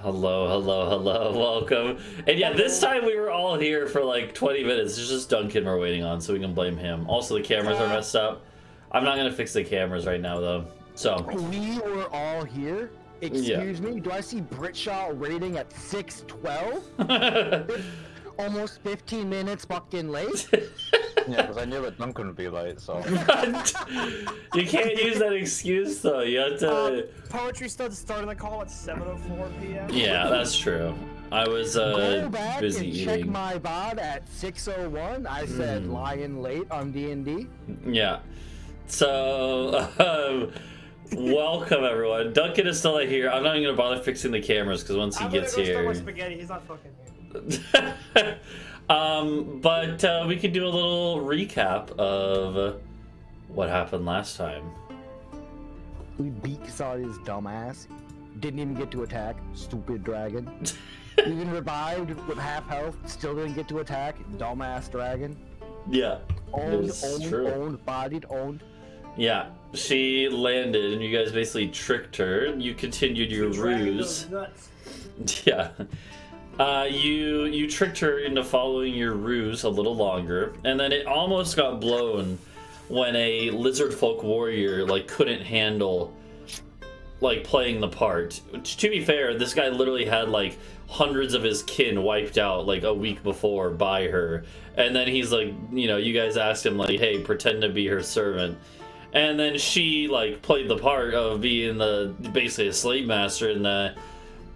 Hello, hello, hello, welcome. And yeah, this time we were all here for like 20 minutes. It's just Duncan we're waiting on, so we can blame him. Also, the cameras are messed up. I'm not gonna fix the cameras right now, though. So we were all here. Excuse me. Do I see Britsha rating at 6:12? Almost 15 minutes fucking late. Yeah, because I knew that Duncan would be late, so. You can't use that excuse, though. You have to. Poetry started the call at 7:04 p.m. Yeah, that's true. I was Go back busy and eating. check my VOD at 6:01. I said lying late on D&D. Yeah. So, welcome everyone. Duncan is still not here. I'm not even gonna bother fixing the cameras because once he gets here. Spaghetti. He's not fucking here. But we could do a little recap of what happened last time. We beat Kasari's dumbass. Didn't even get to attack. Stupid dragon. Even revived with half health. Still didn't get to attack. Dumbass dragon. Yeah. Owned, bodied, owned. Yeah. She landed and you guys basically tricked her. You continued your ruse. Yeah. You tricked her into following your ruse a little longer, and then it almost got blown when a lizard folk warrior like couldn't handle like playing the part. To be fair, this guy literally had like hundreds of his kin wiped out like a week before by her, and then he's like, you know, you guys asked him like, hey, pretend to be her servant, and then she like played the part of being the basically a slave master, and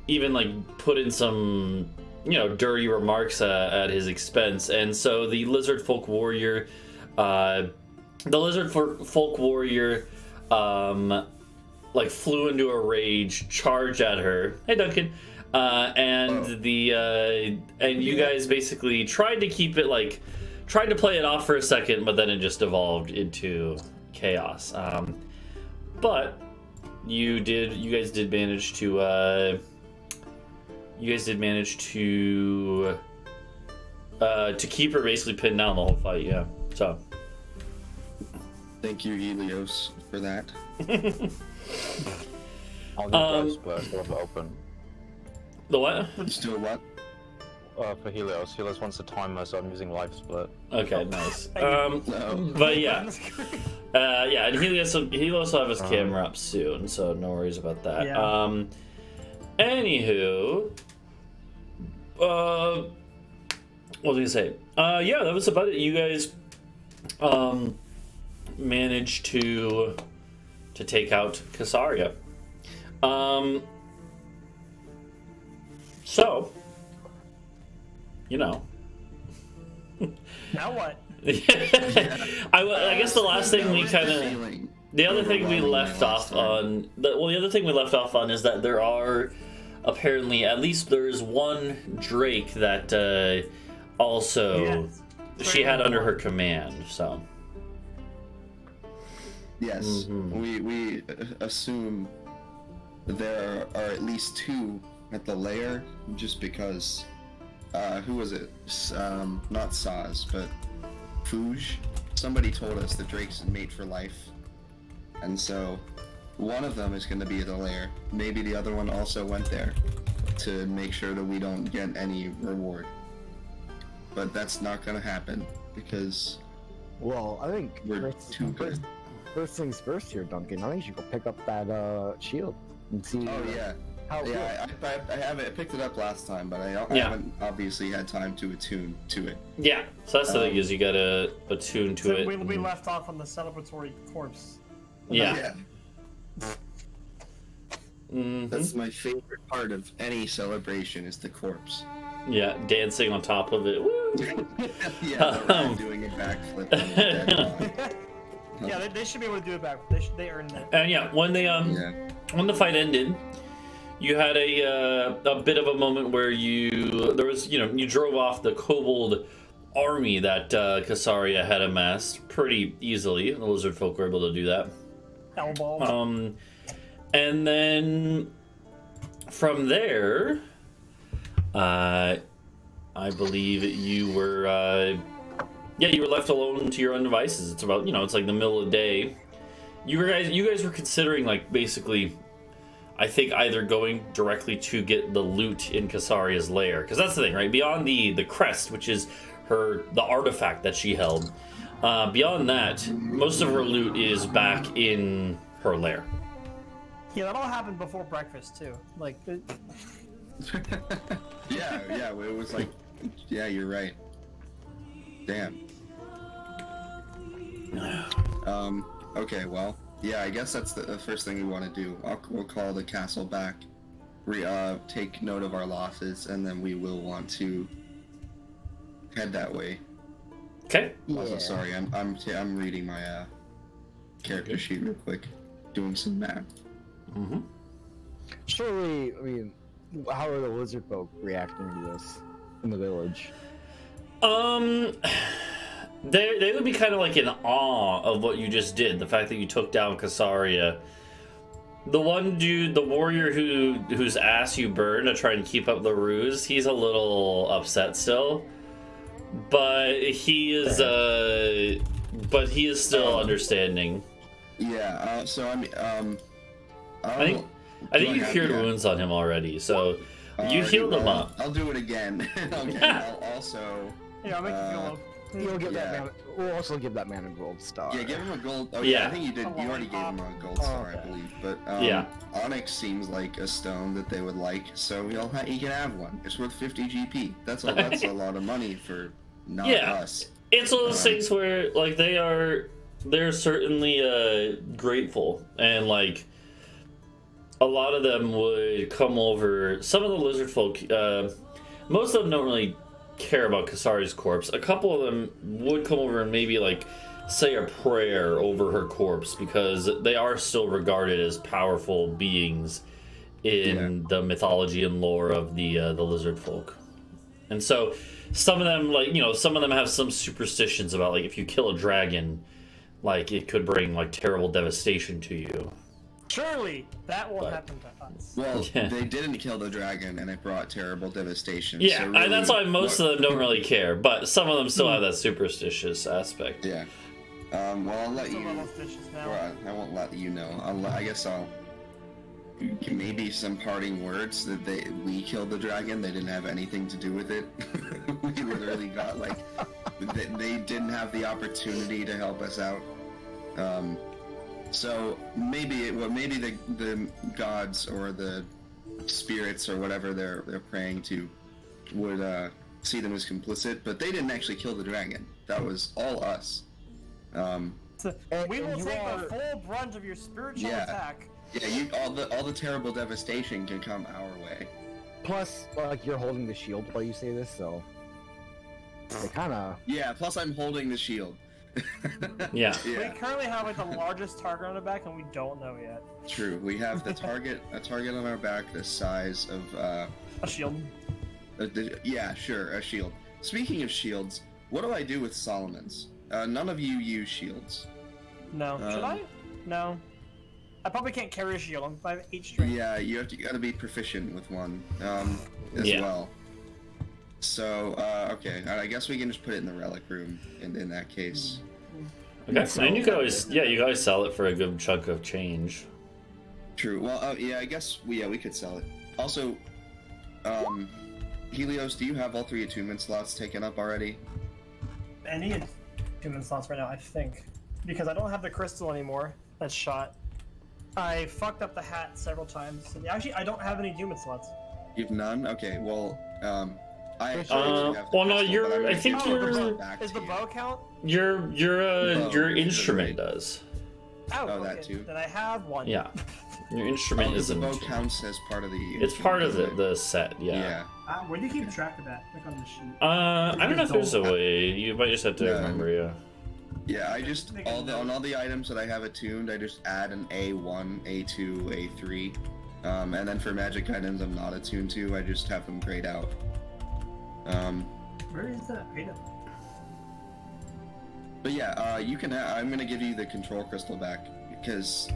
even like put in some, you know, dirty remarks at his expense. And so the lizard folk warrior like flew into a rage, charged at her. Hey Duncan. And you guys basically tried to keep it like, tried to play it off for a second, but then it just evolved into chaos. But you guys did manage to keep her basically pinned down the whole fight. Yeah. So thank you, Helios, for that. I'll need Life Split, still have it open. The what? Still what? For Helios. Helios wants a timer, so I'm using Life Split. Okay, nice. No. But yeah. Yeah, and Helios will have his camera up soon, so no worries about that. Yeah. Anywho, what was I gonna say? Yeah, that was about it. You guys managed to take out Kasaria. So, you know. Now what? I guess the last thing we kind of... The other thing we left off on... The other thing we left off on is that there are... Apparently, at least there's one Drake that also she had under her command, so... Yes, we assume there are at least two at the lair, just because, who was it? Not Saz, but Fouge. Somebody told us the Drake's a mate for life, and so one of them is going to be at the lair. Maybe the other one also went there to make sure that we don't get any reward. But that's not going to happen, because Well, I think we're too good. First things first here, Duncan. I think you should go pick up that shield and see. Oh yeah. How Yeah, I haven't. I picked it up last time, but I haven't obviously had time to attune to it. Yeah, so that's the thing, is you gotta attune to So it. we left off on the celebratory corpse. Yeah. Mm-hmm. That's my favorite part of any celebration, is the corpse. Yeah, dancing on top of it. Woo! Yeah, doing a backflip on the dead body. Yeah, they should be able to do it back. They earned it. And yeah, when they when the fight ended, you had a bit of a moment where you drove off the kobold army that Kasaria had amassed pretty easily. The lizard folk were able to do that. Elbow. And then from there, I believe you were you were left alone to your own devices. It's about, it's like the middle of the day. You guys were considering, like, basically I think either going directly to get the loot in Kasaria's lair, because that's the thing, right? Beyond the crest, which is the artifact that she held, beyond that, most of her loot is back in her lair. Yeah, that all happened before breakfast too. Like, yeah, it was like, yeah, you're right. Damn. Okay, well, yeah, I guess that's the first thing we want to do. We'll call the castle back, take note of our losses, and then we will want to head that way. Okay. Also, sorry, I'm reading my character sheet real quick, doing some math. Mm-hmm. Surely, I mean, how are the lizard folk reacting to this in the village? They would be kind of like in awe of what you just did. The fact that you took down Kasaria. The one dude, the warrior whose ass you burned to try and keep up the ruse, he's a little upset still. But he is still understanding. Yeah. So I mean, I think you cured wounds on him already, so you healed him up. I'll do it again. I'll also. yeah, I'll make you feel up. You'll give that man. We'll also give that man a gold star. Yeah, give him a gold. Oh Yeah. I think you did. You already gave him a gold star, I believe. But Yeah. Onyx seems like a stone that they would like, so he can have one. It's worth 50 GP. That's a lot of money for not us. It's one of those things where like they're certainly grateful, and like a lot of them would come over. Some of the lizard folk, most of them don't really care about Kasari's corpse. A couple of them would come over and maybe like say a prayer over her corpse, because they are still regarded as powerful beings in the mythology and lore of the lizard folk. And so some of them, like, some of them have some superstitions about, like, if you kill a dragon, like, it could bring like terrible devastation to you. Surely that won't happen to us. Well, they didn't kill the dragon, and it brought terrible devastation. Yeah, so really, that's why most of them don't really care, but some of them still have that superstitious aspect. Yeah. Well, I'll let you. Now. I won't let you know. I guess I'll. Maybe some parting words that we killed the dragon. They didn't have anything to do with it. We literally got like they didn't have the opportunity to help us out. So maybe the gods or the spirits or whatever they're praying to would see them as complicit, but they didn't actually kill the dragon. That was all us. We will take the full brunt of your spiritual attack. Yeah, all the terrible devastation can come our way. Plus, like, you're holding the shield while you say this, so they kind of. Yeah. Plus, I'm holding the shield. Yeah. We currently have like the largest target on our back, and we don't know yet. True. We have a target on our back the size of a shield. Yeah, sure, a shield. Speaking of shields, what do I do with Solomon's? None of you use shields. No. Should I? No. I probably can't carry a shield. I have 8 strength. Yeah, you gotta be proficient with one as well. So, okay, I guess we can just put it in the relic room in that case. Okay, and you can always sell it for a good chunk of change. True. Well, yeah, I guess we could sell it. Also, Helios, do you have all 3 attunement slots taken up already? I need attunement slots right now, I think, because I don't have the crystal anymore. That's shot. I fucked up the hat several times. Actually, I don't have any attunement slots. You've none? Okay. Well, I actually have well, no, crystal, I think you're. Is the bow count? Your instrument does. Oh, okay. that too. Then I have one. Yeah, your instrument is. The isn't. bow counts as part of the. It's part of the set. Yeah. Where do you keep track of that? Like on the sheet. I don't know if there's a way. You might just have to remember. Yeah. Yeah, I just on all the items that I have attuned, I just add an A1, A2, A3, and then for magic items I'm not attuned to, I just have them grayed out. Where is that item? But yeah, you can. I'm gonna give you the control crystal back because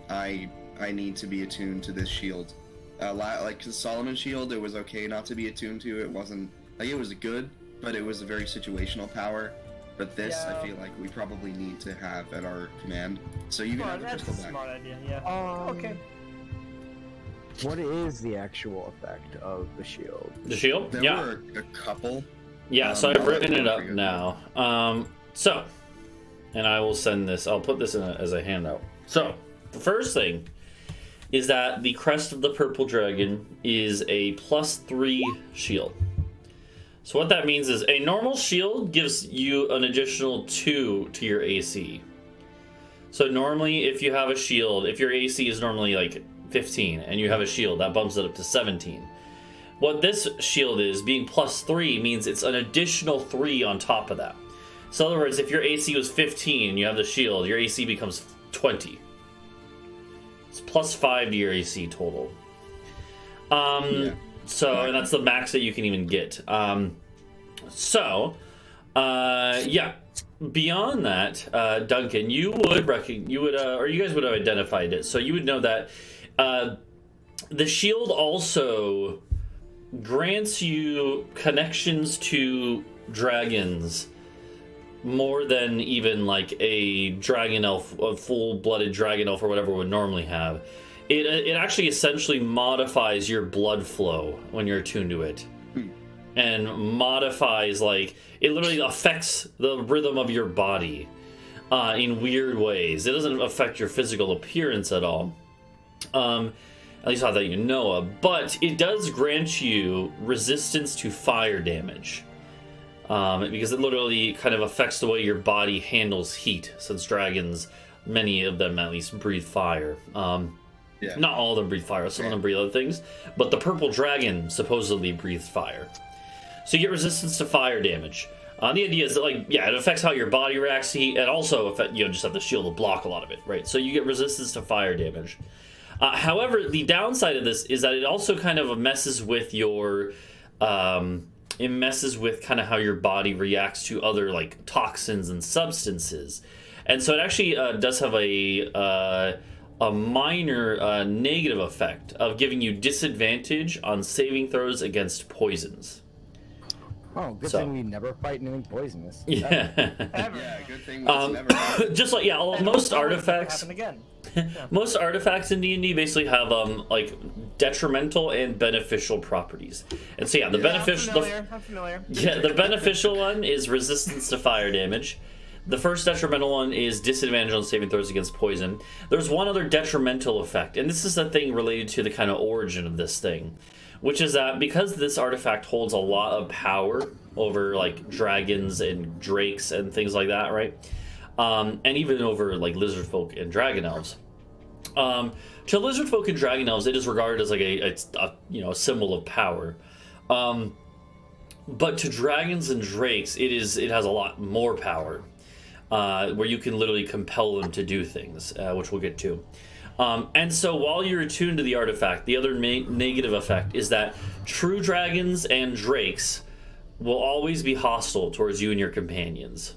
I need to be attuned to this shield. Like the Solomon shield, it was okay not to be attuned to. It wasn't like it was good, but it was a very situational power. But this, I feel like we probably need to have at our command. So you can have the crystal back. That's a smart idea. Yeah. Okay. What is the actual effect of the shield? The shield? There Yeah. were a couple. Yeah, so I've written it up forget. now. And I will send this, I'll put this in as a handout. So, the first thing is that the Crest of the Purple Dragon is a +3 shield. So what that means is a normal shield gives you an additional 2 to your AC. So normally if you have a shield, if your AC is normally like 15 and you have a shield, that bumps it up to 17. What this shield is, being +3, means it's an additional 3 on top of that. So in other words, if your AC was 15 and you have the shield, your AC becomes 20. It's +5 to your AC total. Yeah. So, and that's the max that you can even get. Yeah. Beyond that, Duncan, you would or you guys would have identified it. So you would know that the shield also grants you connections to dragons more than even like a dragon elf, a full-blooded dragon elf or whatever would normally have. It actually essentially modifies your blood flow when you're attuned to it. And modifies, like, it literally affects the rhythm of your body in weird ways. It doesn't affect your physical appearance at all. At least not that you know of. But it does grant you resistance to fire damage. Because it literally kind of affects the way your body handles heat, since dragons, many of them at least, breathe fire. Yeah. Not all of them breathe fire, some of them breathe other things, but the purple dragon supposedly breathes fire. So you get resistance to fire damage. The idea is that, like, yeah, it affects how your body reacts to heat, and also you just have the shield to block a lot of it, right? So you get resistance to fire damage. However, the downside of this is that it also kind of messes with your... it messes with kind of how your body reacts to other, like, toxins and substances. And so it actually does have a minor negative effect of giving you disadvantage on saving throws against poisons. Oh, good thing we never fight anything poisonous. Yeah. Ever. Yeah, good thing that's never happened. Just like, most artifacts... Happen again. Most artifacts in D&D basically have like detrimental and beneficial properties. And so the beneficial... I'm familiar. Yeah, the beneficial one is resistance to fire damage. The first detrimental one is disadvantage on saving throws against poison. There's one other detrimental effect, and this is the thing related to the kind of origin of this thing, which is that because this artifact holds a lot of power over like dragons and drakes and things like that, right? And even over like lizard folk and dragon elves. To lizard folk and dragon elves, it is regarded as like a symbol of power. But to dragons and drakes, it has a lot more power. Where you can literally compel them to do things, which we'll get to. And so while you're attuned to the artifact, the other negative effect is that true dragons and drakes will always be hostile towards you and your companions.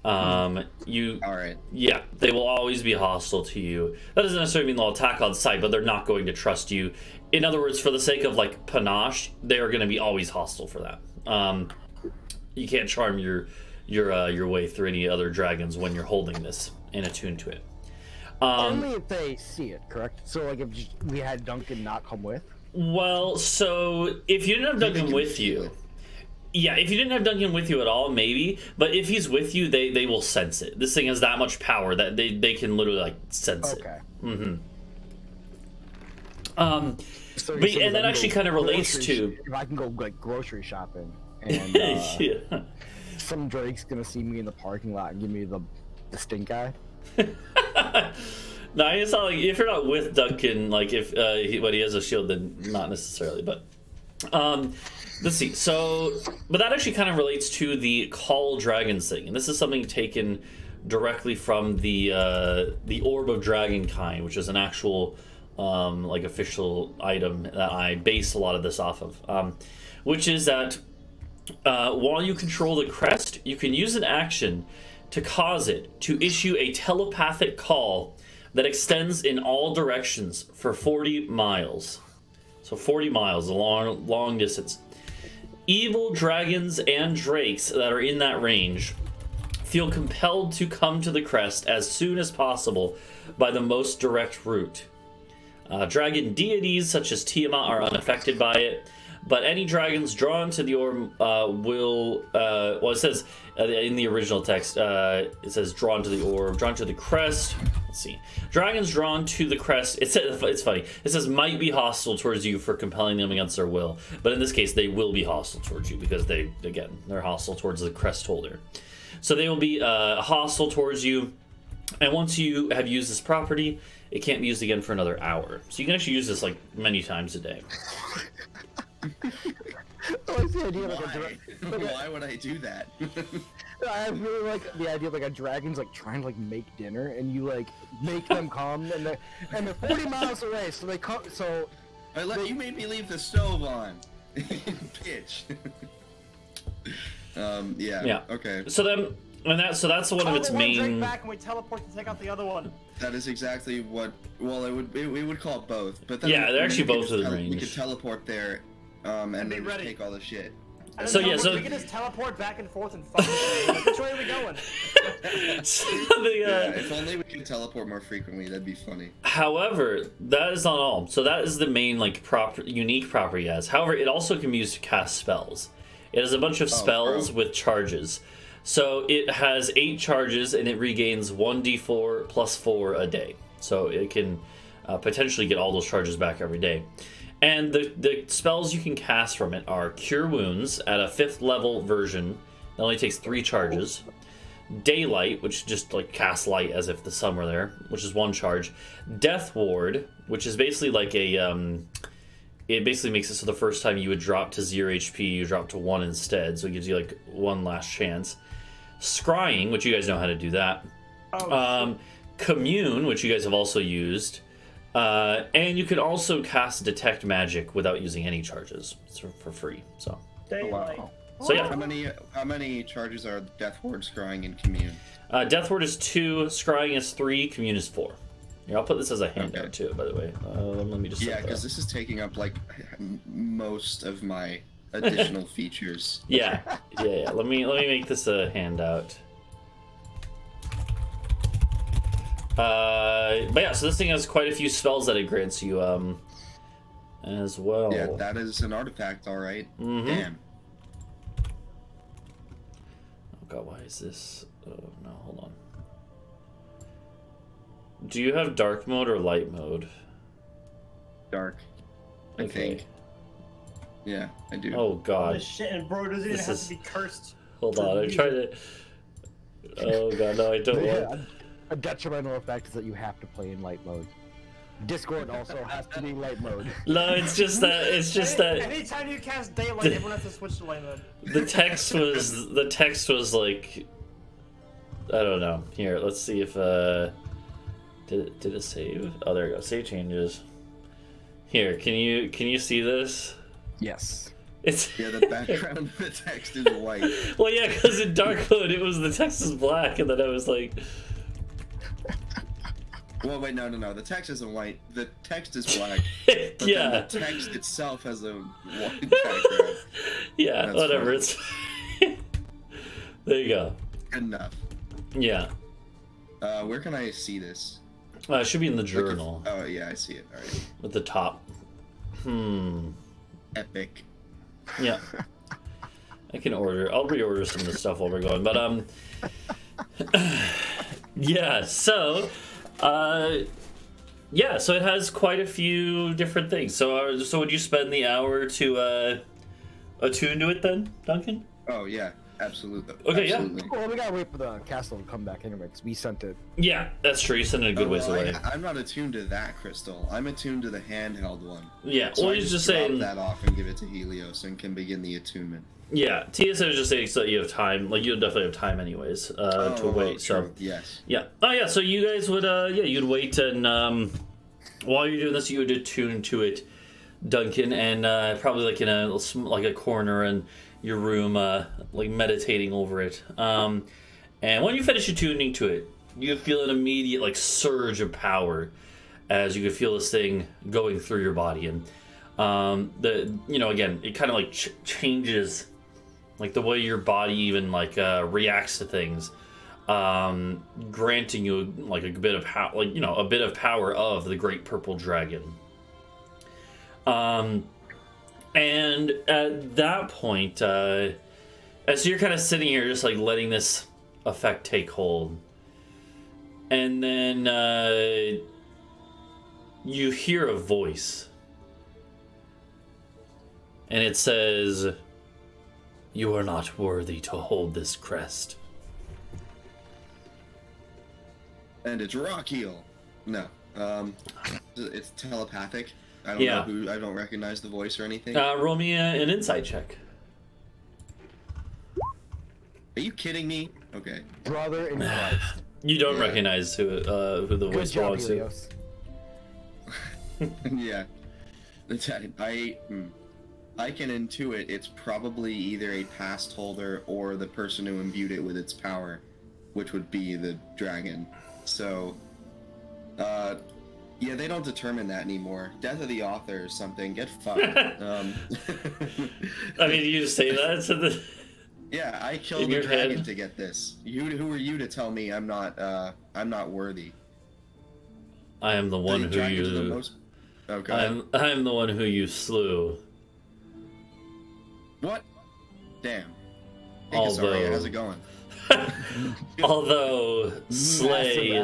All right. Yeah, they will always be hostile to you. That doesn't necessarily mean they'll attack on sight, but they're not going to trust you. In other words, for the sake of like panache, they are going to be always hostile for that. You can't charm your way through any other dragons when you're holding this and attuned to it. Only if they see it, correct? So, like, if we had Duncan not come with? Well, so if you didn't have Duncan with you... Yeah, if you didn't have Duncan with you at all, maybe. But if he's with you, they will sense it. This thing has that much power that they can literally, like, sense it. Mm-hmm. So and that actually kind of relates to... If I can go, like, grocery shopping, and yeah. some Drake's gonna see me in the parking lot and give me the stink eye. No, it's not like if you're not with Duncan, like if when he has a shield, then not necessarily. But let's see. So, but that actually kind of relates to the call dragons thing, and this is something taken directly from the Orb of Dragonkind, which is an actual like official item that I base a lot of this off of, which is that while you control the crest, you can use an action to cause it to issue a telepathic call that extends in all directions for 40 miles. So 40 miles, a long distance. Evil dragons and drakes that are in that range feel compelled to come to the crest as soon as possible by the most direct route. Dragon deities such as Tiamat are unaffected by it, but any dragons drawn to the orb will... well, it says in the original text, it says drawn to the orb, drawn to the crest. Let's see. Dragons drawn to the crest, it's funny. It says might be hostile towards you for compelling them against their will, but in this case, they will be hostile towards you because they're hostile towards the crest holder. So they will be hostile towards you, and once you have used this property, it can't be used again for another hour. So you can actually use this like many times a day. Why would I do that? I really like the idea of like a dragon's like trying to like make dinner, and you like make them come, and they're 40 miles away, so they come. So you made me leave the stove on. Bitch. Yeah. Okay. So then, so that's one of its main. Drink back and we teleport to take out the other one. That is exactly what. Well, we would call it both, but then they're actually both within range. We could teleport there, and then just take all the shit. So we can just teleport back and forth and fucking which way are we going? If only we could teleport more frequently, that'd be funny. However, that is not all. So that is the main like unique property it has. However, it also can be used to cast spells. It has a bunch of spells with charges. So it has 8 charges and it regains 1d4 plus 4 a day. So it can potentially get all those charges back every day. And the spells you can cast from it are Cure Wounds at a 5th level version. It only takes 3 charges. Daylight, which just like casts light as if the sun were there, which is 1 charge. Death Ward, which is basically like a... it basically makes it so the first time you would drop to 0 HP, you drop to 1 instead. So it gives you like 1 last chance. Scrying, which you guys know how to do that. Commune, which you guys have also used. And you can also cast Detect Magic without using any charges. It's for free. So. Wow. So yeah. How many charges are Death Ward, Scrying, and Commune? Death Ward is 2, Scrying is 3, Commune is 4. Here, I'll put this as a handout too, by the way. Let me just. Yeah, because this is taking up like most of my additional features. Yeah. Let me make this a handout. But yeah, so this thing has quite a few spells that it grants you as well. Yeah, that is an artifact, all right. Damn. Oh god, why is this? Oh no, hold on. Do you have dark mode or light mode? Dark. I think. Yeah, I do. Oh god. Oh, shit, and bro, doesn't even have to be cursed. Hold on, I'm trying to. Oh god, no, I don't want. A detrimental effect is that you have to play in light mode. Discord also has to be light mode. No, it's just that. Anytime you cast daylight, everyone has to switch to light mode. The text was like, I don't know. Here, let's see if did it save? Oh, there we go. Save changes. Here, can you see this? Yes. It's the background of the text is white. Well, yeah, because in dark mode the text is black, and then I was like. Well, wait, no. The text isn't white. The text is black. But then the text itself has a white background. Yeah, that's whatever. Funny. It's there you go. Good enough. Yeah. Where can I see this? It should be in the journal. Oh yeah, I see it. All right. At the top. Epic. Yeah. I can order. I'll reorder some of the stuff while we're going. But yeah. So. Yeah, so it has quite a few different things. So would you spend the hour to attune to it then, Duncan? Oh yeah, absolutely. Okay, absolutely. Well, we gotta wait for the castle to come back anyway, because we sent it. Yeah, that's true. You sent it a good ways away. I'm not attuned to that crystal. I'm attuned to the handheld one. Yeah, so well, I he's just drop saying that off and give it to Helios and can begin the attunement. Yeah, TSA was just saying so that you have time. Like, you'll definitely have time anyways to wait. So yes. Yeah. Oh yeah. So you guys would you'd wait and while you're doing this you would attune to it, Duncan, and probably like in a corner in your room, like meditating over it. And when you finish attuning to it, you feel an immediate like surge of power as you can feel this thing going through your body, and again it kind of like changes. Like the way your body even like reacts to things, granting you like a bit of power, a bit of power of the great purple dragon. And at that point, as you're kind of sitting here, just like letting this effect take hold, and then you hear a voice, and it says, "You are not worthy to hold this crest." And it's Rockheal. No, it's telepathic. I don't know who. I don't recognize the voice or anything. Roll me an insight check. Are you kidding me? Okay. Brother in Christ. You don't recognize who the Good voice job, belongs to. Helios. Yeah. I can intuit it's probably either a past holder or the person who imbued it with its power, which would be the dragon. So, yeah, they don't determine that anymore. Death of the author or something. Get fucked. I mean, you just say that to the... Yeah, I killed the dragon to get this. Who are you to tell me I'm not worthy? I am the one who you... Okay. I'm the one who you slew. What? Damn. Hey, sorry, how's it going? Although Slay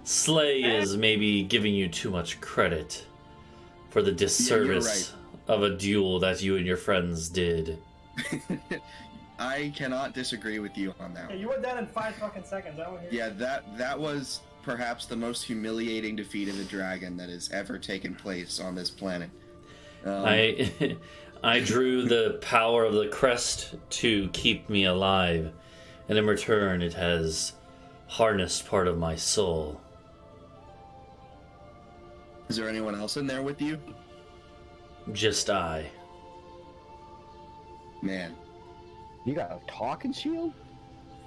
is maybe giving you too much credit for the disservice of a duel that you and your friends did. I cannot disagree with you on that. Yeah, you went down in 5 fucking seconds. Yeah, that was perhaps the most humiliating defeat of a dragon that has ever taken place on this planet. I drew the power of the crest to keep me alive, and in return it has harnessed part of my soul. Is there anyone else in there with you? Just I. Man. You got a talking shield?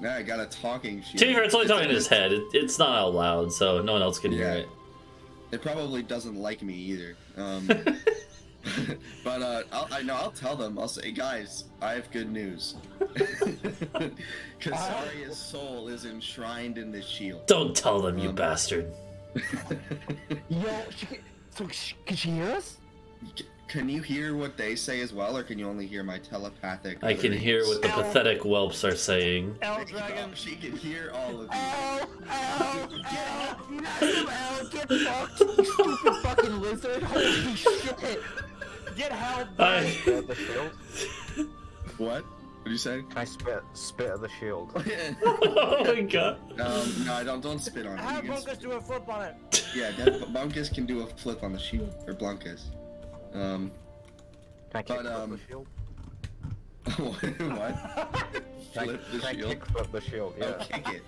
Yeah, I got a talking shield. To be fair, it's only talking in his head. It's not out loud, so no one else can hear it. It probably doesn't like me either. But I'll tell them. I'll say, guys, I have good news. Kasaria's soul is enshrined in this shield. Don't tell them, you bastard. Yo, can she hear us? Can you hear what they say as well, or can you only hear my telepathic? I can hear what the pathetic whelps are saying. Dragon. She can hear all of you. Get fucked, you stupid fucking lizard! Holy shit! Get help! The shield? What? What did you say? Can I spit at the shield? Oh my god. No, don't spit on it. Have Bunkus do a flip on it. Yeah, Bunkus can do a flip on the shield, or Blunkus. Can I kick the shield? What? Flip the Can I shield? kick flip the shield? Yeah. Oh, kick it.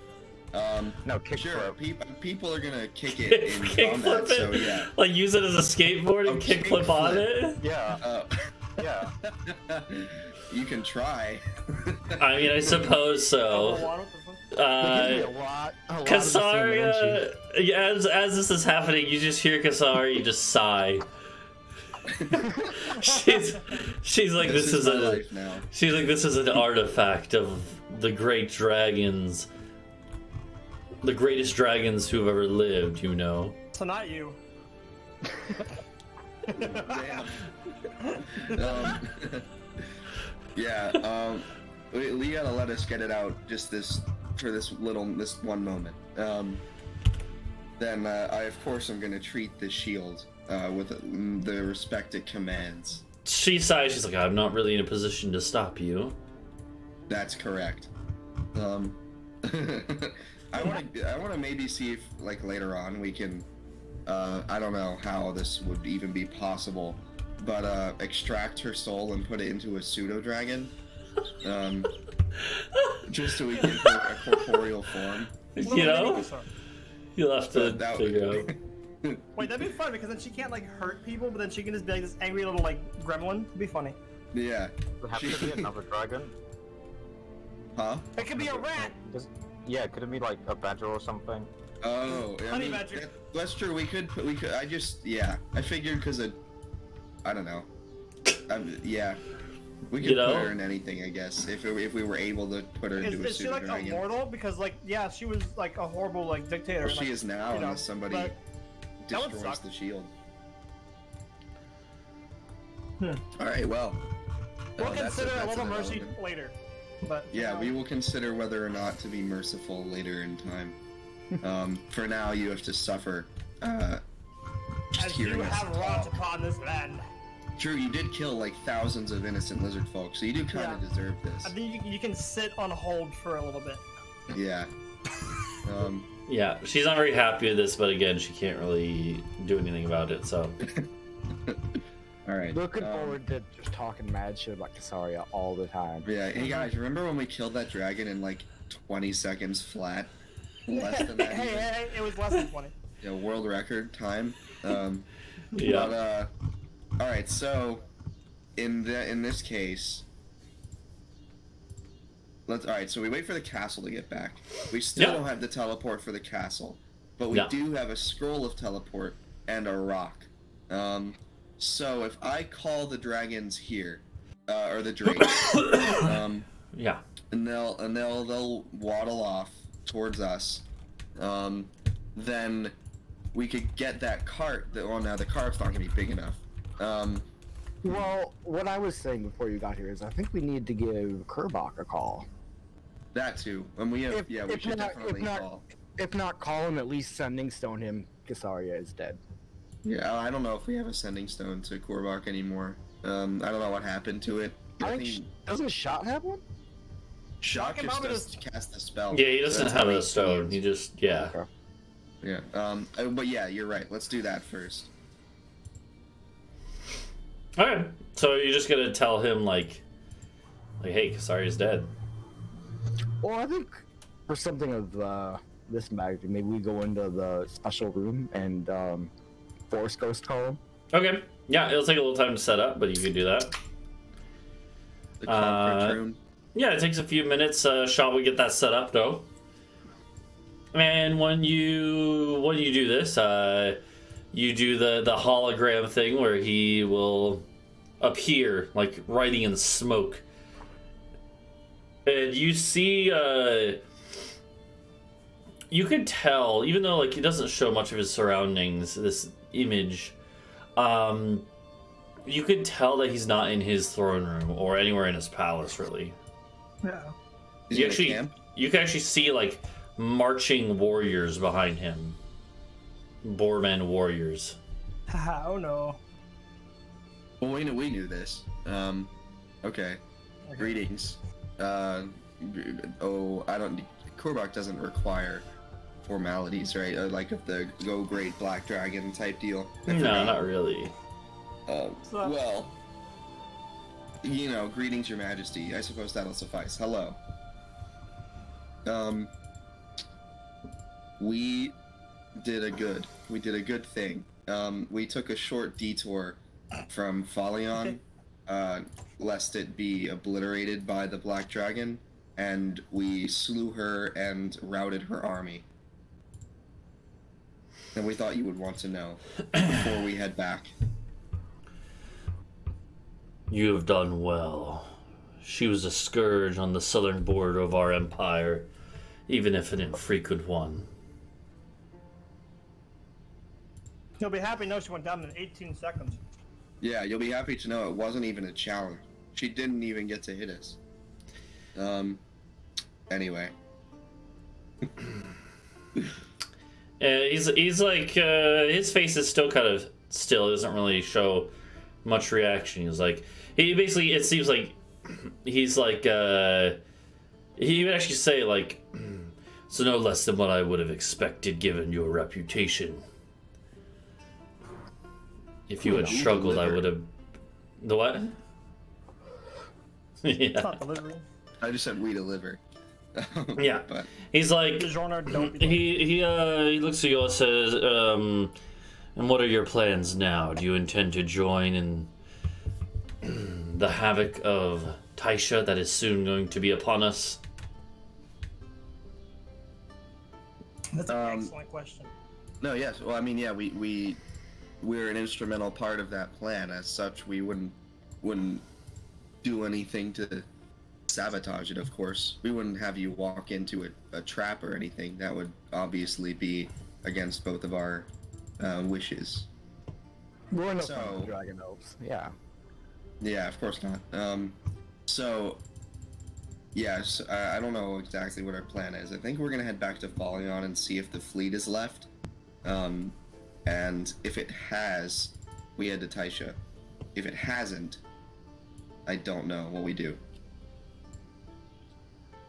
No, kick Sure, flip. people are gonna kick it in combat, so yeah. Like use it as a skateboard and kick flip on it? Yeah. Yeah. You can try. I mean, I suppose so. Kasaria, as this is happening, you just hear Kasaria just sigh. she's like, this is my life now. She's like, this is an artifact of the great dragons, the greatest dragons who've ever lived, you know. So not you. Damn. We gotta let us get it out just this one moment. Then I of course am gonna treat the shield with the respect it commands. She sighs. She's like, I'm not really in a position to stop you. That's correct. I want to maybe see if like later on we can. I don't know how this would even be possible, but extract her soul and put it into a pseudo dragon. Just so we get her a corporeal form. You know, you'll have to figure out. Wait, that'd be fun because then she can't like hurt people, but then she can just be like this angry little like gremlin. It'd be funny. Yeah. Would it have to be another dragon? Huh? It could be a rat. Yeah, could it be like a badger or something? Oh, I Honey mean, badger. that's true. We could. I figured because I don't know. Yeah. We could put her in anything, I guess, if we were able to put her into a Is she like dragon. immortal? Because like, yeah, she was like a horrible like dictator. Well, she is now, unless somebody destroys suck. the shield. All right, well. We'll that's consider a that's little an mercy irrelevant. later. But Yeah, we will consider whether or not to be merciful later in time. For now, you have to suffer. Just as you hearing us have wrought talk. upon this land. True, you did kill like thousands of innocent lizard folk, so you do kind of Yeah. deserve this. I think you can sit on hold for a little bit. Yeah. Yeah, she's not very happy with this, but again, she can't really do anything about it, so. All right. Looking forward to just talking mad shit about Casaria all the time. Yeah. Hey guys, remember when we killed that dragon in like 20 seconds flat? Less than that. even? Hey, it was less than 20. Yeah, world record time. Yeah. But, all right. So, in this case, all right. So we wait for the castle to get back. We still Yeah. don't have the teleport for the castle, but we Yeah. do have a scroll of teleport and a rock. So if I call the dragons here, or the drakes, Yeah. and they'll waddle off towards us, then we could get that cart. Now the cart's not gonna be big enough. Well, what I was saying before you got here is I think we need to give Kerbach a call. That too, and we have. we should not, definitely call. If not call him, at least sending stone him. Casaria is dead. Yeah, I don't know if we have a sending stone to Korbach anymore. I don't know what happened to it. I think doesn't Shot have one? Shock Talking just about it does to cast the spell. Yeah, he doesn't That's have how a he stone. He heals. just, yeah. Okay. Yeah. But yeah, you're right. Let's do that first. Alright. So you're just gonna tell him, like, hey, Kasari's dead. Well, I think for something of this magnitude, maybe we go into the special room and Force Ghost call him. Okay. Yeah, it'll take a little time to set up, but you can do that. The conference room. Yeah, it takes a few minutes. Shaw will get that set up, though. And when you do this, you do the hologram thing where he will appear, like, riding in smoke. And you see, you could tell, even though, like, he doesn't show much of his surroundings, this image, you could tell that he's not in his throne room or anywhere in his palace, really. Yeah. Is You he in a actually, camp? you can actually see, like, marching warriors behind him. Boarman warriors. Oh no. Well, we knew this. Okay. Greetings. I don't. Korbach doesn't require formalities, right? Like of the Go Great Black Dragon type deal. I No, forgot. not really. Well, you know, greetings, Your Majesty. I suppose that'll suffice. Hello. We did a good thing. We took a short detour from Phalion, lest it be obliterated by the Black Dragon, and we slew her and routed her army. And we thought you would want to know before we head back. You have done well. She was a scourge on the southern border of our empire, even if an infrequent one. You'll be happy to know she went down in 18 seconds. Yeah, you'll be happy to know it wasn't even a challenge. She didn't even get to hit us. Anyway. He's like, his face is still kind of still, doesn't really show much reaction. He's like, he basically, it seems like, he's like, he would actually say, like, so no less than what I would have expected given your reputation. If you had struggled, I would have. The what? It's Yeah. not delivery. I just said we deliver. Yeah. But He's like, DiGiorno, don't be he looks at you and says, and what are your plans now? Do you intend to join in the havoc of Taisha that is soon going to be upon us? That's an excellent question. no, yes. Well, I mean, yeah, we're an instrumental part of that plan. As such, we wouldn't do anything to sabotage it. Of course, we wouldn't have you walk into a trap or anything. That would obviously be against both of our wishes. We're no So- fun with dragon elves. Yeah. Yeah, of course not. So, yes, I don't know exactly what our plan is. I think we're gonna head back to Folion and see if the fleet is left. And if it has, we head to Taisha. If it hasn't, I don't know what we do.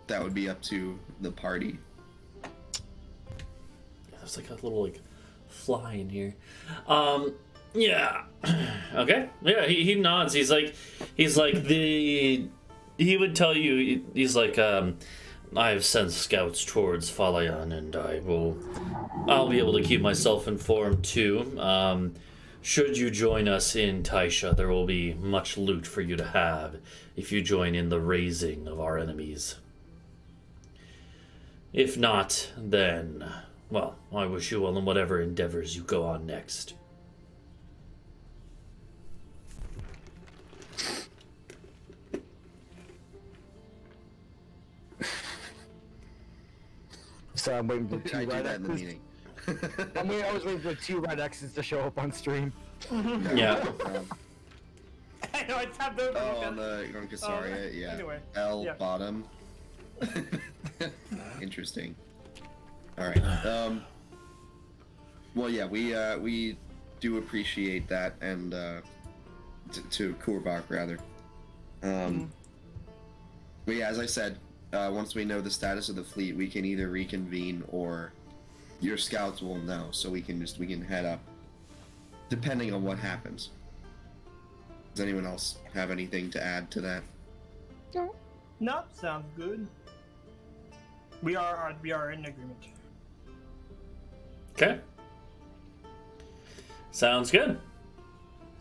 That would be up to the party. There's like a little like fly in here. Yeah. Okay. Yeah, he nods. He's like he would tell you, he's like, I have sent scouts towards Falayan, and I'll be able to keep myself informed too. Should you join us in Taisha, there will be much loot for you to have if you join in the raising of our enemies. If not, then, well, I wish you well in whatever endeavors you go on next. So I'm waiting for I two do red that in the X's. meeting. I was waiting for 2 red X's to show up on stream. Yeah. I know, I tapped over. On Casaria, yeah. Anyway, L yeah. bottom. Interesting. Alright. Well, yeah, we do appreciate that, and to Kurbach rather. But yeah, as I said, once we know the status of the fleet, we can either reconvene or your scouts will know, so we can head up, depending on what happens. Does anyone else have anything to add to that? No, sounds good. We are in agreement. Okay. Sounds good.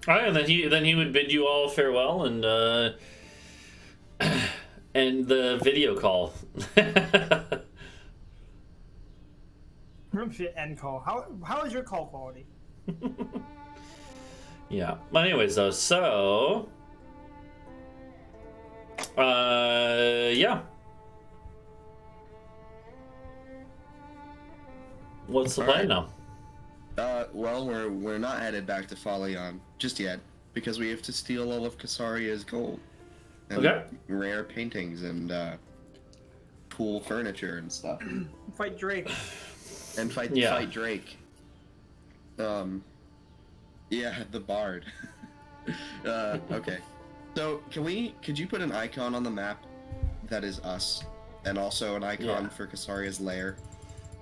All right, and then he would bid you all farewell and end the video call. Room fit end call. How is your call quality? Yeah. But anyways, though, so yeah. What's the plan now? Well, we're not headed back to Falayan just yet, because we have to steal all of Casaria's gold. And Okay. rare paintings and cool furniture and stuff. Fight Drake. And fight Drake. Yeah, the bard. Okay. So could you put an icon on the map that is us, and also an icon for Casaria's lair?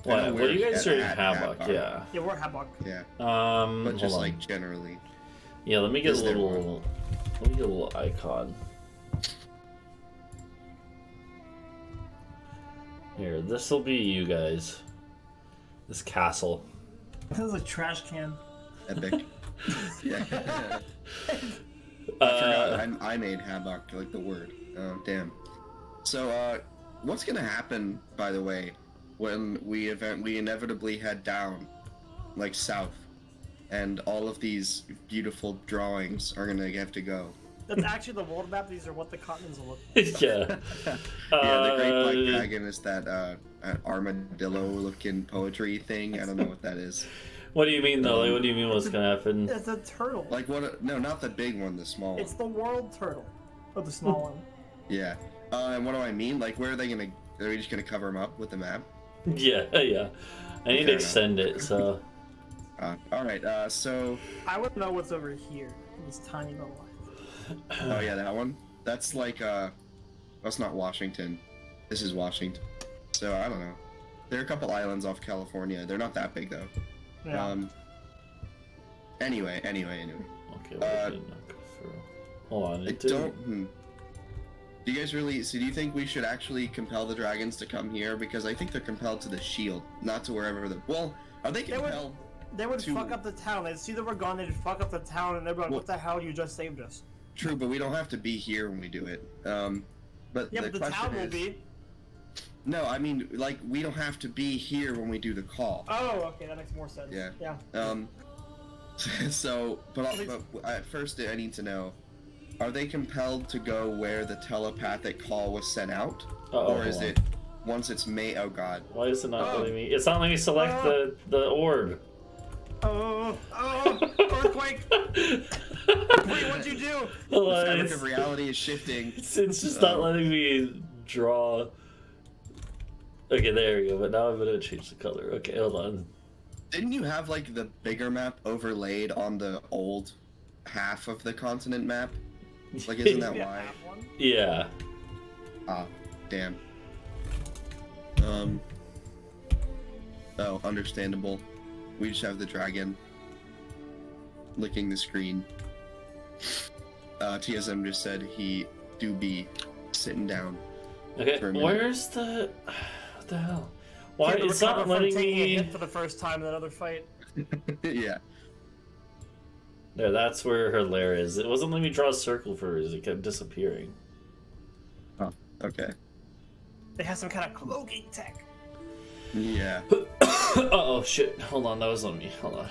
What do you guys are in at Havoc? Havoc. Yeah. Yeah, we're Havoc. Yeah. But But just like generally. Yeah, let me get a Is there little icon. Here, this will be you guys. This castle. This is a trash can. Epic. Yeah. I forgot. I made Havoc, like the word. Oh, damn. So, what's gonna happen, by the way, when we inevitably head down, like south, and all of these beautiful drawings are gonna have to go? That's actually the world map. These are what the continents will look like. Yeah. Yeah, the Great Black Dragon is that armadillo-looking poetry thing. I don't know what that is. What do you mean, though? Like, what do you mean what's gonna happen? It's a turtle. Like what? No, not the big one. The small It's one. the world turtle. Or the small one. Yeah. And what do I mean? Like, where are they gonna? Are we just gonna cover them up with the map? Yeah, yeah. I need to extend it, so... All right. So. I would know what's over here. This tiny little line. Oh yeah, that one. That's like that's not Washington. This is Washington. So I don't know. There are a couple islands off California. They're not that big though. Yeah. Anyway. Okay, well, did not go through. Hold on, I it didn't... don't. Do you guys really? So do you think we should actually compel the dragons to come here? Because I think they're compelled to the shield, not to wherever the. Well, are they compelled? They would fuck up the town. They'd see that we're gone. They'd fuck up the town, and they'd be like, "What the hell? You just saved us." True, but we don't have to be here when we do it. But Yeah, but the town will be. No, I mean, like, we don't have to be here when we do the call. Oh, okay, that makes more sense. Yeah. Yeah. So, but at first I need to know, are they compelled to go where the telepathic call was sent out? Or is it, once it's made, oh god. Why is it not letting me? It's not letting me select the orb. Oh, earthquake! Bree, what'd you do? The fabric of reality is shifting. It's just not letting me draw. Okay, there we go. But now I'm gonna change the color. Okay, hold on. Didn't you have like the bigger map overlaid on the old half of the continent map? Like, isn't that why? Yeah. Ah, damn. Oh, understandable. We just have the dragon licking the screen. TSM just said he do be sitting down. Okay, where's the... What the hell? Why it's not letting me... a hit for the first time in another fight. Yeah. There, that's where her lair is. It wasn't letting me draw a circle for hers. It kept disappearing. Oh, okay. They have some kind of cloaking tech. Yeah. Uh-oh, shit. Hold on, that was on me. Hold on.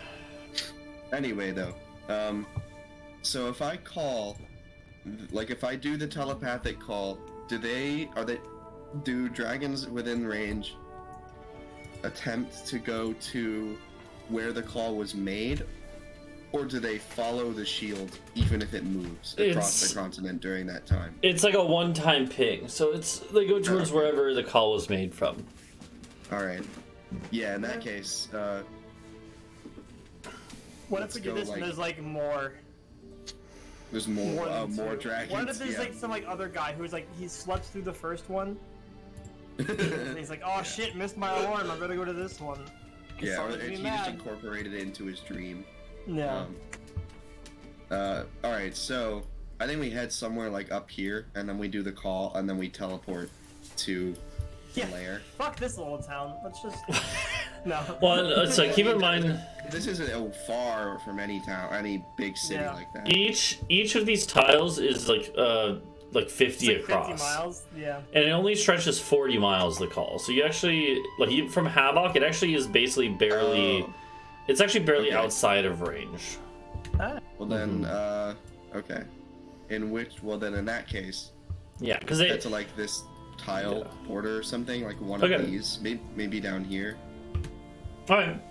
Anyway, though, so if I call, like, if I do the telepathic call, do dragons within range attempt to go to where the call was made, or do they follow the shield even if it moves across the continent during that time? It's like a one-time ping, so they go towards wherever the call was made from. Alright. Yeah, in that case, what if we do this and there's like more... There's more dragons. What if there's like some like other guy who's like, he slept through the first one? And he's like, oh shit, missed my alarm, I better go to this one. Yeah, or he just incorporated it into his dream. Yeah. Alright, so I think we head somewhere like up here, and then we do the call, and then we teleport to the lair. Fuck this little town. Let's just... No. Well, so keep in mind... This isn't far from any town, any big city like that. Each of these tiles is like 50 across. 50 miles, yeah. And it only stretches 40 miles, the call. So you actually, like, from Havoc, it actually is basically barely... It's actually barely outside of range. Well then, okay. Well then in that case... Yeah, because to like this tile border or something, like one of these, maybe down here. Alright.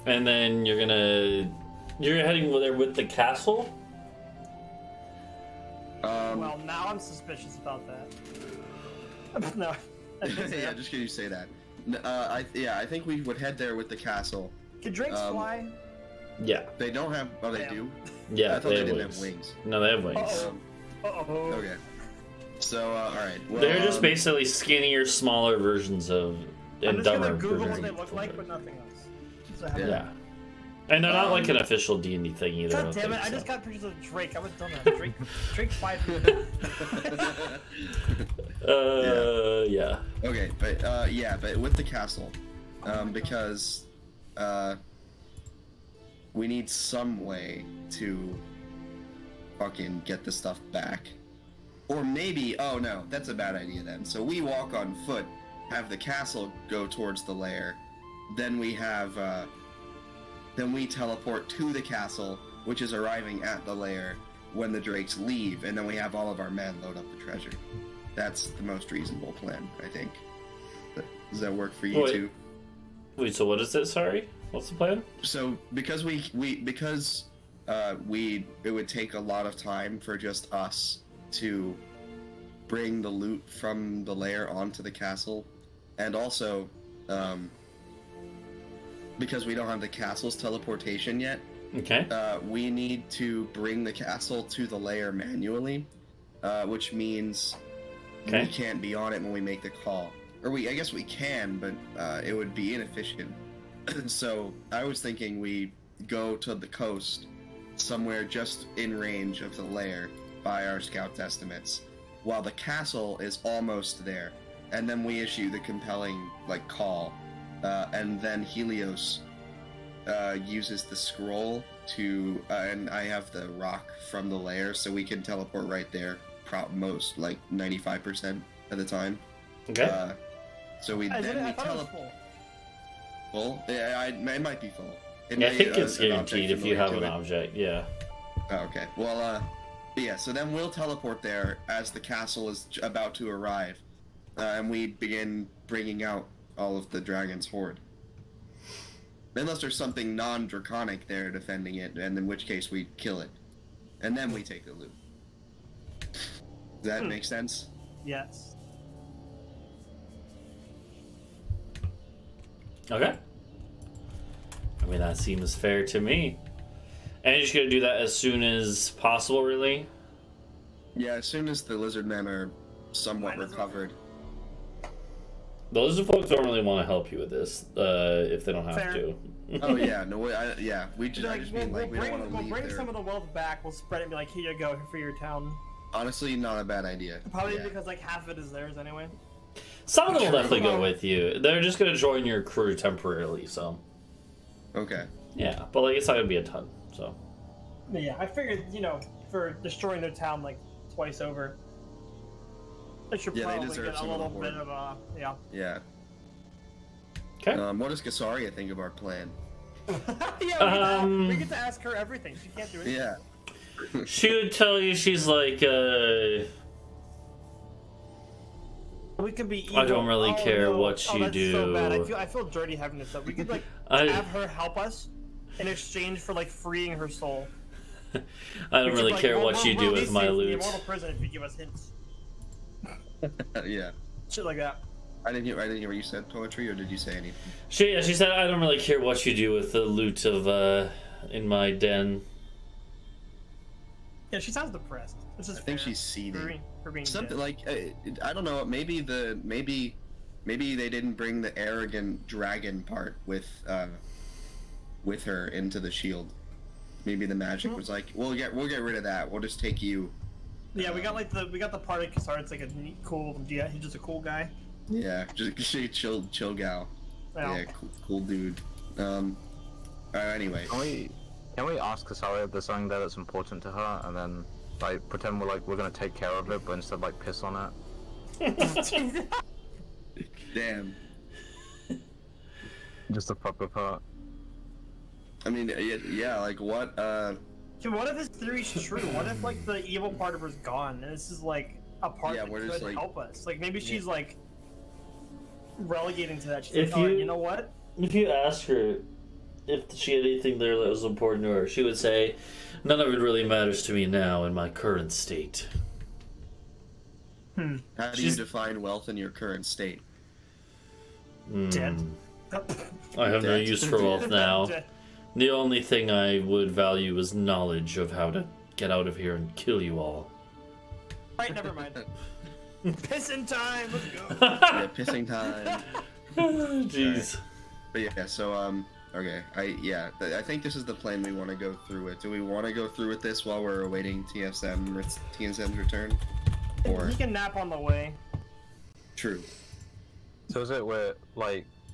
And then you're heading there with the castle? Well, now I'm suspicious about that. No. Yeah, just because you say that. I think we would head there with the castle. Can drakes fly? Yeah. They don't have... Oh, they do? Yeah, I thought they didn't have wings. No, they have wings. Okay. So, alright. Well, they're just basically skinnier, smaller versions of... I'm just gonna Google what they look like, but nothing else. So yeah. And they're not like an official D&D thing either. God damn it, I just got pictures of Drake. I was dumb. Drake 5. Yeah. Okay, but with the castle, because we need some way to fucking get the stuff back. Or maybe, oh no, that's a bad idea then. So we walk on foot, have the castle go towards the lair, then we have, then we teleport to the castle, which is arriving at the lair when the drakes leave, and then we have all of our men load up the treasure. That's the most reasonable plan, I think. Does that work for you too? Wait, so what is it? Sorry, what's the plan? So because it would take a lot of time for just us to bring the loot from the lair onto the castle, and also because we don't have the castle's teleportation yet. Okay. We need to bring the castle to the lair manually, which means we can't be on it when we make the call. Or I guess we can, but it would be inefficient. So I was thinking we go to the coast, somewhere just in range of the lair by our scout estimates, while the castle is almost there, and then we issue the compelling call. And then Helios uses the scroll to, and I have the rock from the lair, so we can teleport right there, most 95% of the time. Okay. So we teleport. Full? Yeah, it might be full. I think it's guaranteed if you have an object. Yeah. Oh, okay. Well, yeah. So then we'll teleport there as the castle is about to arrive, and we begin bringing out all of the dragon's horde. Unless there's something non-draconic there defending it, and in which case we kill it. And then we take the loot. Does that make sense? Yes. Okay. I mean, that seems fair to me. And you're just gonna do that as soon as possible, really? Yeah, as soon as the lizard men are somewhat recovered. The lizard folks don't really want to help you with this, if they don't have Fair. to. Oh yeah, no way. Yeah, we just. I Like, just mean like we don't want to we'll leave bring there. some of the wealth back. We'll spread it and be like, here you go for your town. Honestly, not a bad idea. Probably Yeah. because like half of it is theirs anyway. Some of them will definitely go with you. They're just gonna join your crew temporarily, so. Okay. Yeah, but like it's not gonna be a ton, so. But yeah, I figured, you know, for destroying their town like twice over, they should Yeah, they probably deserve get a some of the little bit hoard. of yeah. Yeah. Okay. What does Kasaria think of our plan? Yeah, we get to ask her everything. She can't do it. Yeah. She would tell you, she's like, We could be evil. I don't really care what you that's so bad. do. I feel dirty having this up. We could like I- have her help us in exchange for like freeing her soul. I don't We could, really like, care we'll- what you we'll do with release my you from the loot. immortal prison if you give us hints. Yeah. Shit like that. I didn't hear what you said, Poetry, or did you say anything? She said, I don't really care what you do with the loot of, in my den. Yeah, she sounds depressed. This is I think fair. she's seething. For being Something dead. like I don't know. Maybe they didn't bring the arrogant dragon part with her into the shield. Maybe the magic was like, we'll get rid of that. We'll just take you. Yeah, we got the part of Kasar. It's like a neat, cool. Yeah, he's just a cool guy. Yeah, just a chill gal. Well, Yeah, cool dude. Anyway. Can we ask Kasaria if there's something there that's important to her, and then like pretend we're gonna take care of it, but instead like piss on it? Damn. Just the proper part. I mean, yeah. Like what? Dude, what if this theory's true? What if like the evil part of her's gone, and this is like a part Yeah, that we're could just, like- help us? Like maybe she's like relegating to that. She's If like, oh, you- you know what? If you asked her if she had anything there that was important to her, she would say, none of it really matters to me now in my current state. How do you She's- define wealth in your current state? Dead. I have no Dead. use for wealth now. Dead. The only thing I would value is knowledge of how to get out of here and kill you all. Right, never mind. Pissing time. Let's go. Yeah, pissing time. Jeez. But yeah, so okay, I think this is the plan we want to go through with. Do we want to go through with this while we're awaiting TSM's return, or He can nap on the way. true? So is it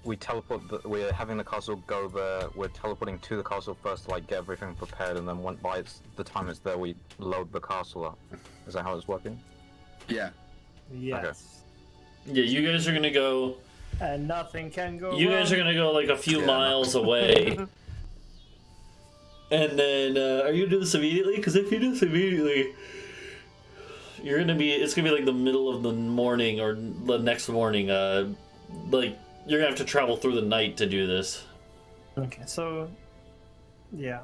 we teleport? We're having the castle go there. We're teleporting to the castle first to like get everything prepared, and then by the time it's there, we load the castle up. Is that how it's working? Yeah. Yes. Yeah, you guys are gonna go. And nothing can go You wrong. guys are gonna go like a few Yeah. miles away. And then, are you gonna do this immediately? Because if you do this immediately, it's gonna be like the middle of the morning or the next morning. Like, you're gonna have to travel through the night to do this. Okay, so yeah.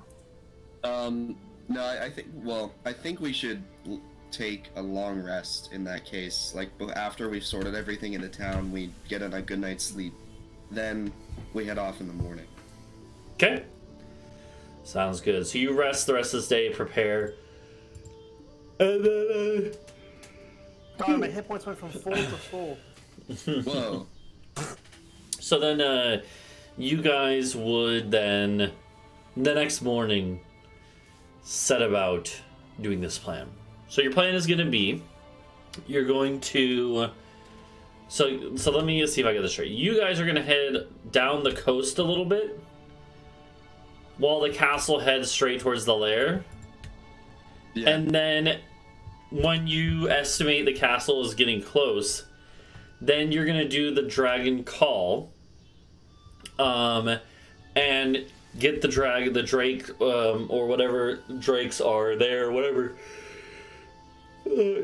No, I think we should take a long rest in that case. Like after we've sorted everything in the town, we get a good night's sleep. Then we head off in the morning. Okay. Sounds good. So you rest the rest of this day, prepare. And then, God, my hit points went from full to full. Whoa. so then, you guys would then, the next morning, set about doing this plan. So your plan is going to be, you're going to, so let me see if I get this straight. You guys are going to head down the coast a little bit, while the castle heads straight towards the lair. Yeah. And then, when you estimate the castle is getting close, then you're going to do the dragon call, and get the drake, or whatever drakes are there, whatever,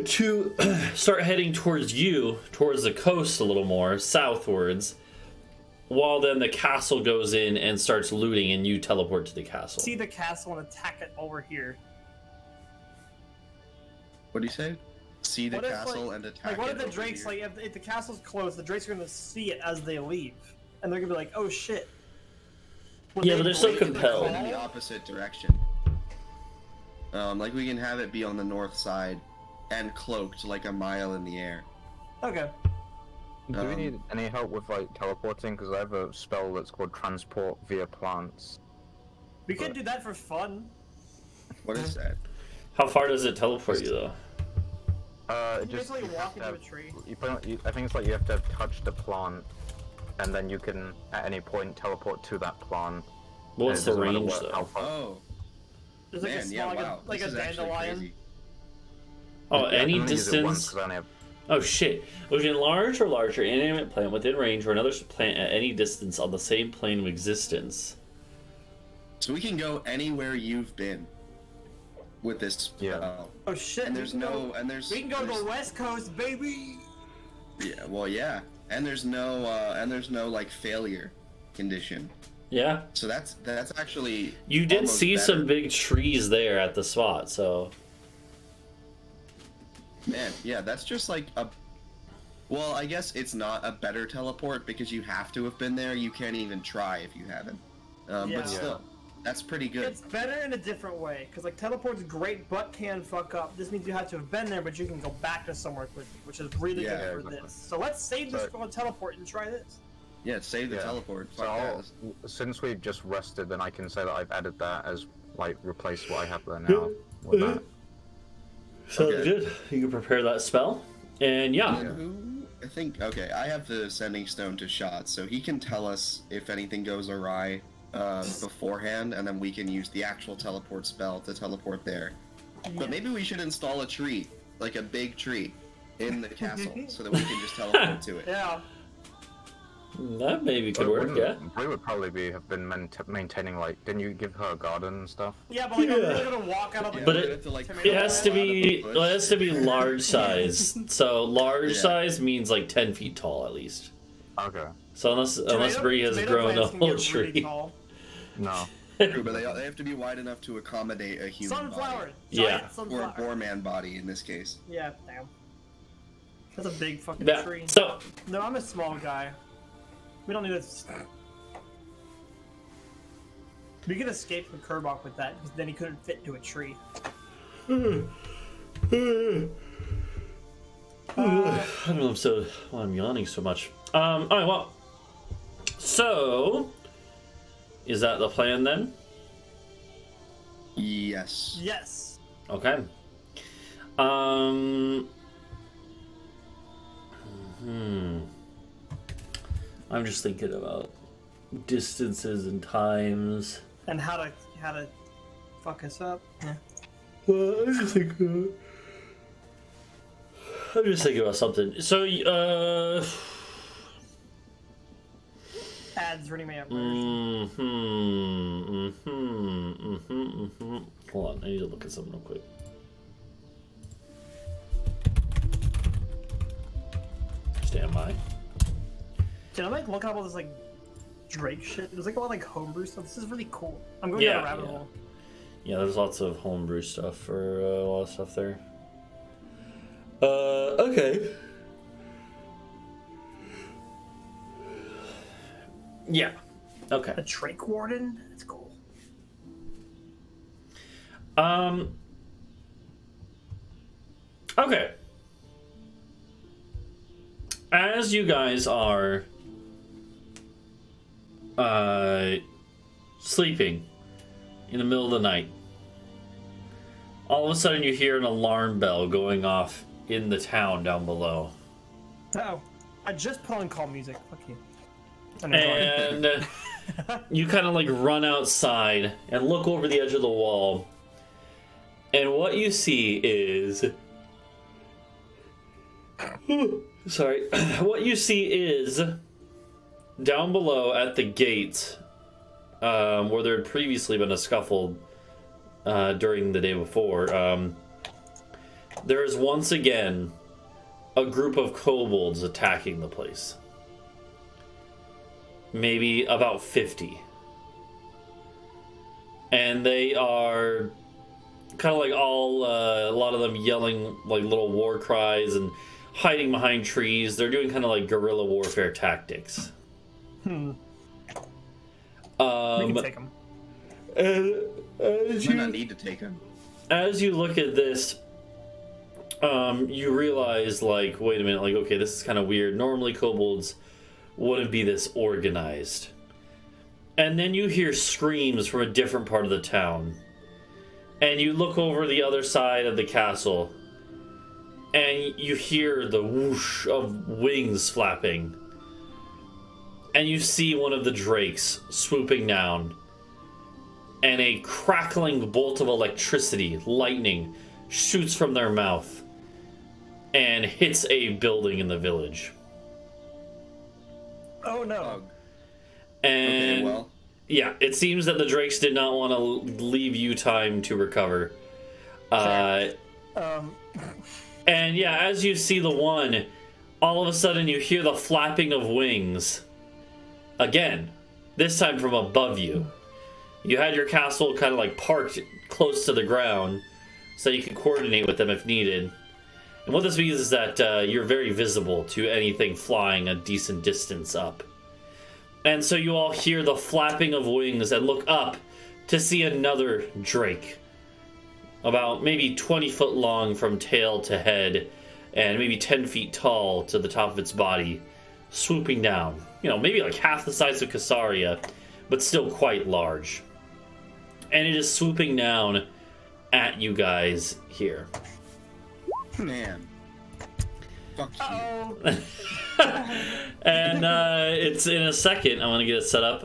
to start heading towards the coast a little more, southwards. while then the castle goes in and starts looting, and you teleport to the castle. See the castle and attack it over here. What do you say? See the What if, castle like- and attack Like, what it if the over drakes, here? like, if the castle's closed, the drakes are gonna see it as they leave, and they're gonna be like, "Oh shit." When Yeah, they but they're still break the compelled. in the call- opposite direction. Like we can have it be on the north side and cloaked like a mile in the air. Okay. Do we need any help with like teleporting? Because I have a spell that's called transport via plants. We could do that for fun. What is that? How far does it teleport you, though? You Just basically you walk have to into a tree. I think it's like you have to have touched a plant, and then you can at any point teleport to that plant. What's And the it doesn't matter range, what- though? how far- Oh, There's like a man, small, yeah, like, wow. like This a is actually dandelion. crazy. Oh, Yeah, I any can only use it once, distance? 'cause I only have- Oh shit. Was an large or larger inanimate plant within range or another plant at any distance on the same plane of existence? So we can go anywhere you've been with this Yeah. spell. Oh shit. And we there's can go- no, and there's. We can go to there's- the West Coast, baby. Yeah, well, yeah, and there's no, like failure condition. Yeah. So that's actually. You did almost see better. some big trees there at the spot, so. Man, yeah, that's just like a. Well, I guess it's not a better teleport because you have to have been there. You can't even try if you haven't. Yeah. But still, that's pretty good. It's better in a different way, because like teleport's great, but can fuck up. This means you have to have been there, but you can go back to somewhere quickly, which is really Yeah, good for exactly. this. So let's save this But- for a teleport and try this. Yeah, save the Yeah. teleport. So Fuck I'll, that. since we've just rested, then I can say that I've added that as like replace what I have there now with that. Sounds Okay. good. You can prepare that spell. And yeah. And who? I think. Okay, I have the sending stone to Shot, so he can tell us if anything goes awry beforehand, and then we can use the actual teleport spell to teleport there. But maybe we should install a tree, like a big tree, in the castle, so that we can just teleport to it. Yeah. That maybe could work, yeah. Bree would probably have been maintaining like, didn't you give her a garden and stuff? Yeah, but like I'm Yeah. really gonna walk out of like Yeah, But we it- have to, like, It has to be large size. So large Yeah. size means like 10 feet tall at least. Okay. So unless Bree has tomato grown a plants can whole get really tree. tall. No. True, but they have to be wide enough to accommodate a human Sunflower. body. Yeah. Giant Or a sunflower. Boarman body in this case. Yeah, damn. That's a big fucking Yeah. tree. So No, I'm a small guy. We don't need this. We could escape from Kerbok with that, because then he couldn't fit into a tree. I don't know why I'm yawning so much. Alright, well. So is that the plan then? Yes. Yes. Okay. I'm just thinking about distances and times. And how to fuck us up. Yeah. I'm just thinking about something. So, Ads running me up. Hold on, I need to look at something real quick. Stand by. Can I like look up all this like Drake shit? There's like a lot of like homebrew stuff. This is really cool. I'm going Yeah, down a rabbit yeah. hole. Yeah, there's lots of homebrew stuff for a lot of stuff there. Okay. Yeah. Okay. A Drake Warden? That's cool. Okay. As you guys are sleeping in the middle of the night, all of a sudden you hear an alarm bell going off in the town down below. Oh, I just put on call music. Fuck you. And you kind of like run outside and look over the edge of the wall. And what you see is... Sorry. What you see is down below at the gate, where there had previously been a scuffle during the day before, there is once again a group of kobolds attacking the place. maybe about 50. And they are kind of like all, a lot of them yelling like little war cries and hiding behind trees. They're doing kind of like guerrilla warfare tactics. We can take them. You might not need to take him. As you look at this, you realize, like, wait a minute, like, okay, this is kind of weird. Normally kobolds wouldn't be this organized. And then you hear screams from a different part of the town. And you look over the other side of the castle, and you hear the whoosh of wings flapping. And you see one of the drakes swooping down. And a crackling bolt of electricity, lightning, shoots from their mouth and hits a building in the village. Oh no. And okay, well. Yeah, it seems that the drakes did not want to leave you time to recover. And yeah, as you see the one, all of a sudden you hear the flapping of wings. Again, this time from above you. You had your castle kind of like parked close to the ground so you can coordinate with them if needed. And what this means is that you're very visible to anything flying a decent distance up. And so you all hear the flapping of wings and look up to see another drake. About maybe 20 foot long from tail to head and maybe 10 feet tall to the top of its body, swooping down. You know, maybe like half the size of Casaria, but still quite large. And it is swooping down at you guys here. Man. Fuck you. And it's in a second. I'm gonna get it set up.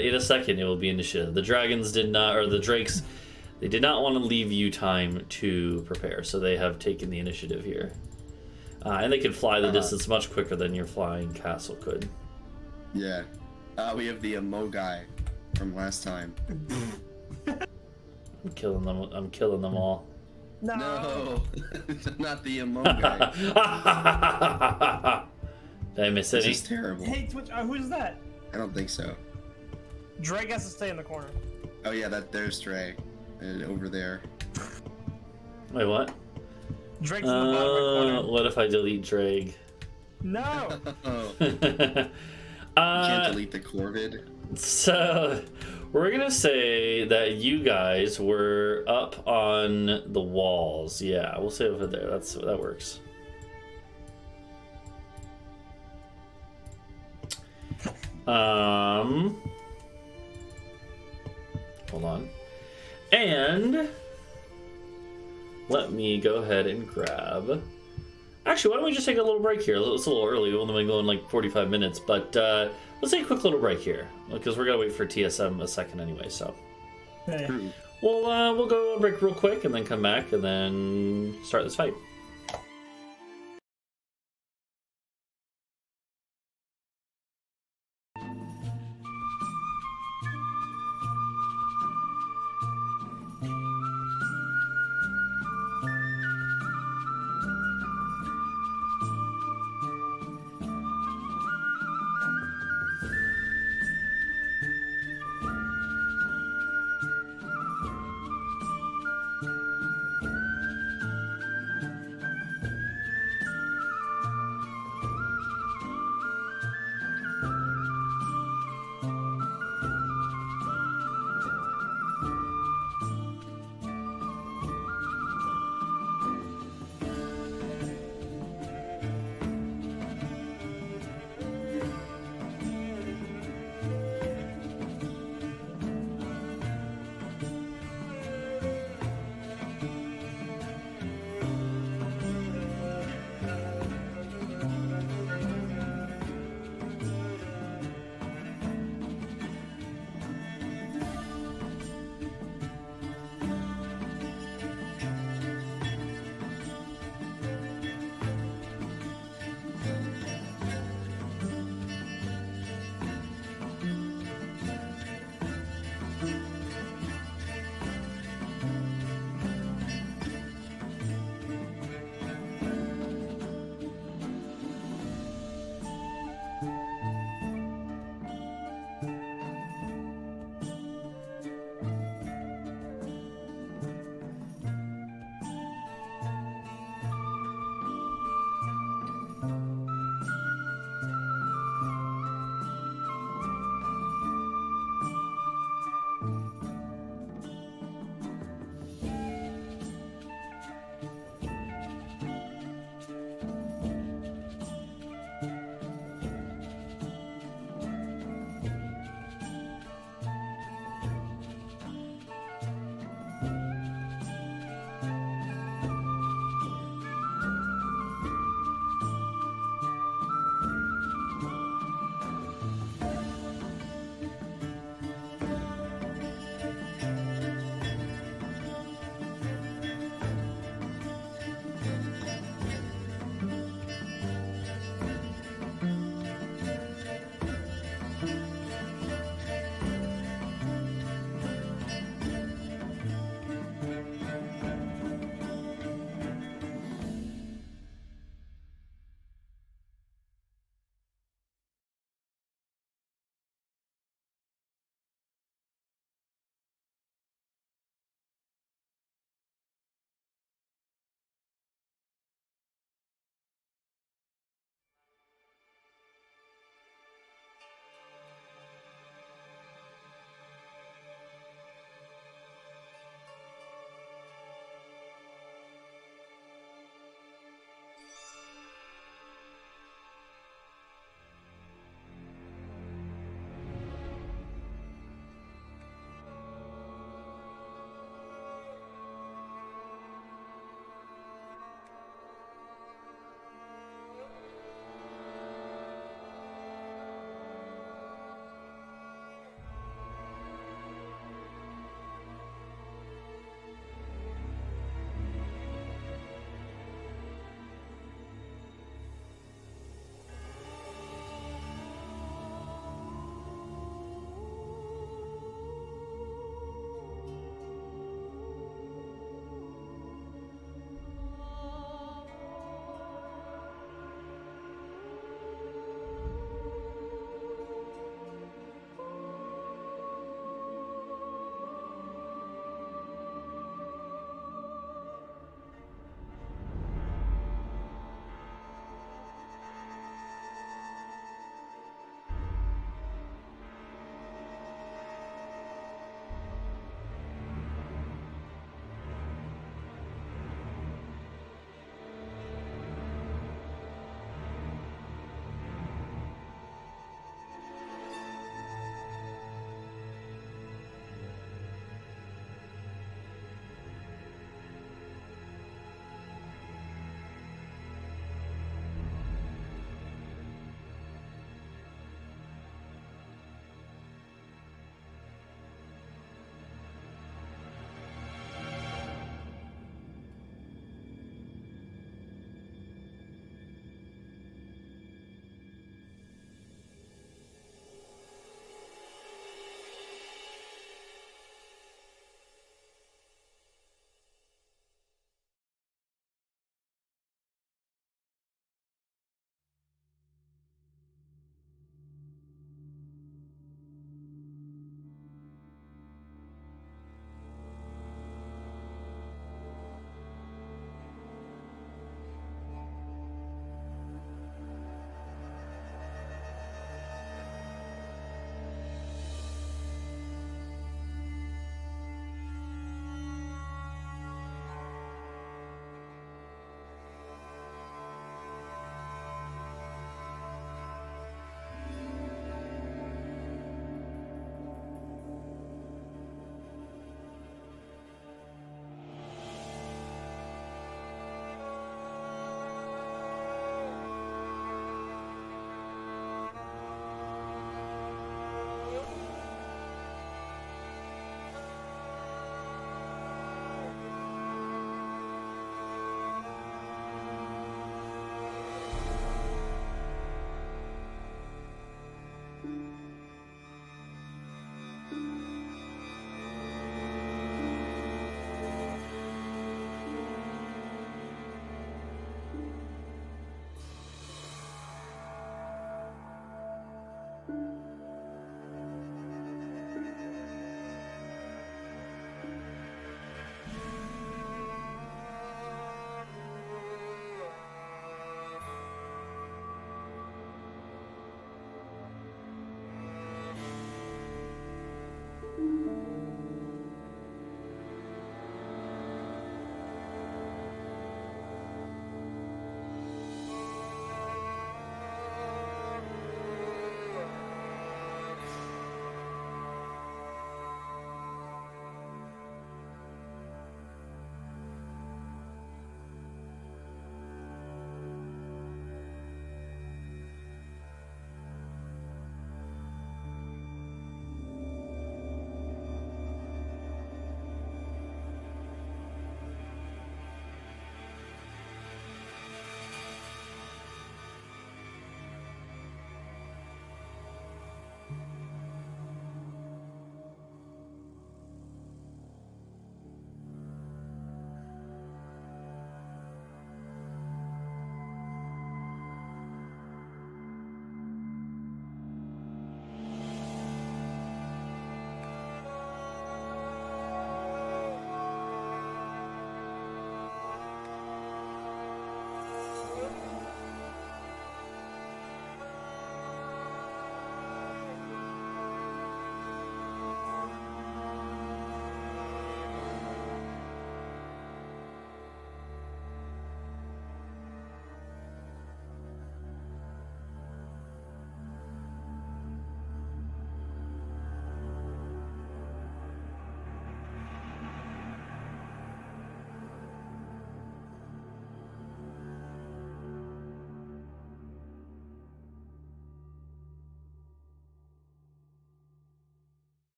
In a second, it will be initiative. The dragons did not, or the drakes, they did not want to leave you time to prepare, so they have taken the initiative here. And they can fly the distance much quicker than your flying castle could. Yeah. We have the Emo guy from last time. I'm killing them. I'm killing them all. No, not the Emo guy. Did I miss any? This is terrible. Hey, Twitch, who's that? I don't think so. Drake has to stay in the corner. Oh yeah, there's Dre, over there. Wait, what? Drake's in the bottom right corner. What if I delete Drake? No. You can't delete the Corvid. So we're gonna say that you guys were up on the walls. Yeah, we'll say over there. That works. Hold on. And let me go ahead and grab. Actually, why don't we just take a little break here? It's a little early. We've only been going like 45 minutes, but let's take a quick little break here because we're gonna wait for TSM a second anyway. So Hey. we'll go on break real quick and then come back and then start this fight.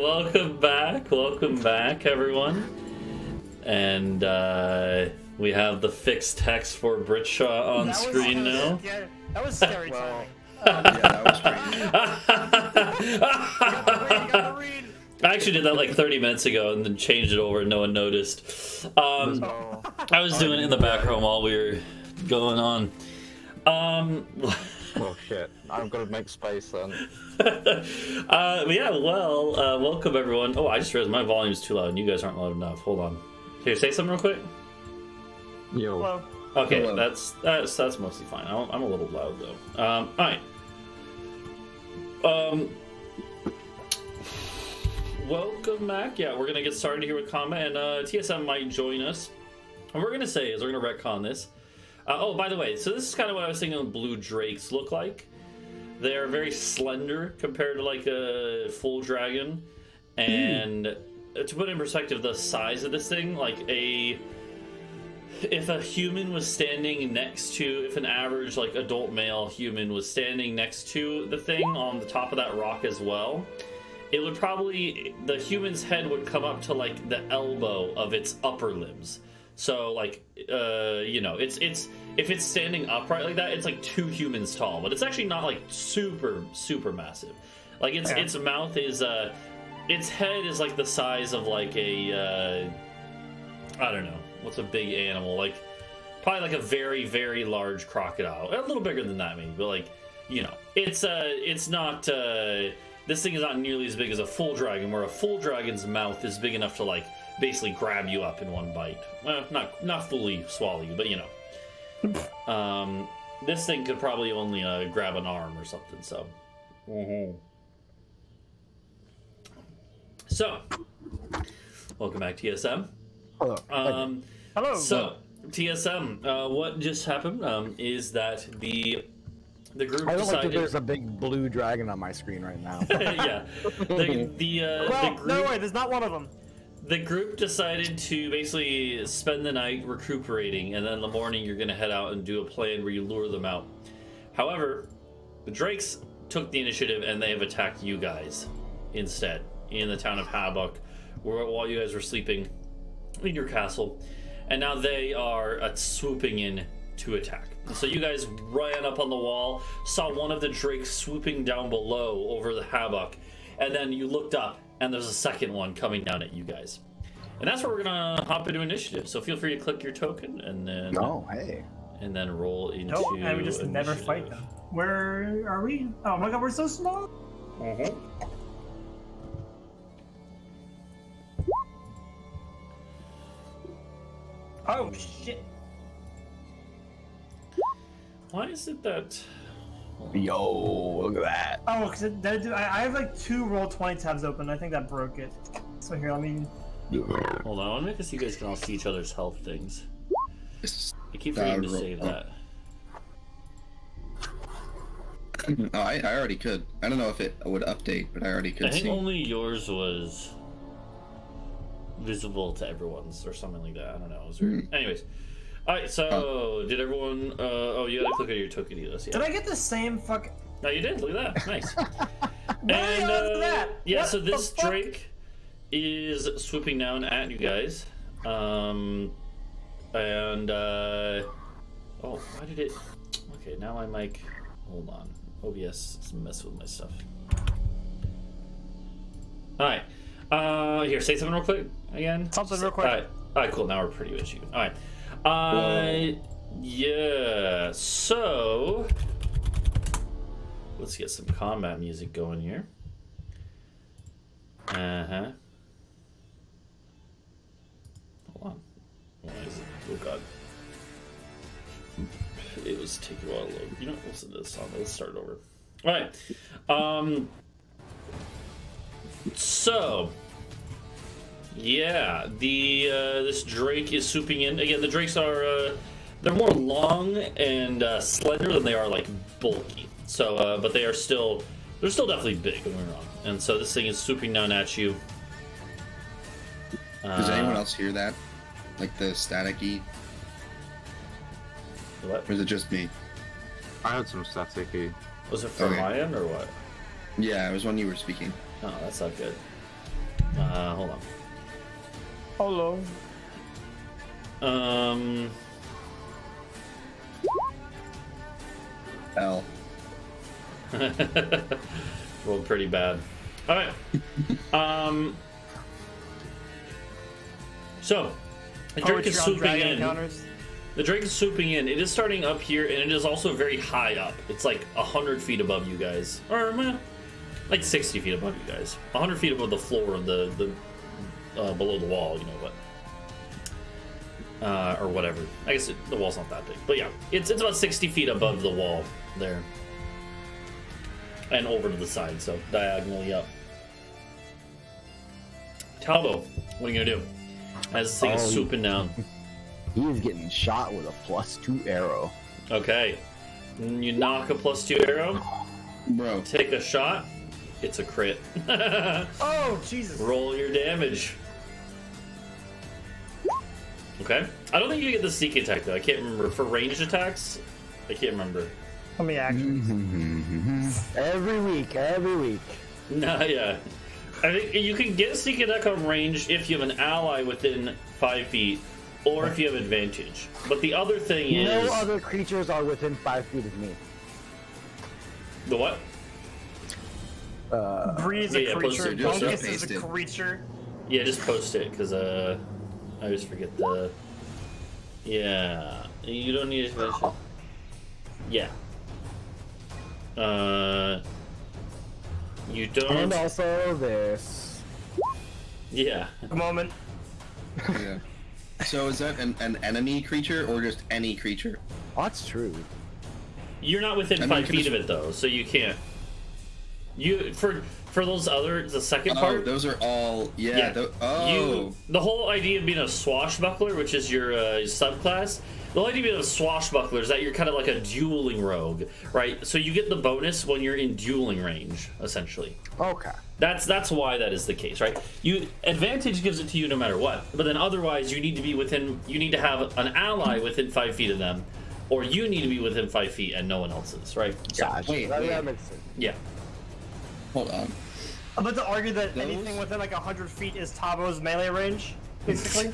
welcome back, everyone. And we have the fixed text for Britsha on screen now. Yeah, that was scary timing. Yeah, that was pretty. You got to read. I actually did that like 30 minutes ago and then changed it over and no one noticed. I was doing it in the background while we were going on. Oh shit, I've got to make space then. Yeah, well, welcome everyone. Oh, I just realized my volume's too loud and you guys aren't loud enough. Hold on. Here, say something real quick. Yo. Hello. Okay, Hello. that's mostly fine. I'm a little loud though. Alright. Welcome back. Yeah, we're gonna get started here with combat, and TSM might join us. What we're gonna say is we're gonna retcon this. Oh, by the way, so this is kind of what I was thinking blue drakes look like. They're very slender compared to like a full dragon, and to put in perspective the size of this thing, like if a human was standing next to, if an average like adult male human was standing next to the thing on the top of that rock as well, it would probably, the human's head would come up to like the elbow of its upper limbs. So like, you know, it's if it's standing upright like that, it's like 2 humans tall, but it's actually not like super massive. Like its mouth is, its head is like the size of like a, I don't know, what's a big animal? Like probably like a very large crocodile, a little bigger than that maybe, but like, you know, it's not. This thing is not nearly as big as a full dragon, where a full dragon's mouth is big enough to like basically grab you up in one bite. Well, not fully swallow you, but you know. This thing could probably only grab an arm or something. So, so welcome back, TSM. Hello. Hello. So TSM, what just happened is that the group I don't like that decided. there's a big blue dragon on my screen right now. Yeah, the group. No way, there's not one of them. The group decided to basically spend the night recuperating, and then in the morning you're going to head out and do a plan where you lure them out. However, the Drakes took the initiative and they have attacked you guys instead in the town of Habuk, while you guys were sleeping in your castle, and now they are swooping in to attack. So you guys ran up on the wall, saw one of the Drakes swooping down below over the Habuk, and then you looked up and there's a second one coming down at you guys. And that's where we're gonna hop into initiative. So feel free to click your token and then and then roll into and we just initiative. never fight them. Where are we? Oh my god, we're so small. Oh shit. Why is it that? Yo, look at that. Oh, because I have like 2 Roll20 tabs open. I think that broke it. So here, let me. Hold on, I want to make this so you guys can all see each other's health things. I keep Uh, forgetting to save that. Oh, I already could. I don't know if it would update, but I already could I think see. only yours was visible to everyone's or something like that. I don't know. It was weird. Anyways. Alright, so did everyone oh, you gotta click on your token, Helios. Yeah. Did I get the same fuck? No, you did. Look at that. Nice. And that? Yeah, What so the this fuck? Drake is swooping down at you guys. Oh, why did it? Okay, now my mic. Hold on. OBS is messing with my stuff. Alright. Here, say something real quick again. Something real quick. Alright, cool. Now we're pretty much even. Alright. Yeah. So let's get some combat music going here. Hold on. Why is it? Oh god. It was taking a while to load. You know, listen to this song. Let's start over. Alright. So yeah, this Drake is swooping in. Again, the Drakes are they're more long and slender than they are like bulky. So, but they're still definitely big. Don't get me wrong. And so this thing is swooping down at you. Does anyone else hear that? Like the staticky? What? Or is it just me? I heard some staticky. Was it from Okay. my end or what? Yeah, it was when you were speaking. Oh, that's not good. Hold on. Hello. L. Rolled pretty bad. All right. So the drake is swooping in. Encounters. The drake is swooping in. It is starting up here, and it is also very high up. It's like 100 feet above you guys, or like 60 feet above you guys. 100 feet above the floor of the below the wall. You know what? Or whatever. I guess the wall's not that big, but yeah, it's about 60 feet above the wall there, and over to the side, so diagonally up. Talvo, what are you gonna do as this thing is swooping down? He is getting shot with a +2 arrow. Okay, you knock a +2 arrow. Bro. Take a shot. It's a crit. Oh Jesus! Roll your damage. Okay. I don't think you get the sneak attack though. I can't remember for ranged attacks. I can't remember. How many actions? Every week. Nah, yeah. I think you can get sneak attack on range if you have an ally within 5 feet, or if you have advantage. But the other thing is no other creatures are within 5 feet of me. The what? Bree is a creature. Post it, Duncan is a creature. Yeah, just post it because I always forget the. Yeah, you don't need to mention. Yeah. You don't. And also this. Yeah. A moment. Yeah. So is that an enemy creature or just any creature? Oh, that's true. You're not within I mean, 5 feet of it though, so you can't. You for those other the second part. Those are all yeah. The whole idea of being a swashbuckler, which is your subclass. The whole idea of being a swashbuckler is that you're kind of like a dueling rogue, right? So you get the bonus when you're in dueling range, essentially. Okay. That's why that is the case, right? Advantage gives it to you no matter what, but then otherwise you need to be within. You need to have an ally within 5 feet of them, or you need to be within 5 feet and no one else is, right? So, Gotcha. wait. That makes sense. yeah. Hold on. I'm about to argue that anything within like 100 feet is Talvo's melee range, basically.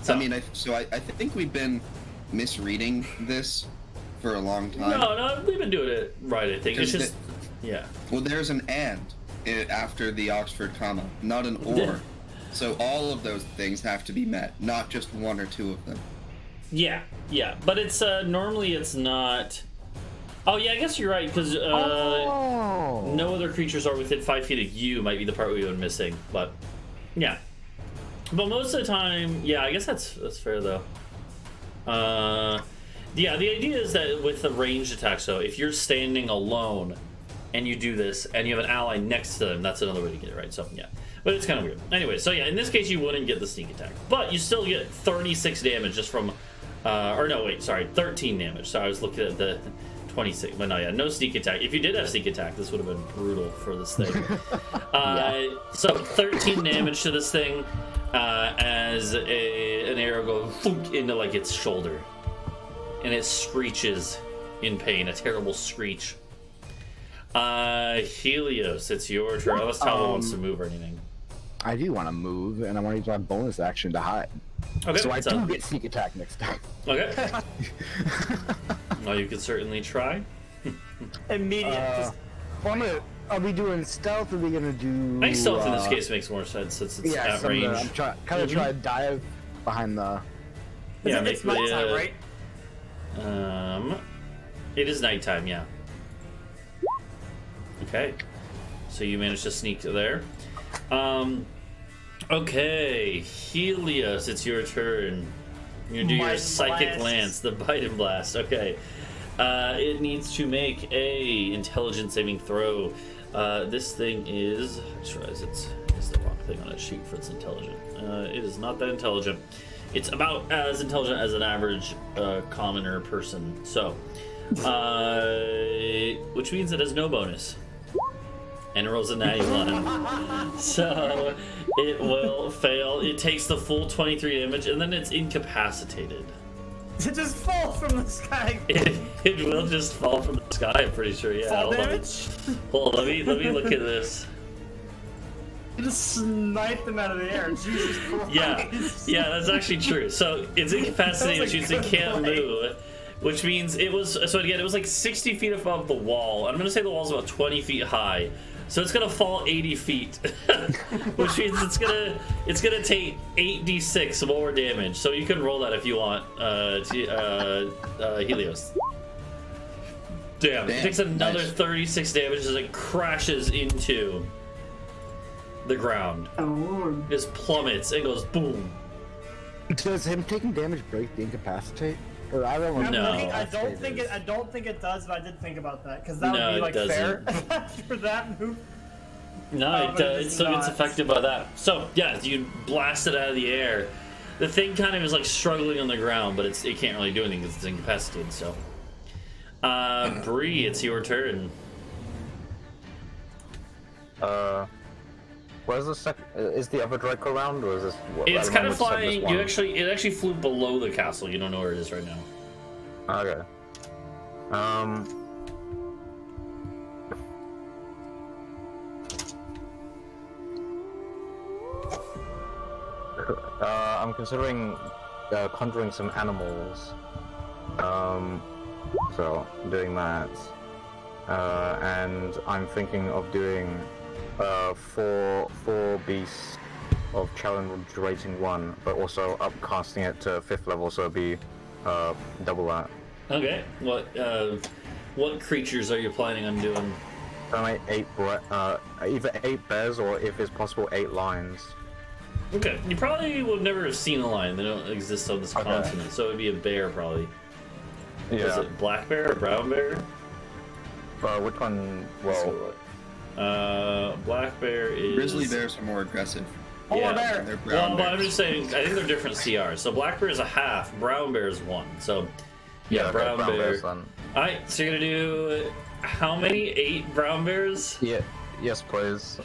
So, I mean, I think we've been misreading this for a long time. No, we've been doing it right. I think it's just yeah. Well, there's an and after the Oxford comma, not an or. So all of those things have to be met, not just one or two of them. Yeah, but it's normally it's not. Oh yeah, I guess you're right because no other creatures are within 5 feet of you. Might be the part we've been missing, but yeah. But most of the time, yeah, I guess that's fair though. Yeah, the idea is that with the ranged attack, so if you're standing alone and you do this and you have an ally next to them, that's another way to get it right. So yeah, but it's kind of weird. Anyway, so yeah, in this case you wouldn't get the sneak attack, but you still get 36 damage just from, or no, wait, sorry, 13 damage. So I was looking at the 26, but no, yeah, no sneak attack. If you did have sneak attack, this would have been brutal for this thing. So 13 damage to this thing. As an arrow goes into like its shoulder, and it screeches in pain, a terrible screech. Helios, it's your turn. Unless Talvo wants to move or anything. I do want to move, and I want to use my bonus action to hide. Okay, so I do get sneak attack next time. Okay. Well, you could certainly try. Immediate. I'll be doing stealth, or are we gonna do... I think stealth in this case makes more sense since it's at range. I'm try to dive behind the... Yeah, it's nighttime, right? It is nighttime, yeah. Okay. So you managed to sneak there. Okay, Helios, it's your turn. You're gonna do your psychic lance, the bite and blast. Okay. It needs to make a intelligence saving throw. This thing is... I just realized it's the wrong thing on its sheet for its intelligent. It is not that intelligent. It's about as intelligent as an average commoner person. So, which means it has no bonus. And it rolls a 91. So, it will fail. It takes the full 23 damage, and then it's incapacitated. It just falls from the sky. It will just fall from the sky, I'm pretty sure. Yeah. Fall damage? Hold on, let me look at this. You just sniped them out of the air. Jesus Christ. Yeah, that's actually true. So it's incapacitated, which means it can't move, which means it was. So again, it was like 60 feet above the wall. I'm gonna say the wall's about 20 feet high, so it's gonna fall 80 feet, which means it's gonna take 8d6 more damage. So you can roll that if you want, Helios. Damn, it takes another 36 damage as it crashes into the ground. Oh. Just plummets and goes boom. Does him taking damage break the incapacitate? Or I don't know. No. I don't think it does, but I did think about that because that would be like fair for that move. No, it's affected by that. So yeah, you blast it out of the air. The thing kind of is like struggling on the ground, but it can't really do anything because it's incapacitated. So, Bree, it's your turn. Where's the second? Is the other Drake around, or is this? It's kind of flying. It actually flew below the castle. You don't know where it is right now. Okay. I'm considering conjuring some animals. So doing that, and I'm thinking of doing four beasts of challenge rating 1, but also upcasting it to 5th level, so it'd be double that. Okay. What creatures are you planning on doing? Like either 8 bears or, if it's possible, 8 lions. Okay. You probably would never have seen a lion. They don't exist on this continent, so it would be a bear probably. Yeah. Is it black bear or brown bear? Which one? Well, black bear is... Grizzly bears are more aggressive. Polar bear. They're brown Well, I'm bears. just saying, I think they're different CRs. So black bear is a half, brown bear is 1. So, yeah, brown bear. bears, then. Alright, so you're gonna do how many? 8 brown bears? Yeah. Yes, please.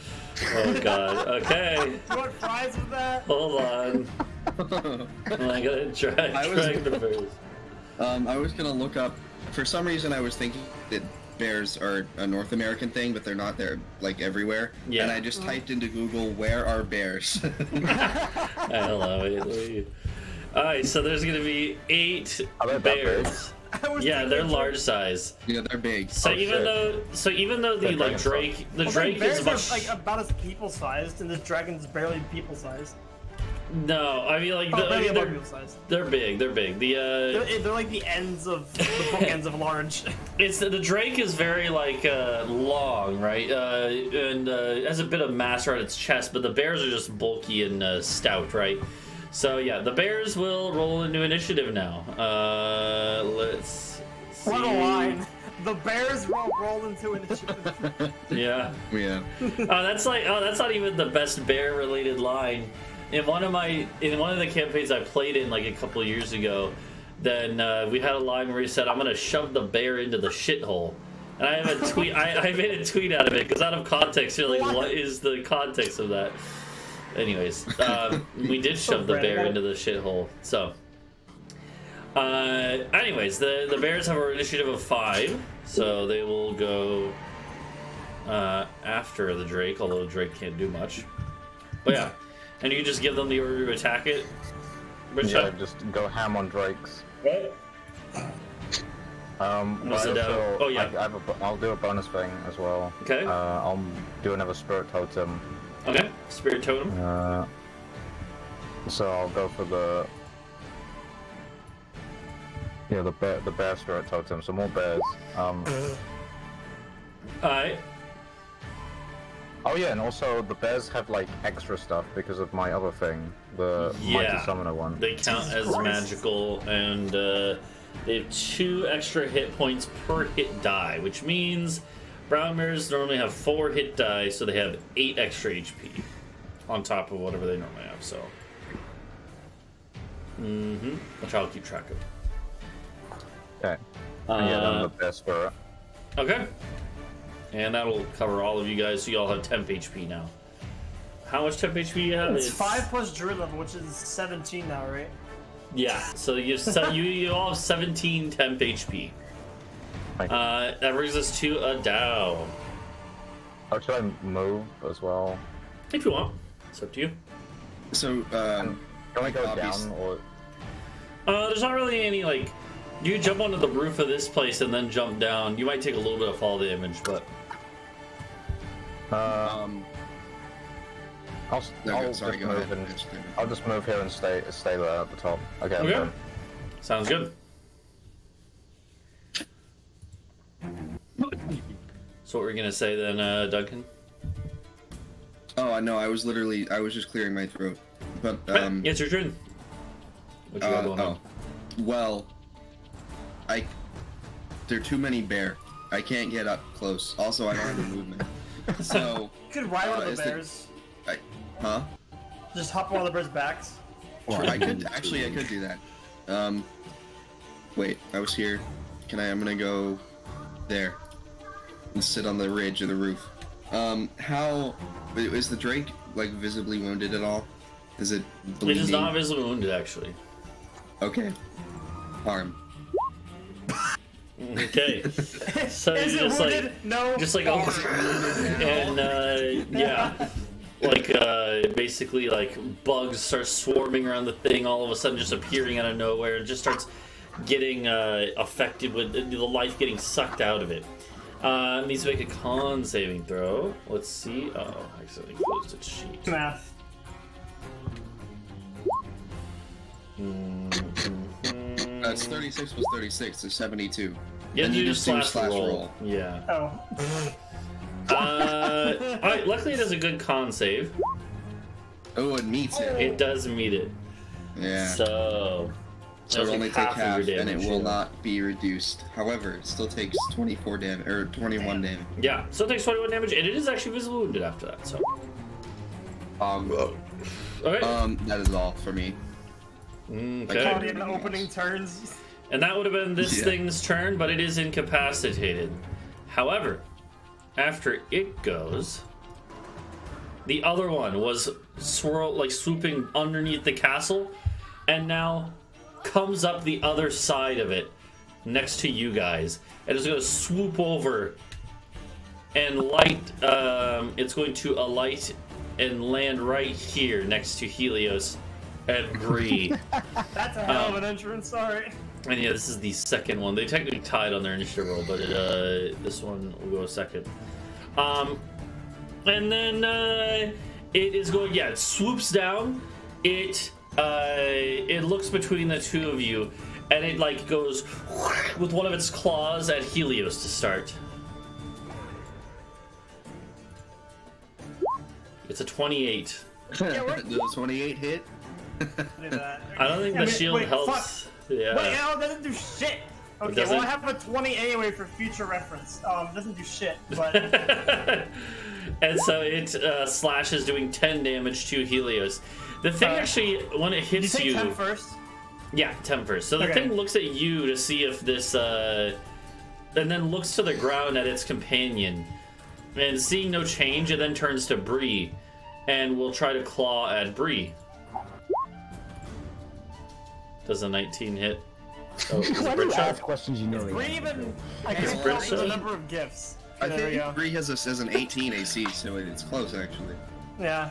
Oh god, okay. You want fries with that? Hold on. I gotta drag the bears. I was gonna look up. For some reason, I was thinking that bears are a North American thing, but they're not. They're like everywhere. Yeah. And I just typed into Google, "Where are bears?" I love it. Alright, so there's gonna be 8 bears. Yeah, they're large size. Yeah, they're big. So even though the like Drake, the Drake is bears are like about as people sized, and this dragon's barely people sized. No, I mean like Barely above people sized. they're big. They're big. They're like the ends of the bookends of large. It's the Drake is very like long, right? And has a bit of mass around its chest, but the bears are just bulky and stout, right? So yeah, the bears will roll into initiative now. Let's see. What a line! The bears roll into initiative. Yeah. Yeah. That's not even the best bear-related line. In one of the campaigns I played in like a couple of years ago, then we had a line where he said, "I'm gonna shove the bear into the shithole." And I have a tweet. I made a tweet out of it because out of context, you're like, what is the context of that? Anyways, we did shove the bear into the shithole. So, anyways, the bears have an initiative of 5, so they will go after the Drake, although the Drake can't do much. But yeah, and you just give them the order to attack it. Britsha? Yeah, just go ham on Drakes. Right. But also, oh yeah, I'll do a bonus thing as well. Okay. I'll do another spirit totem. Okay, spirit totem. So I'll go for the bear spirit totem. So more bears. Alright. Oh yeah, and also the bears have like extra stuff because of my other thing, the mighty summoner one. They count as magical, and they have 2 extra hit points per hit die, which means brown bears normally have 4 hit die, so they have 8 extra HP on top of whatever they normally have. So, which I'll keep track of. Okay. Yeah, then the bear spirit. Okay. And that'll cover all of you guys, so you all have temp HP now. How much temp HP you have? It's 5 plus Druid level, which is 17 now, right? Yeah, so you all have 17 temp HP. That brings us to Adau. How should I move as well? If you want, it's up to you. So, Can I go obvious- down or? There's not really any like. You jump onto the roof of this place and then jump down. You might take a little bit of fall damage, but I'll okay, just sorry, go move ahead. and I'll just move here and stay there at the top. Okay. I'm okay. done. Sounds good. So what were you gonna say then, Duncan? Oh, I know. I was just clearing my throat. But Yeah, it's your turn. What you got going on? Well, there are too many bear. I can't get up close. Also, I don't have the movement. So, You could ride one of is the the- bears. huh? Just hop on one of the bears' backs. I could do that. Wait, I was here. I'm gonna go there and sit on the ridge of the roof. How is the Drake like visibly wounded at all? Is it bleeding? It is not visibly wounded, actually. Okay. Harm. Okay. So Is you it just wounded? like, No. just like, and yeah, like basically like bugs start swarming around the thing, all of a sudden just appearing out of nowhere, and just starts getting affected with the life getting sucked out of it. It needs to make a con saving throw. Let's see. Oh, I accidentally closed its sheet. Math. It's 36 plus 36, so 72. Yeah, And you you just just do slash slash roll. roll. Yeah. Oh. Alright, luckily it has a good con save. Oh, it meets it. It does meet it. Yeah. So So it'll like only take half of your half, and it damage, will yeah. not be reduced. However, it still takes 24 damage, or 21 damage. Yeah, so it takes 21 damage, and it is actually visibly wounded after that. So, okay, That is all for me. okay. Already in the opening turns. And that would have been this Yeah. thing's turn, but it is incapacitated. However, after it goes, the other one was swooping underneath the castle, and now comes up the other side of it, next to you guys, and is going to swoop over and light. It's going to alight and land right here next to Helios and Bree. That's a hell of an entrance, sorry. And yeah, this is the second one. They technically tied on their initiative roll, but this one will go second. And then it is going. Yeah, it swoops down. It looks between the two of you, and it like goes with one of its claws at Helios to start. It's a 28. Does 28 hit? Do that. I don't think Yeah, the wait, shield wait, helps. Yeah. Wait, no, it doesn't do shit. Okay, doesn't? well I have a 20 anyway for future reference. It doesn't do shit, but And so it slashes, doing 10 damage to Helios. The thing actually, when it you hits take you, 10 first. yeah, 10 first. So the Okay. thing looks at you to see if this, and then looks to the ground at its companion, and seeing no change, it then turns to Bree, and will try to claw at Bree. Does a 19 hit? Oh, is it Why do you Britsha? ask questions you know? the Bree answer even to? I Is can Britsha? count the number of gifts. I There we think go. Bree has an 18 AC, so it's close actually. Yeah.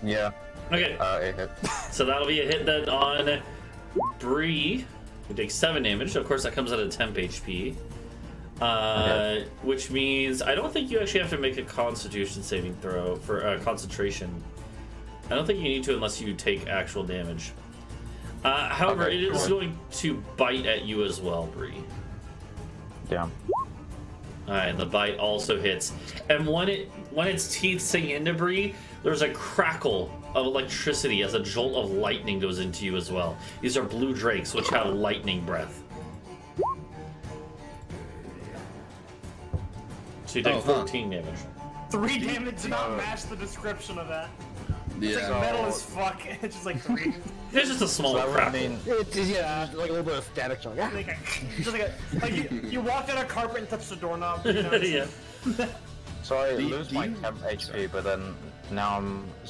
Yeah. Okay, It hit. so that'll be a hit then on Bree, who takes 7 damage. Of course, that comes out of temp HP. Which means I don't think you actually have to make a Constitution saving throw for concentration. I don't think you need to unless you take actual damage. However, Okay, it is sure. going to bite at you as well, Bree. Damn. Alright, the bite also hits. And when its teeth sink into Bree, there's a crackle of electricity as a jolt of lightning goes into you as well. These are blue drakes, which have lightning breath. So you take 14 damage. 3 damage did not match the description of that. It's like Yeah. metal as fuck. It's just like 3. It's just a small So that would crackle. mean It's yeah, like a little bit of static shock. Yeah. Like, just like you walked on a carpet and touched the doorknob. You know, it's Yeah. so I Do you- lose do my you- temp HP, but then now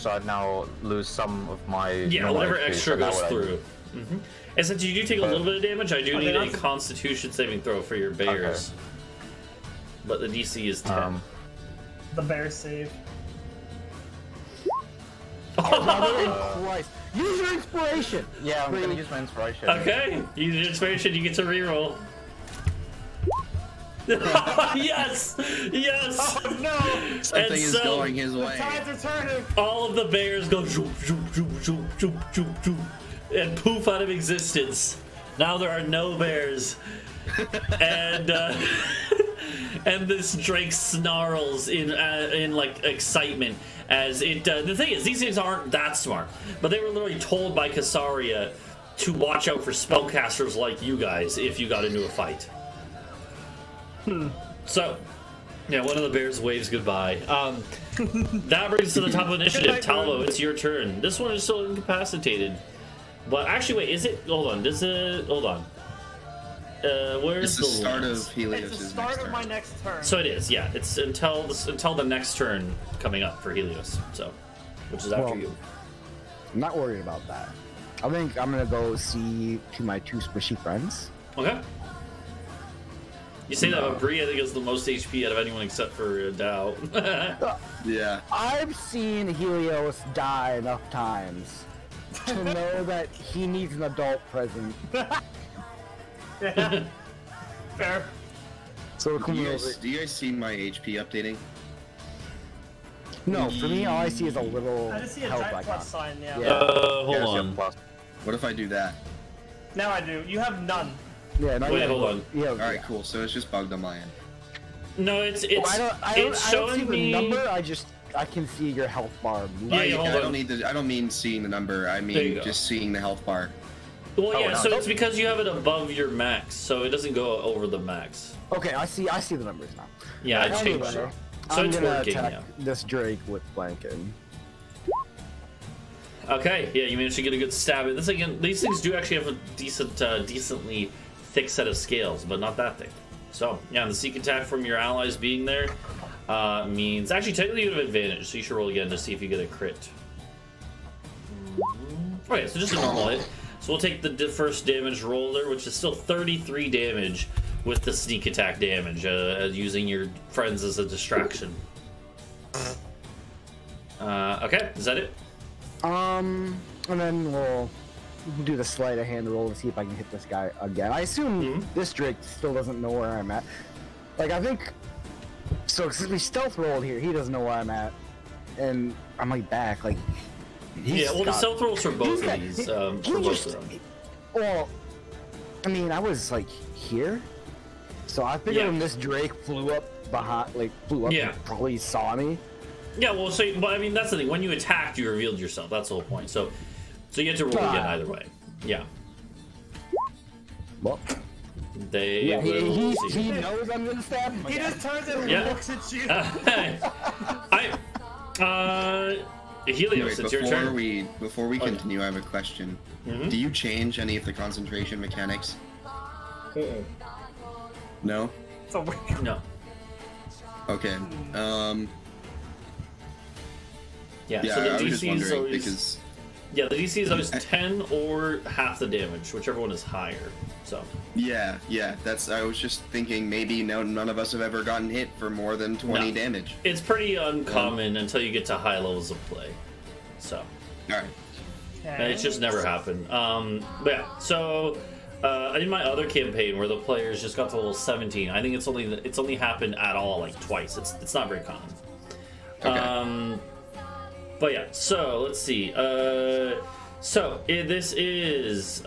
I now lose some of my Yeah, normal whatever HP, extra so now goes what I do- through. And since you do take a little bit of damage, I do Okay, need a that's- Constitution saving throw for your bears. But the DC is 10. the bear save. Mother in Christ. Use your inspiration. Yeah, I'm gonna use my inspiration. Okay, use your inspiration, you get to reroll. Yes! Yes! Oh no! Something is so, going his The way. tides are turning! all of the bears go zoop, zoop, zoop, zoop, zoop, zoop, zoop, and poof out of existence. Now there are no bears. And and this drake snarls in like excitement as it the thing is, these things aren't that smart, but they were literally told by Casaria to watch out for spellcasters like you guys if you got into a fight. So yeah, one of the bears waves goodbye. That brings us to the top of initiative. Talvo, it's your turn. This one is still incapacitated, but actually wait, is it, hold on, hold on. Where's It's the start lens? of Helios' It's the next start of turn. my next turn. So it is, yeah. It's until the next turn coming up for Helios. So, which is after Well, you. I'm not worried about that. I think I'm gonna go see to my 2 squishy friends. Okay. You say that about Bree, I think is the most HP out of anyone except for Adau. Yeah. I've seen Helios die enough times to know that he needs an adult present. Yeah. Fair. So Do come you, over. guys, do you guys see my HP updating? No, for me, all I see is a little I just see a health giant icon. plus sign, yeah. Yeah. Hold Yeah, on. plus. What if I do that? Now I do. You have none. Yeah, no, Wait, yeah, hold on. Yeah, Alright, cool. So it's just bugged on my end. No, it's Oh, I don't see showing the me. number. I can see your health bar. Yeah, I hold don't on. need I don't mean seeing the number. I There you mean go. just seeing the health bar. Well, yeah. no, So no. it's because you have it above your max, so it doesn't go over the max. Okay, I see the numbers now. Yeah, I Anyway, changed it. So I'm it's gonna working. attack Yeah. this Drake with flanking. Okay, yeah, you managed to get a good stab at this. Again, these things do actually have a decently thick set of scales, but not that thick. So, yeah, the seek attack from your allies being there means... Actually, technically you have advantage, so you should roll again to see if you get a crit. Okay, so just a normal hit. So we'll take the first damage roller, which is still 33 damage with the sneak attack damage, using your friends as a distraction. Okay, is that it? And then we'll do the sleight of hand roll to see if I can hit this guy again. I assume this Drake still doesn't know where I'm at. Like, I think... So, since we stealth rolled here, he doesn't know where I'm at. And I'm, like, back, like... Yeah, well, the stealth rolls for both of got- these, he for both just- of them. Well, I mean, I was, like, here. So I figured Yeah. when this Drake flew up Yeah. and probably saw me. Yeah, well, so but I mean that's the thing. When you attacked, you revealed yourself. That's the whole point. So you have to roll again either way. Yeah, Well, they yeah, will see. he knows I'm gonna stab him He again. just turns and Yeah. looks at you. Helios, Wait, it's your turn. before we yeah. continue, I have a question. Mhm. Do you change any of the concentration mechanics? No? It's a weird. No. Okay. Yeah. Yeah, so the I was just DC is wondering always because yeah, the DC is always 10 or half the damage, whichever one is higher. So yeah, that's I was just thinking maybe none of us have ever gotten hit for more than 20 No. damage. it's pretty uncommon until you get to high levels of play. So. Alright. And it's just never happened. But yeah, so in my other campaign where the players just got to level 17, I think it's only happened at all like twice. It's not very common. Okay. But yeah, so let's see. This is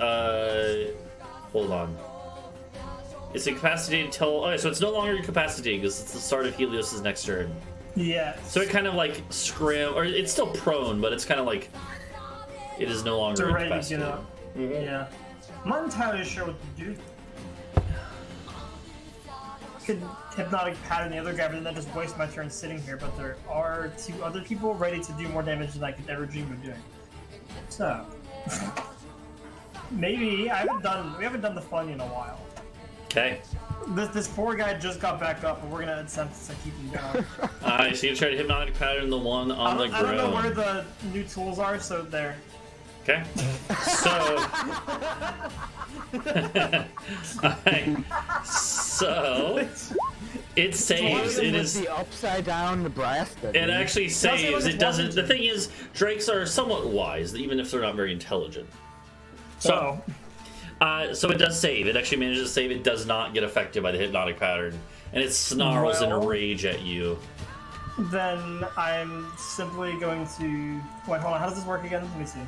hold on. It's incapacitated till okay, so it's no longer incapacitated because it's the start of Helios' next turn. Yeah. So it kind of like or it's still prone, but it's kind of like it is no longer It's ready to get incapacitated. up. Yeah. I'm not entirely sure what to do. Could hypnotic pattern the other guy, but then that just waste my turn sitting here. But there are 2 other people ready to do more damage than I could ever dream of doing. So maybe we haven't done the fun in a while. Okay. This poor guy just got back up, and we're gonna attempt to keep him down. So you try to hypnotic pattern the one on the I don't know where ground. the new tools are, so there. Okay. So. Alright. So. It saves. It is the upside down Nebraska. It actually saves. It doesn't. The Washington. thing is, drakes are somewhat wise, even if they're not very intelligent. So, so it does save. It actually manages to save. It does not get affected by the hypnotic pattern, and it snarls in rage at you. Then I'm simply going to wait. Hold on. How does this work again? Let me see.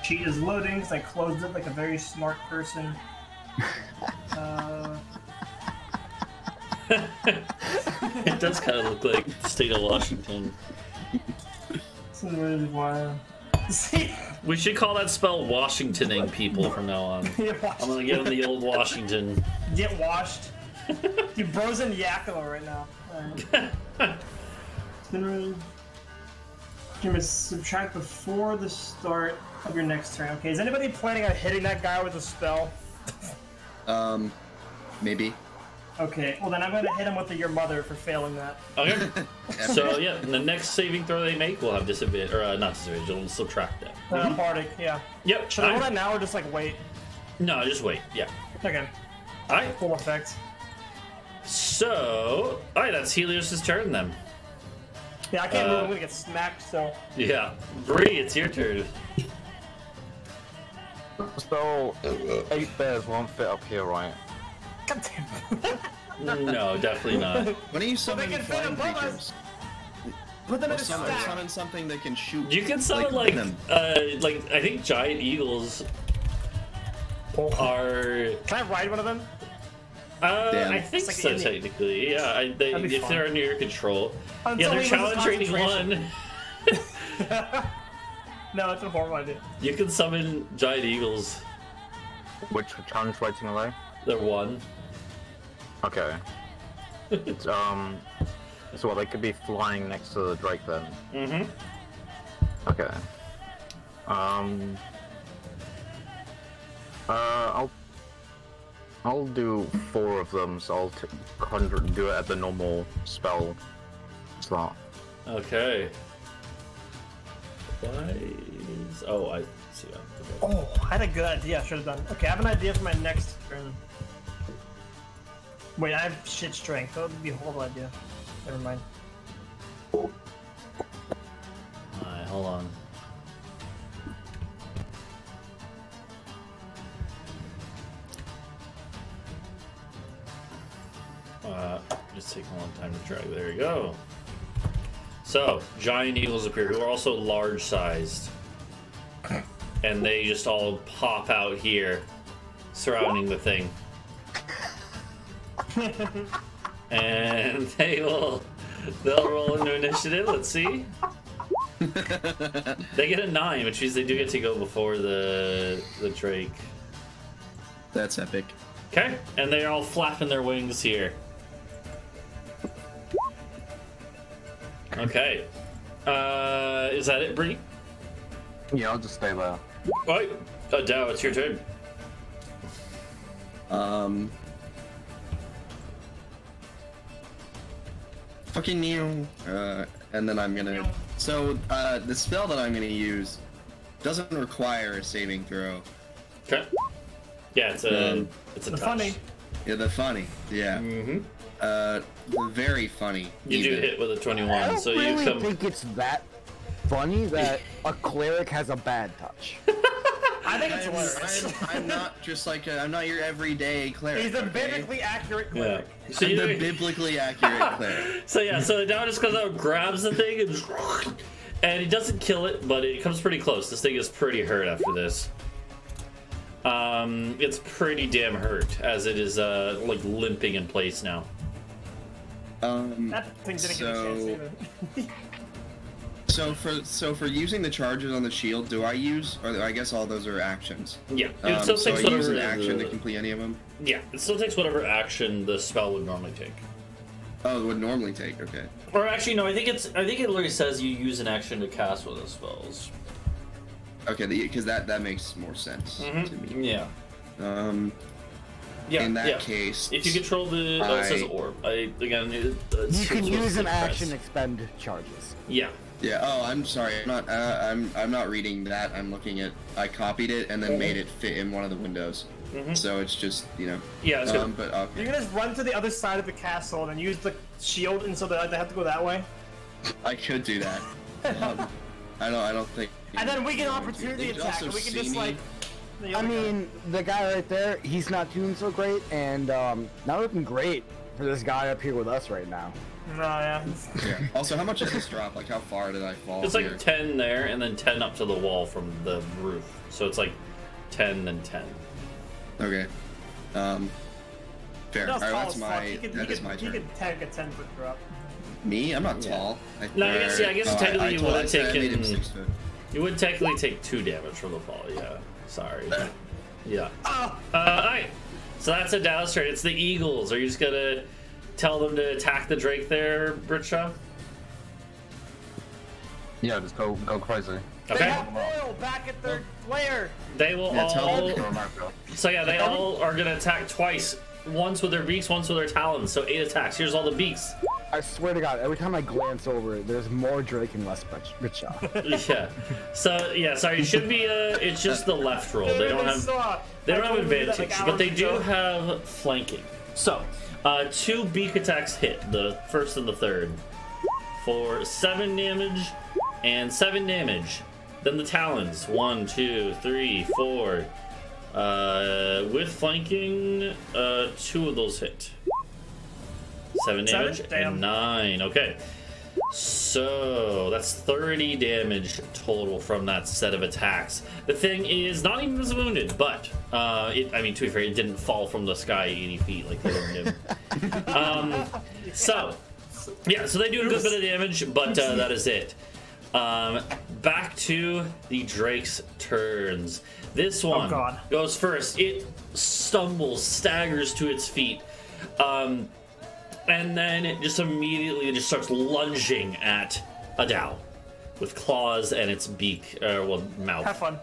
Sheet is loading because I closed it like a very smart person. It does kind of look like the state of Washington. See? We should call that spell Washingtoning people from now on. I'm gonna give them the old Washington. Get washed. Dude, bro's in Yakima right now. You're gonna subtract before the start of your next turn. Okay, is anybody planning on hitting that guy with a spell? Maybe. Okay, well then I'm gonna hit him with your mother for failing that. Okay. So yeah, the next saving throw they make will have disadvantage, or not disadvantage. It'll subtract that. Bardic, yeah. Yep. Should I roll that now or just like wait? No, just wait. Yeah. Okay. All right. Full effect. So, all right, that's Helios' turn then. Yeah, I can't move. I'm gonna get smacked. So. Yeah, Bree, it's your turn. So, 8 bears won't fit up here, right? God damn. No, definitely not. When are you summoning can fit flying above us. creatures? Put them Or in a stack. summon something that can shoot. You can summon like them. I think giant eagles are. Can I ride one of them? Damn. I think It's like so Indian. technically. Yeah, That'd be if fun. they're under your control. Until Yeah, they're we lose challenge rating concentration. 1. No, that's a horrible idea. You can summon giant eagles. Which challenge rating are they? They're 1. Okay. So what, they could be flying next to the Drake then? Mm-hmm. Okay. I'll do 4 of them, so I'll do it at the normal spell slot. Okay. Why is... Oh, I see. Oh, I had a good idea. I should have done. Okay, I have an idea for my next turn. Wait, I have shit strength. That would be a horrible idea. Never mind. Alright, hold on. Just taking a long time to drag. There you go. So, giant eagles appear, who are also large-sized. And they just all pop out here, surrounding the thing. And they'll roll into initiative. Let's see. They get a 9, which means they do get to go before the Drake. That's epic. Okay, and they're all flapping their wings here. Okay. Is that it, Bree? Yeah, I'll just stay there. Alright, Adau, it's your turn. Fucking you. And then I'm gonna. So, the spell that I'm gonna use doesn't require a saving throw. Okay. Yeah, it's a The touch. funny. Yeah, the funny. Yeah. Mm-hmm. Very funny. You do even. hit with a 21, I don't so really you come. think it's that funny that a cleric has a bad touch. I think it's hilarious. I'm not just like I'm not your everyday cleric. He's a okay? biblically accurate Yeah. cleric. So I'm the you, biblically accurate cleric. so yeah, so Adau just goes out, grabs the thing, and he doesn't kill it, but it comes pretty close. This thing is pretty hurt after this. It's pretty damn hurt, as it is like limping in place now. That thing didn't get a chance either. So for using the charges on the shield, do I use? Or I guess all those are actions. Yeah, it still So I takes use whatever. an action to complete any of them. Yeah, it still takes whatever action the spell would normally take. Oh, it would normally take. Okay. Or actually, no. I think it literally says you use an action to cast one of the spells. Okay, because that makes more sense to me. Yeah. In that case, if you control the it says orb. You You can use an action to expend charges. Yeah. Yeah. Oh, I'm sorry. I'm not reading that. I'm looking at. I copied it and then made it fit in one of the windows. So it's just, you know. Yeah, it's good. But okay. You can just run to the other side of the castle and then use the shield, and so that they have to go that way. I could do that. I don't think. And then we get an opportunity attack, and we can just like. I mean, the guy right there, he's not doing so great, and not looking great for this guy up here with us right now. No, yeah. Also, how much is this drop? Like, how far did I fall? It's like here? 10 there, and then 10 up to the wall from the roof. So it's like 10 then 10. Okay. Fair. No, Alright, that's he my. could, That is my He turn. could tank a 10-foot drop. Me? I'm not tall. No, I guess technically you would have I made him taken. 6 foot. You would technically take 2 damage from the fall. Yeah. Sorry. Yeah. Alright. So that's Adau's turn. It's the Eagles. Are you just gonna tell them to attack the Drake there, Britsha? Yeah, just go crazy. They Okay. have oil back at their lair. They will Yeah, tell all. them. So yeah, they all are gonna attack twice. Once with their beaks, once with their talons. So 8 attacks. Here's all the beaks. I swear to God, every time I glance over it, there's more Drake and less Britsha. Yeah. So yeah, sorry. It should be it's just the left roll. They don't have. They don't have advantage, but they do have flanking. So, 2 beak attacks hit, the first and the third, for 7 damage and 7 damage. Then the talons, 1, 2, 3, 4. With flanking, 2 of those hit. 7 damage Damn. and 9. Okay. So that's 30 damage total from that set of attacks. The thing is, not even was wounded, but I mean, to be fair, it didn't fall from the sky 80 feet like the other did. So yeah, so they do a good bit of damage, but that is it. Back to the Drake's turns. This one goes first. It stumbles, staggers to its feet. And then it just immediately just starts lunging at Adau with claws and its beak, mouth. Have fun.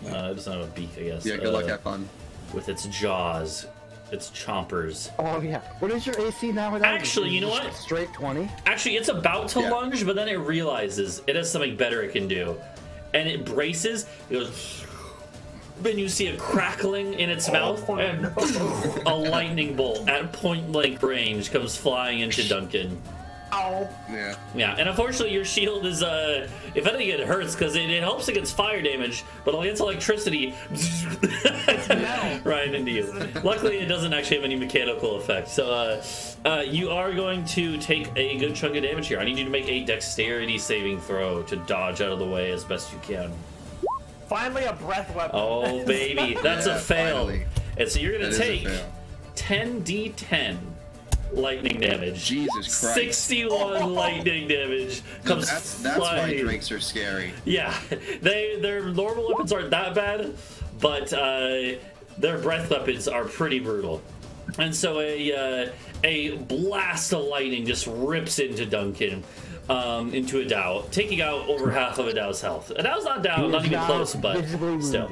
It doesn't have a beak, I guess. Yeah, good luck, have fun. With its jaws, its chompers. Oh yeah. What is your AC now? Actually, you know what? Straight 20. Actually, it's about to lunge, but then it realizes it has something better it can do, and it braces. It goes. Then you see a crackling in its mouth, and a lightning bolt at point-blank range comes flying into Duncan. Ow. Yeah. Yeah, and unfortunately your shield is, if anything, it hurts because it helps against fire damage, but against electricity, right into you. Luckily, it doesn't actually have any mechanical effect. So, you are going to take a good chunk of damage here. I need you to make a dexterity saving throw to dodge out of the way as best you can. Finally, a breath weapon. Oh, baby. That's a fail. Finally. And so you're going to That take is a fail. 10d10 lightning damage. Jesus Christ. 61 lightning damage comes That's why flying. Drakes are scary. Yeah, their normal weapons aren't that bad, but their breath weapons are pretty brutal. And so a blast of lightning just rips into Duncan. Into Adau, taking out over half of Adau's health. Adau's not down, not even close, but still.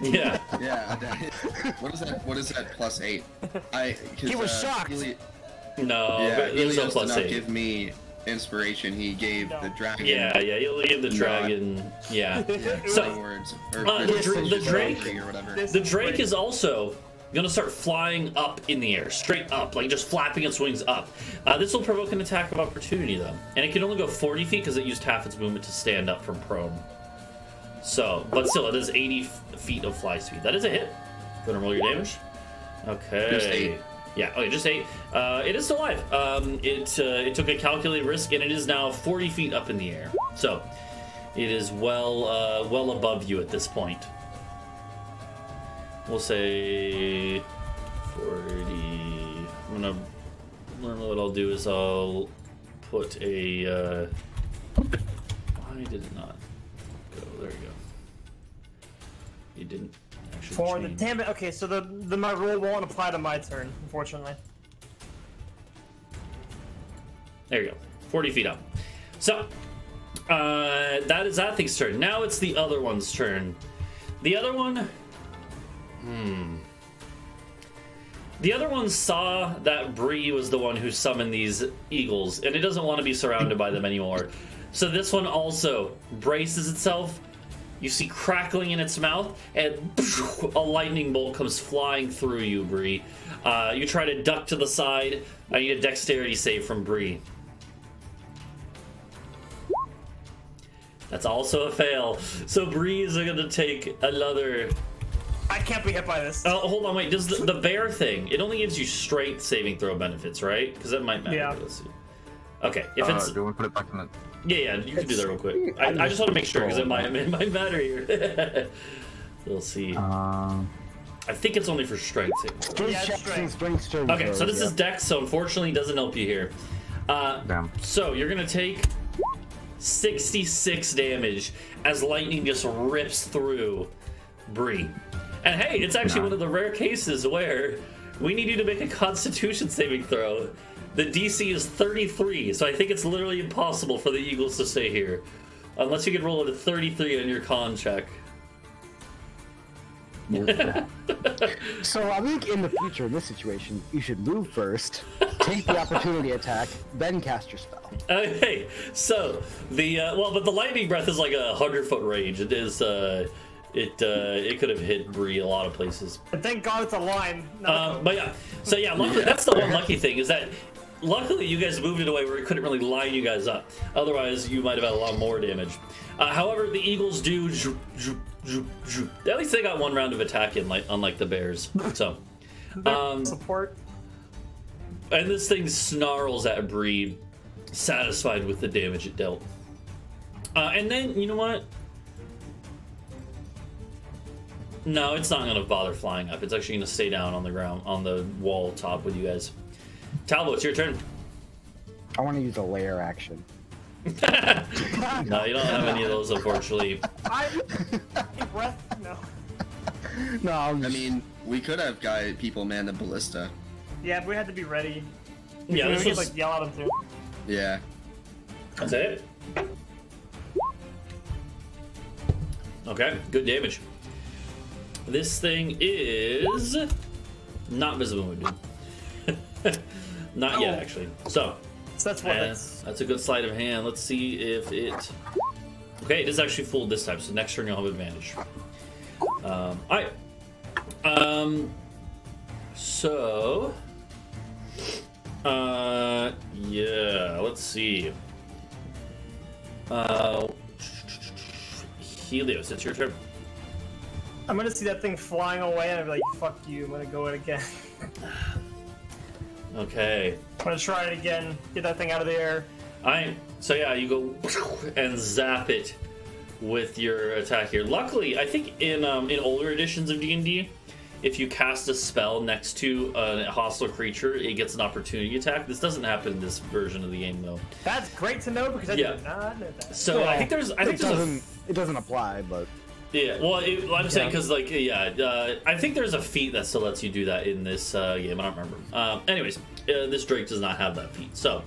Yeah. Yeah. What is that? +8? He was shocked. No, Yeah, there's no Helios did not +8. give me inspiration. He gave the dragon. Yeah, you'll give the dragon. Yeah. So words. the Drake, or whatever. the Drake is also gonna start flying up in the air, straight up, like just flapping its wings up. This will provoke an attack of opportunity, though, and it can only go 40 feet because it used half its movement to stand up from prone. So, but still, it is 80 feet of fly speed. That is a hit. Gonna roll your damage. Okay. Just 8. Yeah. Okay, just 8. It is still alive. It took a calculated risk, and it is now 40 feet up in the air. So, it is well above you at this point. We'll say 40. What I'll do is I'll put a. Why did it not go? There you go. It didn't actually. For change. the damn it. Okay, so my rule won't apply to my turn, unfortunately. There you go. 40 feet up. So that is that thing's turn. Now it's the other one's turn. The other one. The other one saw that Bree was the one who summoned these eagles, and it doesn't want to be surrounded by them anymore. So this one also braces itself you see crackling in its mouth, and a lightning bolt comes flying through you, Bree. You try to duck to the side. I need a dexterity save from Bree. That's also a fail. So Bree is going to take another... I can't be hit by this. Oh, hold on, wait. Does the bear thing, it only gives you straight saving throw benefits, right? Because that might matter. Yeah. Let's see. Okay, if it's... Do you want to put it back in the... Yeah, you can do that real quick. I just want to make sure, because it might matter here. We'll see. I think it's only for strength saving. Strength checks and strength saving Okay, so throws, this is Dex, so unfortunately it doesn't help you here. Damn. So you're going to take 66 damage as lightning just rips through Bree. And hey, it's actually one of the rare cases where we need you to make a Constitution saving throw. The DC is 33, so I think it's literally impossible for the Eagles to stay here. Unless you can roll a 33 on your con check. So I think in the future, in this situation, you should move first, take the opportunity attack, then cast your spell. Okay, so the but the lightning breath is like a 100-foot range. It is it could have hit Bree a lot of places. But thank God it's a line. But yeah, so yeah, luckily, that's the one lucky thing is that luckily you guys moved it away where it couldn't really line you guys up. Otherwise, you might have had a lot more damage. However, the Eagles do. At least they got one round of attack in, unlike the Bears. So, support. And this thing snarls at Bree, satisfied with the damage it dealt. And then, you know what? No, it's not going to bother flying up. It's actually going to stay down on the ground, on the wall top with you guys. Talvo, it's your turn. I want to use a layer action. No, you don't have any of those, unfortunately. Breath? No. No, I mean, we could have people man the ballista. Yeah, but we had to be ready. Yeah, we this could was... like yell at them too. Yeah. That's it. Okay, good damage. This thing is not visible wounded. Not yet, actually. So that's what that's a good sleight of hand. Let's see if it. Okay, it is actually fooled this time. So next turn you'll have advantage. All right. So. Yeah. Let's see. Helios, it's your turn. I'm gonna see that thing flying away and I'll be like, fuck you, I'm gonna go it again. Okay. I'm gonna try it again, get that thing out of the air. Alright, so yeah, you go and zap it with your attack here. Luckily, I think in older editions of D&D, if you cast a spell next to a hostile creature, it gets an opportunity attack. This doesn't happen in this version of the game, though. That's great to know because I did not know that. So well, I think it doesn't apply, but yeah. Well, I'm saying because I think there's a feat that still lets you do that in this game. I don't remember. Anyways, this Drake does not have that feat, so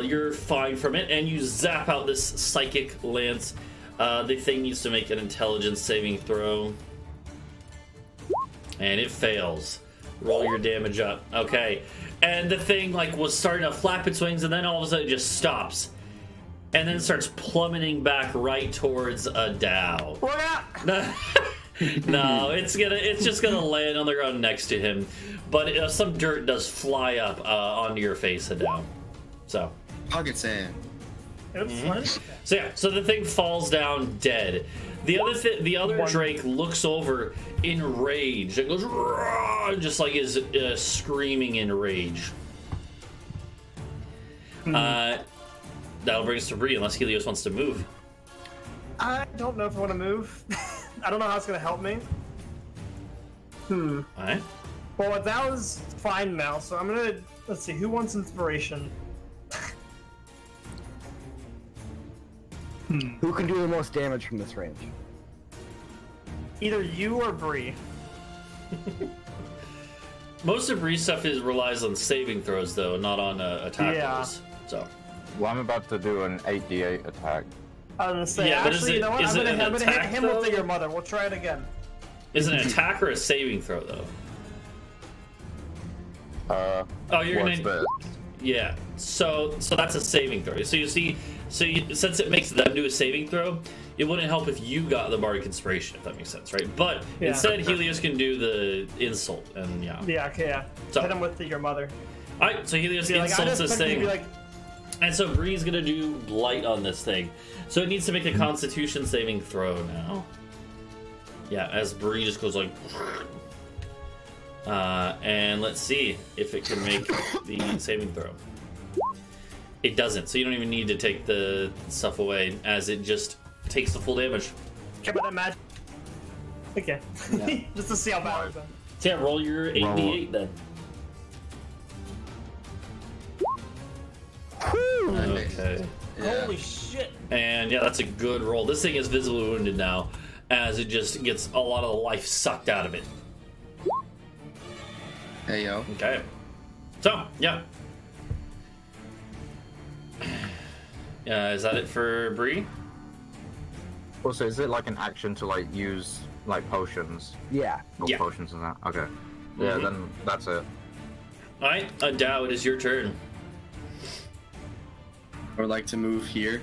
you're fine from it, and you zap out this psychic lance. The thing needs to make an intelligence saving throw. And it fails. Roll your damage up. Okay. And the thing was starting to flap its wings, and then all of a sudden it just stops. And then starts plummeting back right towards Adau. Look out! No, it's just gonna land on the ground next to him. But some dirt does fly up onto your face, Adau. So. Pocket sand. Oops. So yeah, so the thing falls down dead. The other Drake looks over in rage and goes, just like is screaming in rage. That'll bring us to Bree, unless Helios wants to move. I don't know if I want to move. I don't know how it's going to help me. Alright. Well, that was fine now, so I'm going to... Let's see, who wants inspiration? Who can do the most damage from this range? Either you or Bree. Most of Bree's stuff relies on saving throws, though, not on attack rolls. So. Well, I'm about to do an 8d8 attack. I was gonna say, yeah, actually, you know what? I'm gonna hit him though? with your mother. We'll try it again. Is it an attack or a saving throw, though? Oh, you're gonna. Yeah. So that's a saving throw. So you see, since it makes them do a saving throw, it wouldn't help if you got the bardic inspiration, if that makes sense, right? But Yeah. instead, Helios can do the insult, and yeah. Yeah, okay, yeah. So- Hit him with your mother. All right, so Helios Be like, I insults just this meant to thing, be like, and so Bree's gonna do light on this thing. So it needs to make a Constitution saving throw now. Yeah, as Bree just goes like, and let's see if it can make the saving throw. It doesn't, so you don't even need to take the stuff away, as it just takes the full damage. care about that magic. Okay. Yeah. Just to see how bad it is. So yeah, roll your 8d8 then. Okay. Yeah. Holy shit. And yeah, that's a good roll. This thing is visibly wounded now, as it just gets a lot of the life sucked out of it. Hey yo. Okay. So, yeah. Is that it for Bree? Also, is it like an action to like use like potions? Yeah. Or Yeah. potions and that? Okay. Yeah, Mhm. then that's it. Alright, Adau, it is your turn. I would like to move here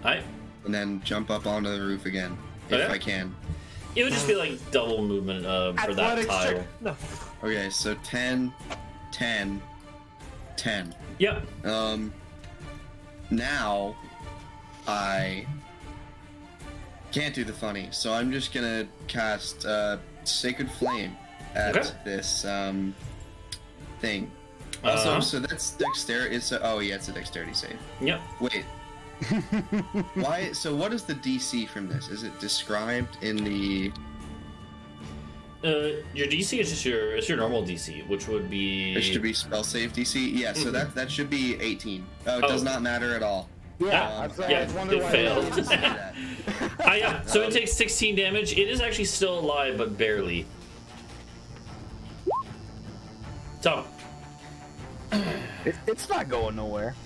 Alright. and then jump up onto the roof again, Oh, if yeah? I can. It would just be like double movement for that Athletics tile. check. No. Okay, so 10, 10, 10. Yep. Now I can't do the funny, so I'm just gonna cast Sacred Flame at Okay. this thing. Also, Uh-huh. so that's dexterity. It's oh yeah, it's a dexterity save. Yep. Wait, why? So what is the DC from this? Is it described in the? Your DC is just your normal DC, which would be. It should be spell save DC. Yeah, so that should be 18. Oh, it does Oh. not matter at all. Yeah, Yeah, I was wondering it why failed. Just say that. Yeah. So it takes 16 damage. It is actually still alive, but barely. So, It's not going nowhere.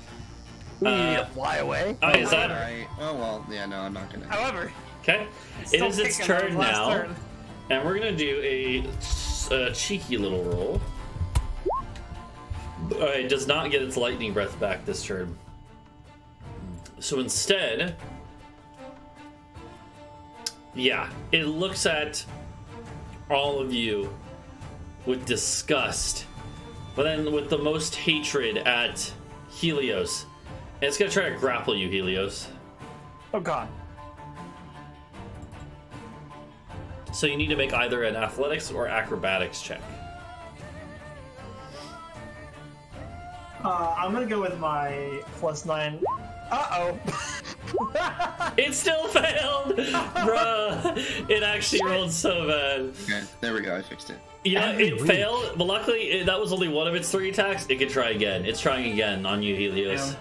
We need to fly away. is that Alright. Oh well, yeah. No, I'm not gonna. However, okay? It still is its kicking on turn his last now, turn. and we're gonna do a cheeky little roll. It does not get its lightning breath back this turn. So instead, yeah, it looks at all of you with disgust, but then with the most hatred at Helios. And it's gonna try to grapple you, Helios. Oh god. So you need to make either an athletics or acrobatics check. I'm gonna go with my +9. Uh-oh. It still failed! Bruh! It actually rolled so bad. Okay, there we go. I fixed it. You know, it failed, but luckily that was only one of its 3 attacks. It can try again. It's trying again on you, Helios.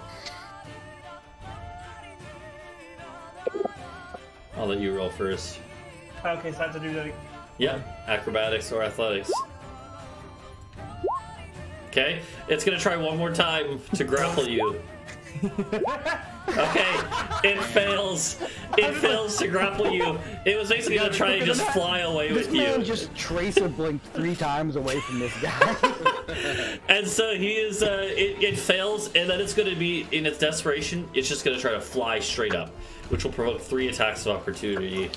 I'll let you roll first. Okay, so I have to do that. Yeah, acrobatics or athletics. Okay, it's gonna try one more time to grapple you. Okay, it fails. It fails to grapple you. It was basically gonna try and just fly away This with man you. just tracer blinked 3 times away from this guy. And so he is, it fails, and then it's going to be, in its desperation, it's just going to try to fly straight up, which will provoke 3 attacks of opportunity.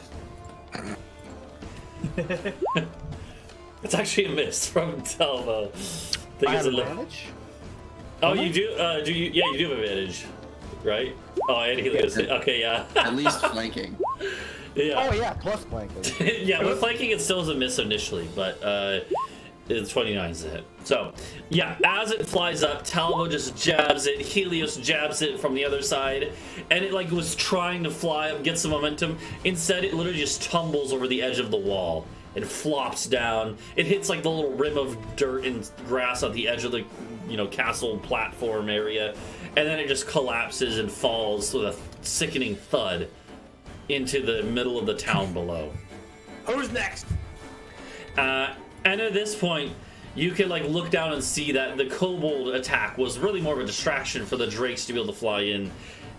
It's actually a miss from Talvo. I have advantage? Oh, you do? Do you? Yeah, you do have advantage, right? Oh, and Helios. Okay, yeah. At least flanking. Yeah. Oh yeah, plus flanking. Yeah, with flanking it still is a miss initially, but it's 29 is a hit. So, yeah, as it flies up, Talvo just jabs it, Helios jabs it from the other side, and it like was trying to fly up, get some momentum. Instead, it literally just tumbles over the edge of the wall and flops down. It hits like the little rim of dirt and grass on the edge of the, castle platform area, and then it just collapses and falls with a sickening thud into the middle of the town below. Who's next? And at this point, you can look down and see that the kobold attack was really more of a distraction for the drakes to be able to fly in,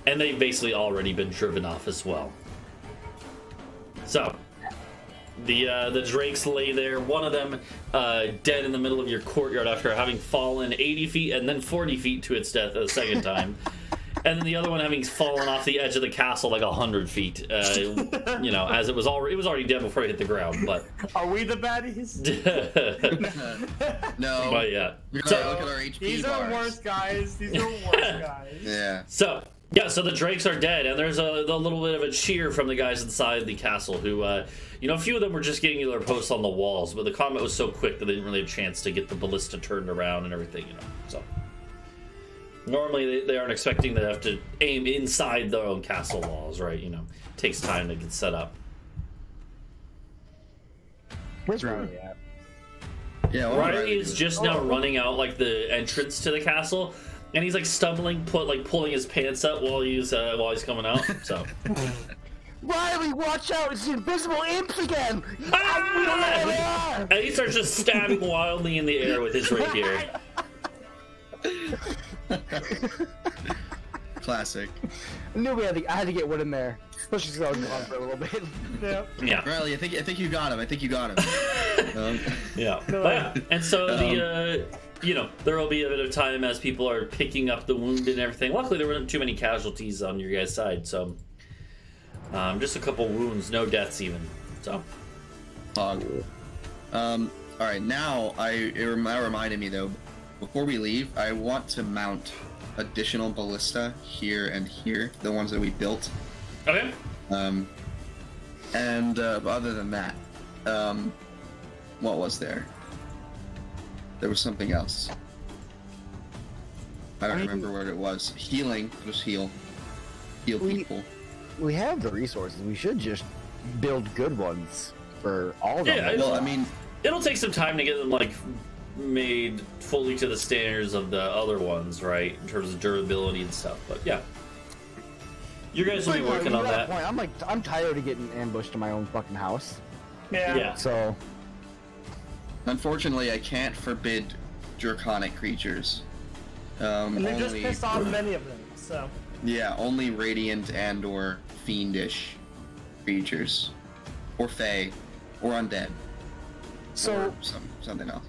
and they've basically already been driven off as well. So, the drakes lay there, one of them dead in the middle of your courtyard after having fallen 80 feet and then 40 feet to its death a second time. then the other one having fallen off the edge of the castle like 100 feet. You know, as it was already dead before it hit the ground. But are we the baddies? No. But yeah. Look at our HP These bars. are worse guys. These are worse guys. Yeah. So the drakes are dead, and there's a little bit of a cheer from the guys inside the castle who, you know, a few of them were just getting to their posts on the walls, but the combat was so quick that they didn't really have a chance to get the ballista turned around and everything, you know. So normally they aren't expecting to have to aim inside their own castle walls, right? You know, it takes time to get set up. Where's Riley at? Yeah. What would Riley is do? just now running out like the entrance to the castle, and he's like stumbling, pulling his pants up while he's coming out. So. Riley, watch out! It's the invisible imps again! Ah! And he starts just stabbing wildly in the air with his rapier. Classic. I knew I had to get one in there. Especially because I was gone for a little bit. Yeah. Riley, I think you got him. I think you got him. Yeah. But yeah. And so you know, there will be a bit of time as people are picking up the wounded and everything. Luckily, there weren't too many casualties on your guys' side, so just a couple wounds, no deaths even. So. All right. Now that reminded me though. Before we leave, I want to mount additional ballista here and here, the ones that we built. Okay. Other than that, what was there? There was something else. I don't remember what it was. Healing. Just heal people. We have the resources. We should just build good ones for all of them. Yeah, Well, I mean, it'll take some time to get them like made fully to the standards of the other ones, right? In terms of durability and stuff. But yeah, you guys will be working on that. Point, I'm tired of getting ambushed in my own fucking house. Yeah. So, unfortunately, I can't forbid draconic creatures. And they just pissed off many of them, so. Yeah, only radiant and/or fiendish creatures, or fey, or undead. So or something else.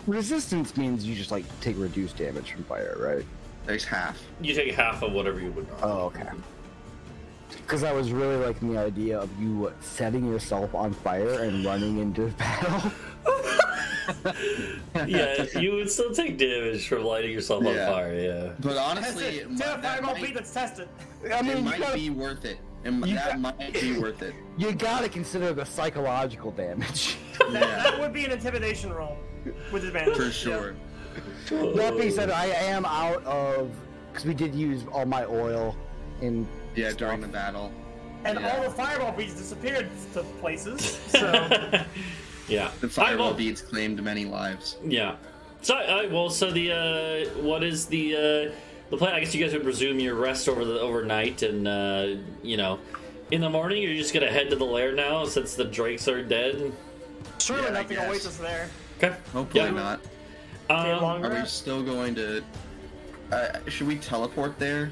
resistance means you just like take reduced damage from fire, right? There's half. You take half of whatever you would normally. Oh, okay. Because I was really liking the idea of you setting yourself on fire and running into battle. Yeah, you would still take damage from lighting yourself on Yeah. fire, yeah. But honestly, Fireball beat that's tested. I mean, it you might gotta, be worth it. That might be worth it. you gotta consider the psychological damage. That would be an intimidation roll with advantage. For sure. That being said, I am out of, because we did use all my oil in. Yeah, during the battle. And Yeah. all the fireball beads disappeared to places, so. Yeah. The fireball beads claimed many lives. Yeah. So, so the what is the plan? I guess you guys would presume you rest overnight, and you know, in the morning you're just gonna head to the lair now since the drakes are dead. Surely Yeah, I nothing guess. awaits us there. Okay. Hopefully Yeah. not. Long Are we rest? still going to... should we teleport there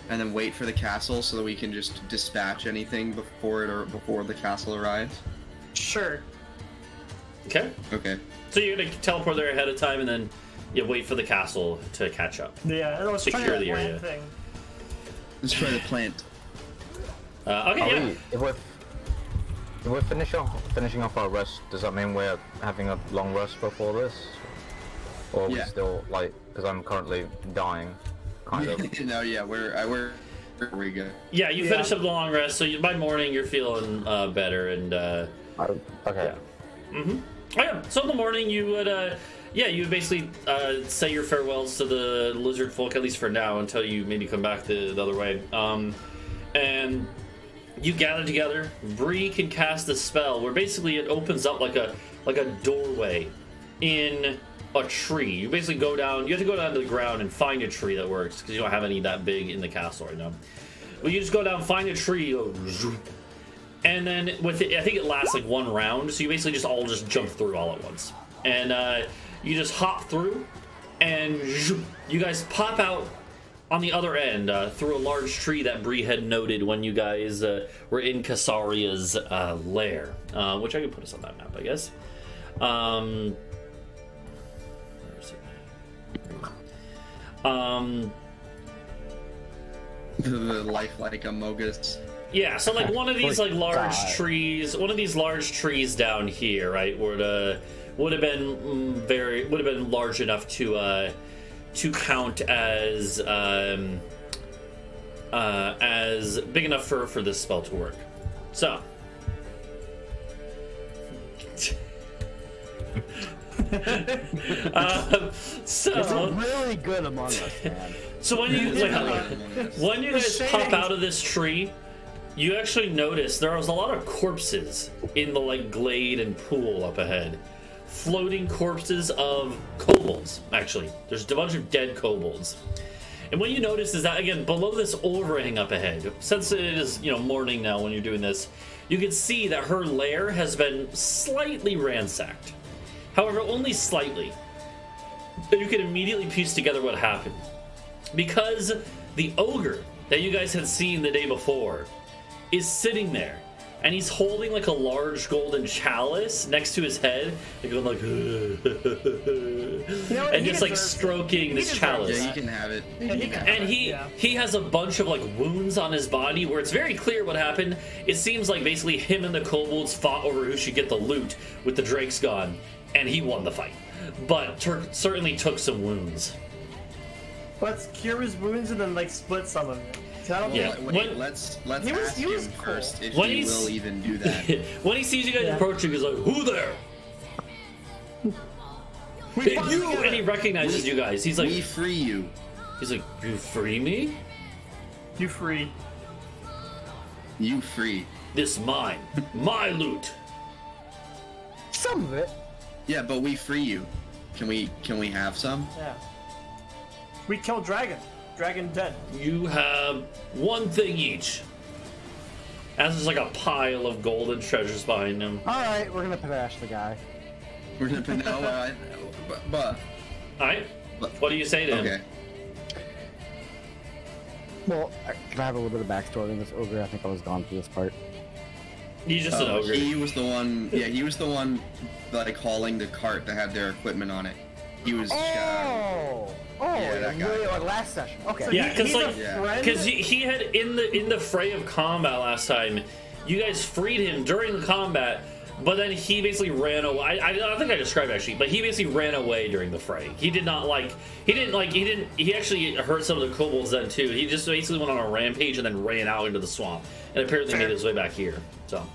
and then wait for the castle so that we can just dispatch anything before the castle arrives? Sure. Okay. Okay. So you're gonna teleport there ahead of time, and then you wait for the castle to catch up. Yeah, and let's try Secure that the area. plant thing. Let's try the plant. Okay. Yeah. If we're finishing off our rest, does that mean we're having a long rest before this? Or are we Yeah. still, like, because I'm currently dying, kind of. No, yeah, we're we go. Yeah. You finish up the long rest, so by morning you're feeling better, and Okay. Oh yeah. So in the morning you would you would basically say your farewells to the lizard folk, at least for now, until you maybe come back the other way. And you gather together. Bree can cast a spell where basically it opens up like a doorway in a tree. You basically go down. You have to go down to the ground and find a tree that works because you don't have any that big in the castle right now. But you just go down, find a tree, go zoom. And then with it, I think it lasts like one round, so you basically just all jump through all at once. And you just hop through, and you guys pop out on the other end through a large tree that Bree had noted when you guys were in Kasaria's lair, which I can put us on that map, I guess. Where is it? The lifelike Amogus. Yeah, so like one of these like large God. trees, one of these large trees down here, right, would have been large enough to count as big enough for this spell to work. So. It's really good among us, man. So when you when you guys pop out of this tree, you actually notice there was a lot of corpses in the like glade and pool up ahead. Floating corpses of kobolds, actually. There's a bunch of dead kobolds. And what you notice is that, again, below this overhang up ahead, since it is, morning now when you're doing this, you can see that her lair has been slightly ransacked. However, only slightly. And you can immediately piece together what happened. Because the ogre that you guys had seen the day before is sitting there. And he's holding like a large golden chalice next to his head, and going like, and just like stroking this chalice. Yeah, you can have it. And he has a bunch of like wounds on his body where it's very clear what happened. It seems like basically him and the kobolds fought over who should get the loot with the drakes gone, and he won the fight. But certainly took some wounds. Let's cure his wounds and then like split some of it. Yeah. Let's ask him first if when he he's- will even do that. When he sees you guys approaching, he's like, "Who there?" And he recognizes you guys. He's like, We free you. he's like, "You free me? You free. You free. This mine, my loot." Some of it. Yeah, but we free you. Can we have some? Yeah. We killed Dragon. Dragon dead. You have one thing each. As there's like a pile of golden treasures behind him. All right, we're gonna panache the guy. We're gonna put no, but Alright? What do you say to him? okay. Well, can I have a little bit of backstory on this ogre? I think I was gone through this part. He's just an ogre. He was the one. Yeah, he was the one like hauling the cart that had their equipment on it. He was. Yeah, that guy. really, like last session. Okay. Yeah, because He's like, a friend? because he had in the fray of combat last time, you guys freed him during the combat, but then he basically ran away. I don't think I described it actually, but he basically ran away during the fray. He actually hurt some of the kobolds then too. He just basically went on a rampage and then ran out into the swamp, and apparently made his way back here. So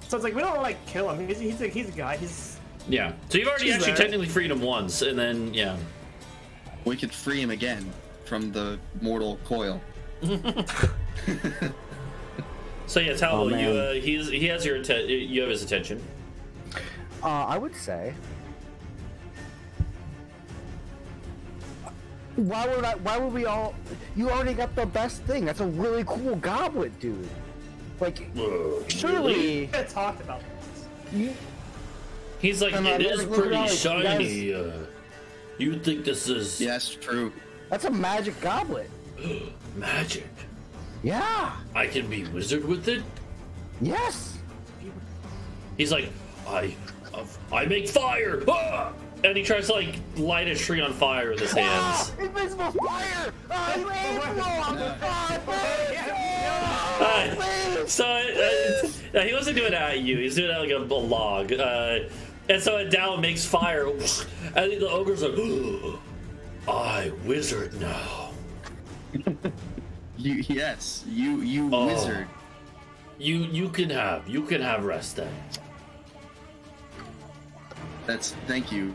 it's like we don't like kill him. He's a guy. He's yeah. So you've already He's actually there. technically freed him once, and then yeah. We could free him again from the mortal coil. So yeah, Talvo, Oh, man. he has your you have his attention. I would say. Why would we all? You already got the best thing. That's a really cool goblet, dude. Like, surely. we had talked about this. He's like, Come it on, is look pretty around, you shiny. You think this is Yes, true. That's a magic goblet. magic? Yeah. I can be wizard with it. Yes. He's like, I make fire, ah! And he tries to like light a tree on fire with his hands. Invisible fire! You So he wasn't doing it at you. He's doing it like a log. And so Adau makes fire, and the ogre's like, I wizard now. You Oh. wizard. You can have rest then. Thank you.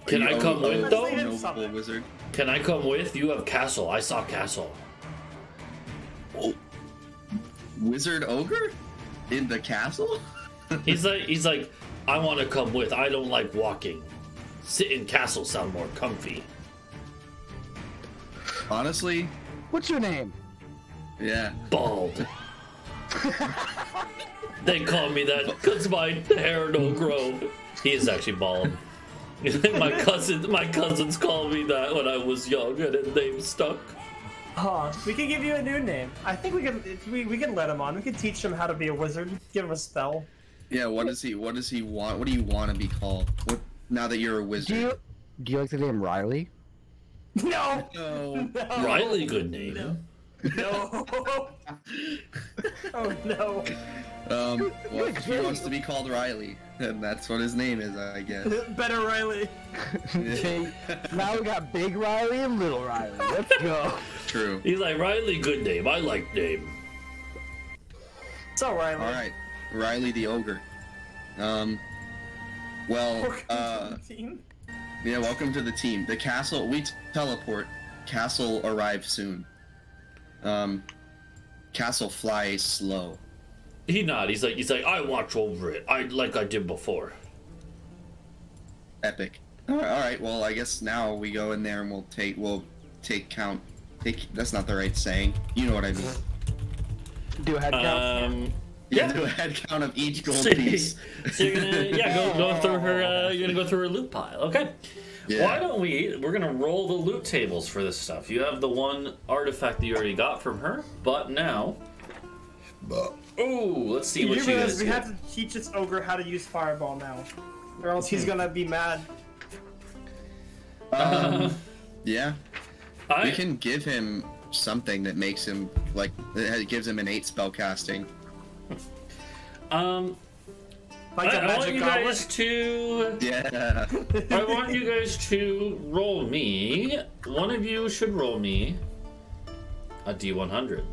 Can I come with though? Noble wizard. Can I come with? You have castle. I saw castle. Oh. Wizard ogre? In the castle? He's like, I want to come with. I don't like walking. Sit in castle sound more comfy. Honestly, What's your name? yeah. Bald. They call me that because my hair don't grow. He is actually bald. my cousins called me that when I was young, and his name stuck. We can give you a new name. I think we can let him on. We can teach him how to be a wizard. Give him a spell. Yeah, what does he want? What do you want to be called? What now that you're a wizard? Do you like the name Riley? No. No. Riley, good name. No. Oh no. Well, if he wants to be called Riley, then that's what his name is, I guess. Better Riley. Now we got Big Riley and Little Riley. Let's go. True. He's like, Riley, good name. I like name. So Riley. All right, Riley the ogre. Well, Team. yeah, welcome to the team. The castle, we teleport. Castle arrive soon. Castle flies slow. He's like, I watch over it. Like I did before. Epic. All right. Well, I guess now we go in there and we'll take count. That's not the right saying. You know what I mean. Do a head count. Yeah. Do a head count of each gold piece. So you're gonna go through her. You're gonna go through her loot pile. Okay. Yeah. Why don't we're gonna roll the loot tables for this stuff. You have the one artifact that you already got from her, but now. Ooh, let's see what you guys We get. have to teach this ogre how to use fireball now, or else he's gonna be mad. Yeah. We can give him something that makes him it gives him an 8 spell casting. Like a I want magic you goblet. guys to. Yeah. I want you guys to roll me. One of you should roll me a D100.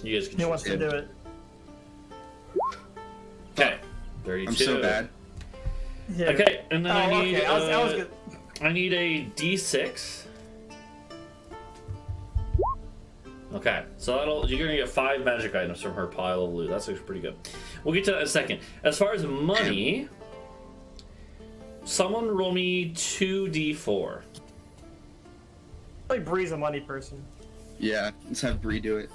You guys can. He wants choose. to do it. Okay. 32. I'm so bad. Yeah. Okay, and then I need. Okay. I was good. I need a D6. Okay, so you're gonna get 5 magic items from her pile of loot. That's actually pretty good. We'll get to that in a second. As far as money, someone roll me 2d4. Like Bree's a money person. Yeah. Let's have Bree do it.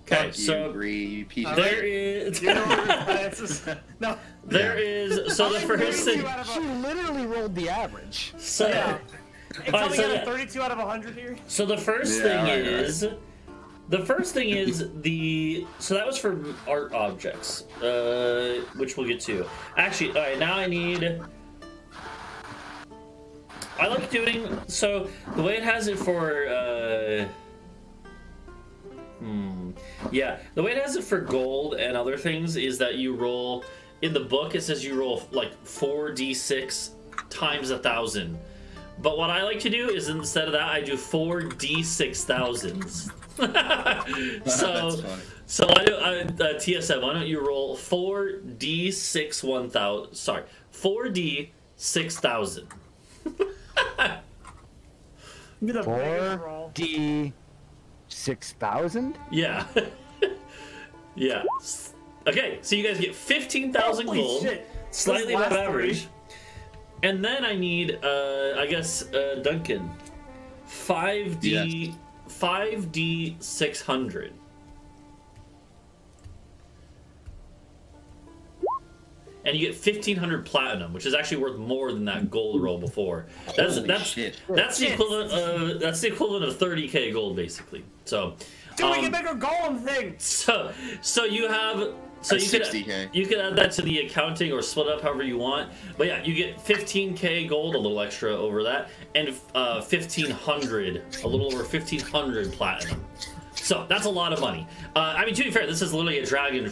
Okay, Fuck so you, Bree, you piece of there shit. is. You know, it's just, no. There is. So the first thing. She literally rolled the average. So. Yeah. It's Alright, only so got a 32 out of 100 here. So the first Yeah, thing right, is, the first thing is the. So that was for art objects, which we'll get to. Actually, all right. Now I need. I like doing so. The way it has it for. Yeah, the way it has it for gold and other things is that you roll. In the book, it says you roll like 4d6 times 1,000. But what I like to do is instead of that, I do 4d6,000s. So I do TSM. Why don't you roll 4d6 1,000? Sorry, 4d 6,000. Be the biggest roll. 4D 6,000? Yeah, yeah. Okay, so you guys get 15,000 Holy gold, shit. slightly Those above last average. three. And then I need, I guess, Duncan, 5d 600. And you get 1,500 platinum, which is actually worth more than that gold roll before. That's shit. the equivalent of 30k gold basically. So, Dude, we can make a golem thing. so you have. So That's you could 60K. you could add that to the accounting or split up however you want. But yeah, you get 15k gold, a little extra over that, and 1,500, a little over 1,500 platinum. So that's a lot of money. I mean, to be fair, this is literally a dragon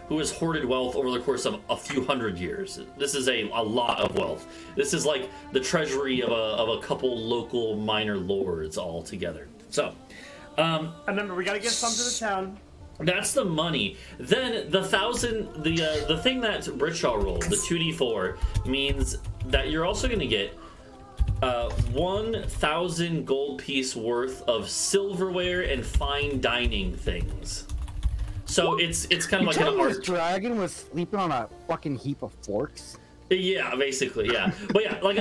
who has hoarded wealth over the course of a few hundred years. This is a lot of wealth. This is like the treasury of a couple local minor lords all together. So, Remember, we gotta get some to the town. that's the money. Then the 1,000, the thing that Britsha rolled, the 2d4, means that you're also going to get 1,000 gold piece worth of silverware and fine dining things. So it's kind of like an This art. dragon was sleeping on a fucking heap of forks. Yeah, basically, yeah. But yeah, like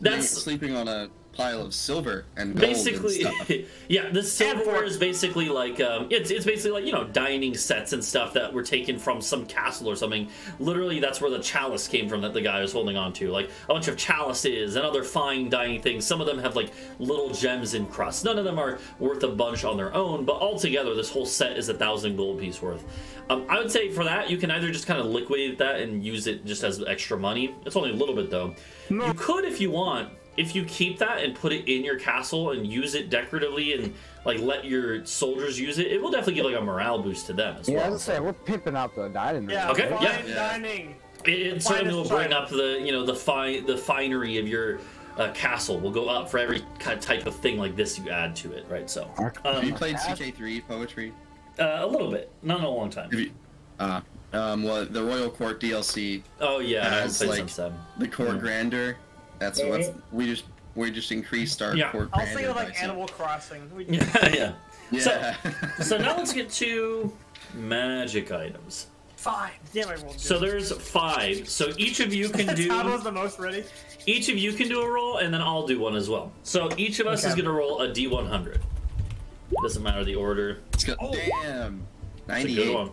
that's sleeping on a pile of silver and gold basically, and stuff. yeah, the silverware forks. is basically like it's basically like, you know, dining sets and stuff that were taken from some castle or something. Literally, that's where the chalice came from that the guy was holding on to, like a bunch of chalices and other fine dining things. Some of them have like little gems in crust. None of them are worth a bunch on their own, but altogether this whole set is 1,000 gold piece worth. I would say for that you can either just kind of liquidate that and use it just as extra money. It's only a little bit though. You could, if you want, if you keep that and put it in your castle and use it decoratively and like let your soldiers use it, it will definitely give like a morale boost to them as well. Yeah, I was gonna say we're pimping out the dining room. Yeah, Okay, fine yeah. dining. It certainly will bring china. up the finery of your castle. Will go up for every kind of type of thing like this you add to it, right? So Have you played CK3 Poetry? a little bit, not in a long time. Have you, well, the Royal Court DLC Oh yeah, I haven't has played like since then. the court grandeur. That's what's we just increased our Yeah. court I'll grandeur. think of by like some- Animal Crossing. Yeah. Yeah. So now let's get to magic items. 5. Damn, I rolled. So there's 5. So each of you can do Talvo's the most ready. each of you can do a roll, and then I'll do one as well. So each of us is Okay. gonna roll a D100. Doesn't matter the order. Let's go. Damn. It's a 98. good one.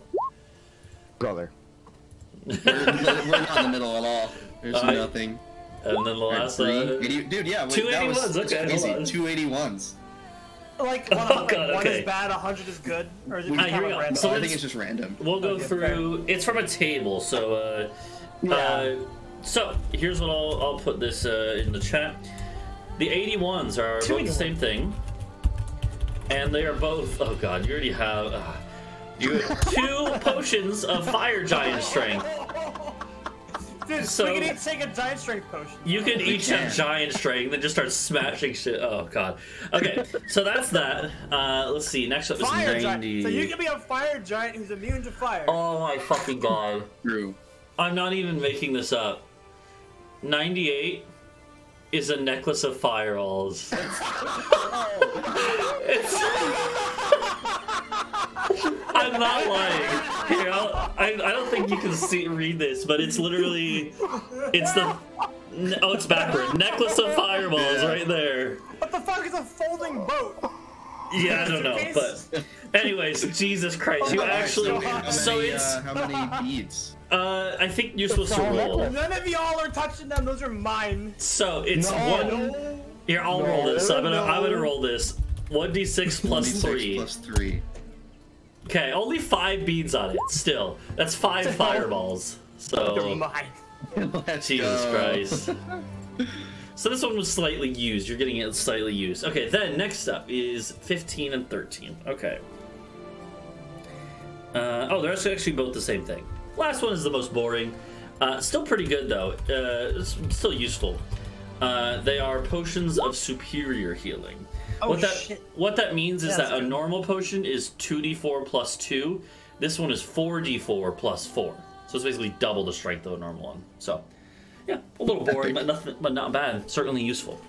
Brother. We're not in the middle at all. There's nothing. And then the last 80, dude, yeah. Wait, 281s, that was okay, easy. hold on. 281s. Like, Oh, God, one okay. is bad, 100 is good, or is it Alright, just here kind we of go. random? So I think let's- it's just random. we'll go Okay, through. It's from a table, so so here's what I'll put this in the chat. The 81s are both the 281. same thing, and they are both. Oh god, you already have. You have 2 potions of fire giant strength. Dude, So- we can each take a giant strength potion. You can each can. have giant strength and just start smashing shit. Oh god. Okay, so that's that. Let's see. Next up is Fire 90. giant. So you can be a fire giant who's immune to fire. Oh my fucking god. True. I'm not even making this up. 98 is a necklace of fireballs. I'm not lying. Here, I don't think you can read this, but it's literally, it's the, oh, it's backward. Necklace of fireballs right there. What the fuck is a folding boat? Yeah, I don't know, but anyways, Jesus Christ, you actually, so it's, how many beads? I think you're supposed to roll. None of y'all are touching them. Those are mine. So it's No. one. Here, I'll roll this. I'm gonna roll this. 1d6 plus 1d6 3. plus 3. Okay, only 5 beads on it. Still, that's 5 fireballs. They're So mine. Let's Jesus go. Christ. So this one was slightly used. You're getting it slightly used. Okay, then next up is 15 and 13. Okay. Oh, they're actually both the same thing. Last one is the most boring. Still pretty good though. It's still useful. They are potions of superior healing. Oh, What that means is Yeah, that that's a good. normal potion is 2d4 plus 2. This one is 4d4 plus 4. So it's basically double the strength of a normal one. So, yeah, a little boring, but not bad. Certainly useful.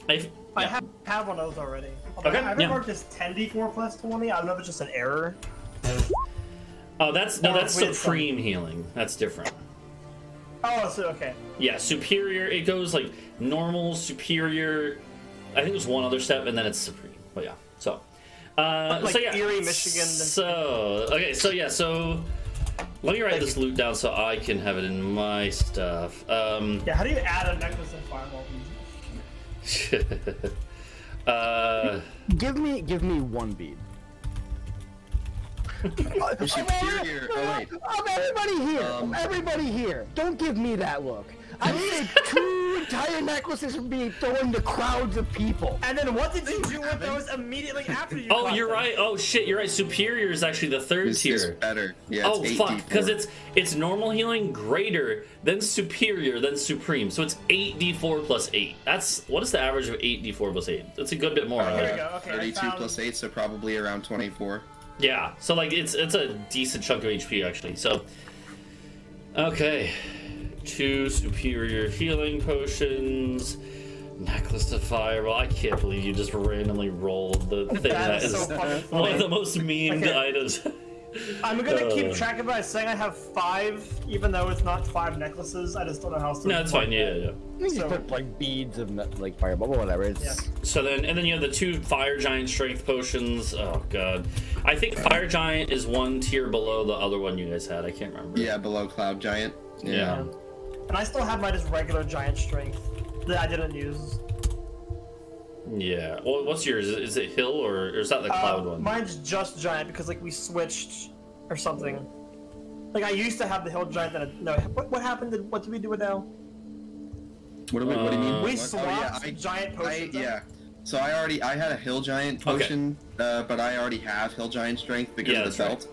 I Yeah. have one of those already. Okay, I have yeah. it marked as 10d4 plus 20. I don't know if it's just an error. Oh, that's wisdom. supreme healing. That's different. Oh, so okay. Yeah, superior. It goes like normal, superior. I think there's one other step, and then it's supreme. But yeah, so. Like so yeah. Erie, Michigan. So okay, so yeah, so let me write this loot down so I can have it in my stuff. Yeah, how do you add a necklace of fireball? Give me 1 bead. Superior. Oh wait. Everybody here. Everybody here. Don't give me that look. I saved 2 entire necklaces from being thrown to crowds of people. And then what did you do with those immediately after you Oh, caught you're them? right. Oh shit, you're right. Superior is actually the 3rd This is tier. better. Yeah, Oh it's fuck, 8d4. because it's normal healing, greater, then superior, then supreme. So it's 8d4 plus 8. What is the average of 8d4 plus 8? That's a good bit more. Here we go. Okay, 32 I found... plus 8, so probably around 24. Yeah, so like it's a decent chunk of HP actually. So okay, 2 superior healing potions, necklace of fireball. I can't believe you just randomly rolled the thing that is is so fucking one funny. of the most memed Okay. items. I'm gonna keep track of it by saying I have 5, even though it's not 5 necklaces. I just don't know how to. No, it's fine. Yeah. You just So- put like beads of like fireball, whatever. It's Yeah. So then you have the 2 fire giant strength potions. Oh god, I think fire giant is 1 tier below the other one you guys had. I can't remember. Yeah, below Cloud Giant. Yeah. And I still have my just regular giant strength that I didn't use. Yeah. Well, what's yours? Is it hill or is that the cloud one? Mine's just giant because like we switched or something. Like I used to have the hill giant. Then no. What happened? What did we do with Adau? What do you mean? We What? swapped giant potions. Yeah. So I had a hill giant potion, but I already have hill giant strength because of the belt.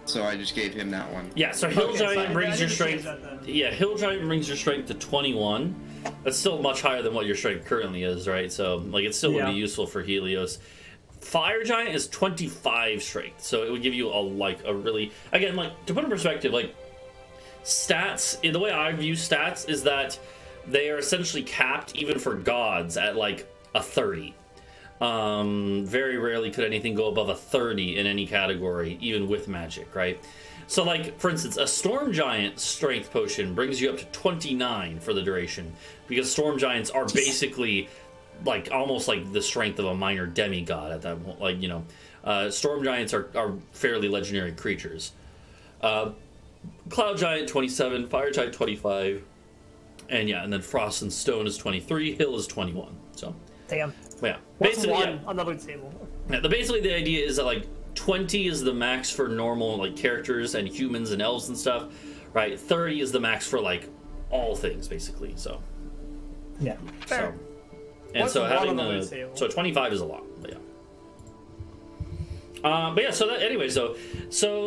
So I just gave him that one. Yeah, so hill giant brings your strength. Yeah, hill giant brings your strength to 21. That's still much higher than what your strength currently is, right? So like it still would be useful for Helios. Fire giant is 25 strength, so it would give you a really, again, like, to put in perspective, like, stats, the way I view stats is that they are essentially capped even for gods at like a 30. Very rarely could anything go above a 30 in any category, even with magic, right? So like, for instance, a Storm Giant strength potion brings you up to 29 for the duration, because Storm Giants are basically like almost like the strength of a minor demigod at that point. Like, you know, Storm Giants are fairly legendary creatures. Cloud Giant 27, Fire Giant 25, and yeah, and then Frost and Stone is 23, Hill is 21. So damn. Yeah. What's basically, one on the loot table? Yeah, basically the idea is that like 20 is the max for normal like characters and humans and elves and stuff, right? 30 is the max for like all things basically. So yeah. Fair. And so having so 25 is a lot. But yeah. So that anyway, so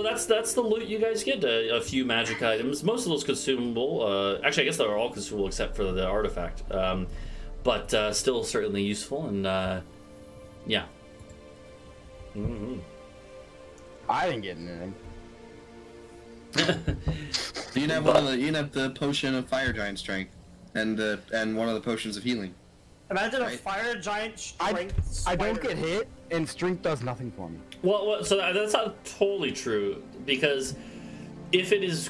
that's the loot you guys get. A few magic items. Most of those consumable. Actually, I guess they're all consumable except for the artifact. But still certainly useful, and yeah. Mm-hmm. I didn't get anything. You can have the potion of fire giant strength, and one of the potions of healing. Imagine a fire giant strength. I don't get hit, and strength does nothing for me. Well, so that's not totally true, because if it is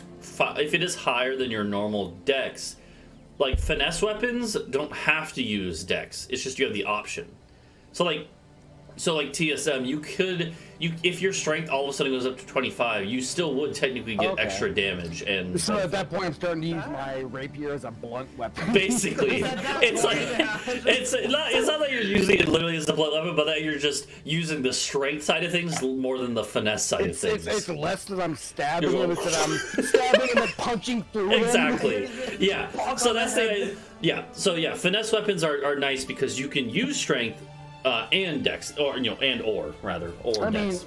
higher than your normal dex, like finesse weapons don't have to use dex. It's just you have the option. So like TSM, if your strength all of a sudden goes up to 25, you still would technically get extra damage. And so at that point, I'm starting to use my rapier as a blunt weapon. Basically, it's like it's not that you're using it literally as a blunt weapon, but that you're just using the strength side of things more than the finesse side of things. It's less that I'm stabbing him, it's that I'm stabbing him and punching through him. Exactly. Yeah. So that's the So yeah, finesse weapons are nice because you can use strength. And dex, or I mean, dex.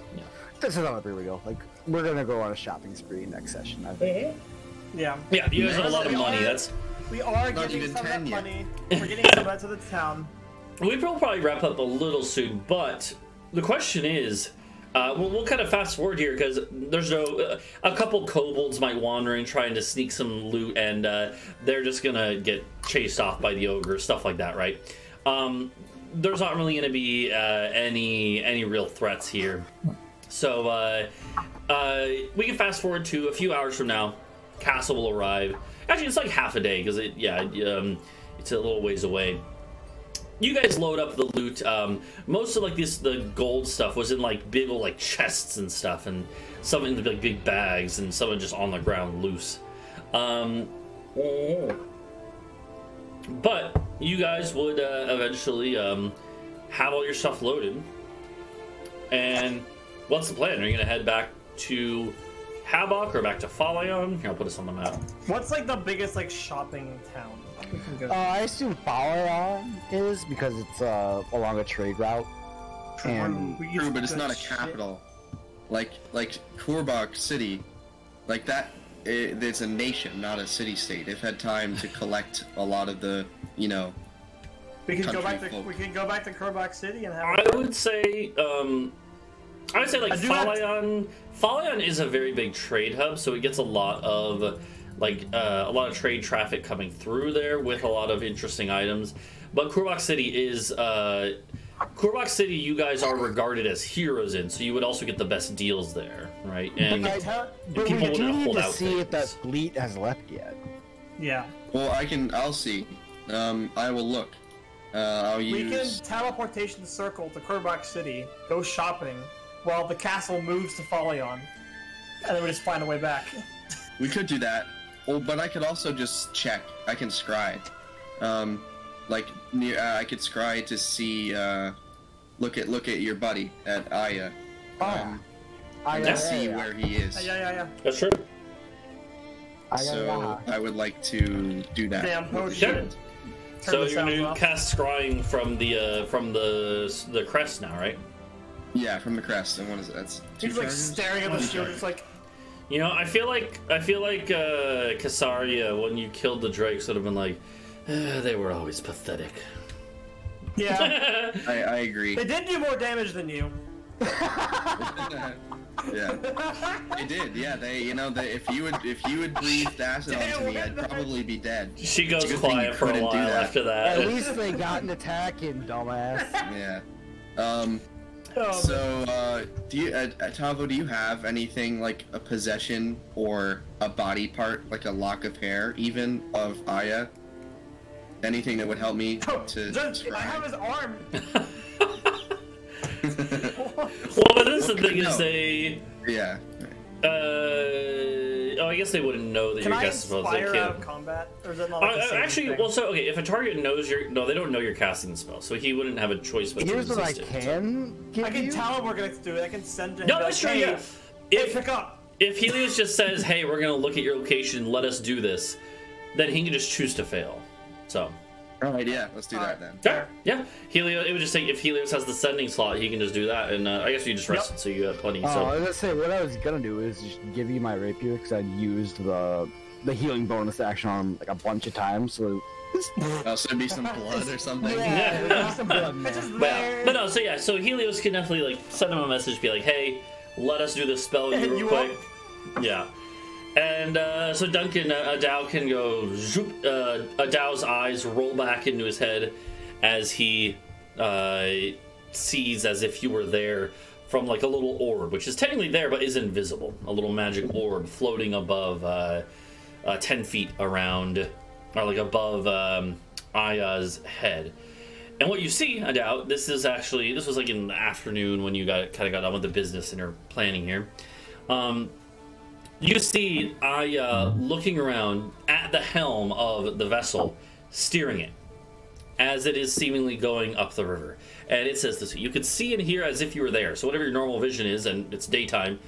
this is not where we go. Like, we're gonna go on a shopping spree next session, I think. Yeah. Yeah, you guys have a lot of money. We are getting some of that money. We're getting some of that to the town. We will probably wrap up a little soon, but the question is, we'll kind of fast forward here because there's a couple kobolds might wander in trying to sneak some loot, and they're just gonna get chased off by the ogre, stuff like that, right? There's not really going to be any real threats here. So we can fast forward to a few hours from now. Castle will arrive. Actually, it's like half a day because it's a little ways away. You guys load up the loot. Most of like the gold stuff was in like big old like chests and stuff, and some in the like, big bags, and some are just on the ground loose. But you guys would eventually have all your stuff loaded. And what's the plan? Are you going to head back to Habok or back to Falayon? Here, I'll put us on the map. What's like the biggest like shopping town we can go to? I assume Falayon is because it's along a trade route. And true, but it's not a capital. Like Kurbok City, like that. It's a nation, not a city-state. They've had time to collect a lot of the, We can go back to Kurbok City and have. I would say like Falayon. Falayon is a very big trade hub, so it gets a lot of trade traffic coming through there with a lot of interesting items. But Kurbok City is Kurbok City. You guys are regarded as heroes in, so you would also get the best deals there, right? And but people we do wouldn't need hold to out see things. if that fleet has left yet. Yeah. Well, I'll see. I will look. We can teleportation circle to Kurbok City, go shopping, while the castle moves to Falayon, and then we just find a way back. We could do that. Oh, but I could also just check. I can scry. I could scry to see. Look at your buddy at Aya. To see where he is. Yeah. That's true. So I would like to do that. Damn potion. So the you're sounds gonna off. cast scrying from the crest now, right? Yeah, from the crest. And what is it? That's two He's like charges? staring at the shield, just like. You know, I feel like Kasaria, when you killed the drakes, would have been like, they were always pathetic. Yeah. I agree. They did do more damage than you. Yeah, they did. Yeah, if you had breathed acid onto me, I'd probably be dead. She goes It's a good thing you quiet for a couldn't do while that. after that. At least they got an attack in, dumbass. Yeah. Oh, So, do you, Talvo, do you have anything like a possession or a body part, like a lock of hair, even of Aya? Anything that would help me to I have his arm. Well, but this is the thing is they. Yeah. I guess they wouldn't know that Can you're I casting spells. They inspire out of can't. combat? Or is that not like the same Actually, thing? well, so okay, if a target knows you're they don't know you're casting the spell, so he wouldn't have a choice but Here's to what I resist it. can give I can you. tell him we're going to do it. I can send him. No, like, that's true. hey, Yeah. Hey, pick up. If Helios just says, "Hey, we're gonna look at your location, let us do this," then he can just choose to fail. So. All right. Yeah. Let's do that then. Yeah. Helios. It would just say if Helios has the sending slot, he can just do that, and I guess you just rested, so you have plenty. Oh, So. I was gonna say what I was gonna do is just give you my rapier because I'd used the healing bonus action on him like a bunch of times. So So it'd be some blood or something. yeah, there's some blood in there. But no, so yeah, so Helios can definitely like send him a message, be like, "Hey, let us do this spell real You quick." Yeah. And so Duncan, Adau can go. Zoop, Adau's eyes roll back into his head as he sees as if you were there from like a little orb, which is technically there but is invisible. A little magic orb floating above 10 feet around, or like above Aya's head. And what you see, Adau, this was like in the afternoon when you got done with the business and are planning here. You see Aya looking around at the helm of the vessel, steering it, as it is seemingly going up the river. And it says this, you could see and hear as if you were there. So whatever your normal vision is, and it's daytime,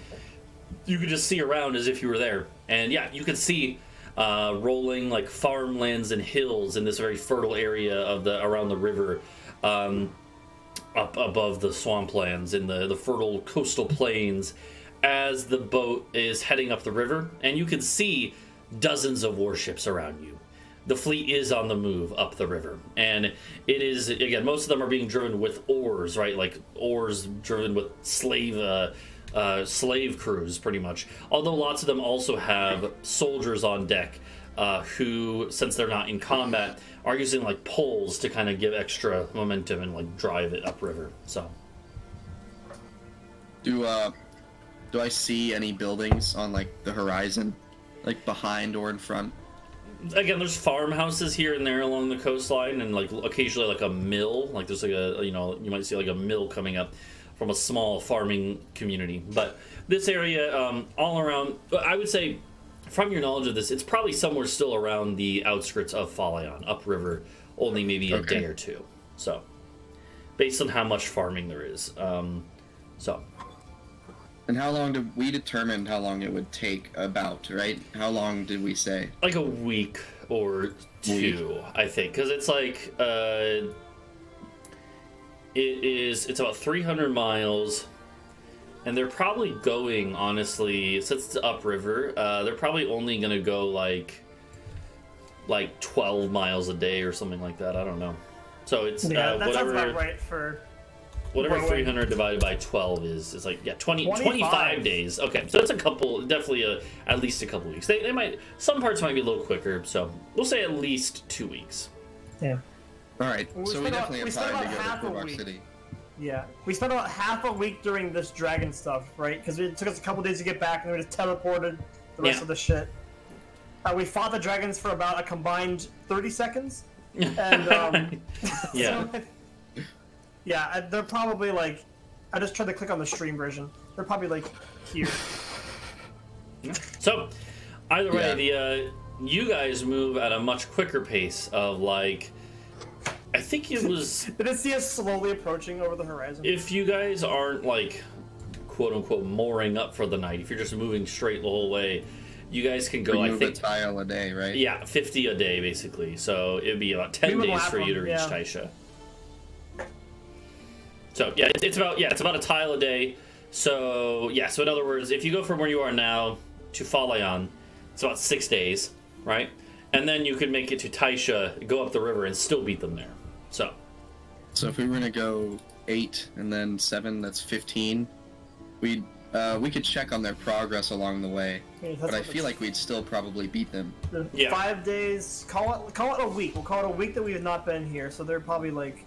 you could just see around as if you were there. And yeah, you could see rolling like farmlands and hills in this very fertile area of around the river, up above the swamplands in the fertile coastal plains, as the boat is heading up the river, and you can see dozens of warships around you. The fleet is on the move up the river, and it is, again, most of them are being driven with oars, right? Like oars driven with slave crews, pretty much. Although lots of them also have soldiers on deck who, since they're not in combat, are using like poles to kind of give extra momentum and like drive it upriver. So, Do I see any buildings on like the horizon, like behind or in front? again, there's farmhouses here and there along the coastline, and like occasionally like a mill. Like there's like you might see like a mill coming up from a small farming community. But this area, all around, I would say, from your knowledge of this, it's probably somewhere still around the outskirts of Falayon, upriver, only maybe a day or two. So, based on how much farming there is. And how long did we determine how long it would take about, right? How long did we say? Like a week or two, I think. Because it's like, it's about 300 miles. And they're probably going, honestly, since it's upriver, they're probably only going to go like 12 miles a day or something like that. I don't know. So it's that whatever. sounds about right for Whatever Growing. 300 divided by 12 is like, yeah, 25 days. Okay, so it's a couple, definitely at least a couple weeks. They might, some parts might be a little quicker, so we'll say at least 2 weeks. Yeah. All right, We so we spent definitely about- have we spent time to about go half to a Korvac week. City. Yeah. We spent about half a week during this dragon stuff, right? Because it took us a couple days to get back, and we just teleported the rest Yeah. of the shit. We fought the dragons for about a combined 30 seconds. And, Yeah. yeah, they're probably like, I just tried to click on the stream version. They're probably like here. So, either way, you guys move at a much quicker pace of like, I think it was, Did it see us slowly approaching over the horizon? if you guys aren't like, quote unquote, mooring up for the night, if you're just moving straight the whole way, you guys can go. Remove I think a tile a day, right? yeah, 50 a day basically. So it'd be about 10 days for you to reach Taisha. So yeah, it's about a tile a day. So yeah, so in other words, if you go from where you are now to Falayan, it's about 6 days, right? And then you could make it to Taisha, go up the river, and still beat them there. So if we were gonna go 8 and then 7, that's 15. We could check on their progress along the way, but I feel like we'd still probably beat them. Yeah. 5 days. Call it a week. We'll call it a week that we have not been here. So they're probably like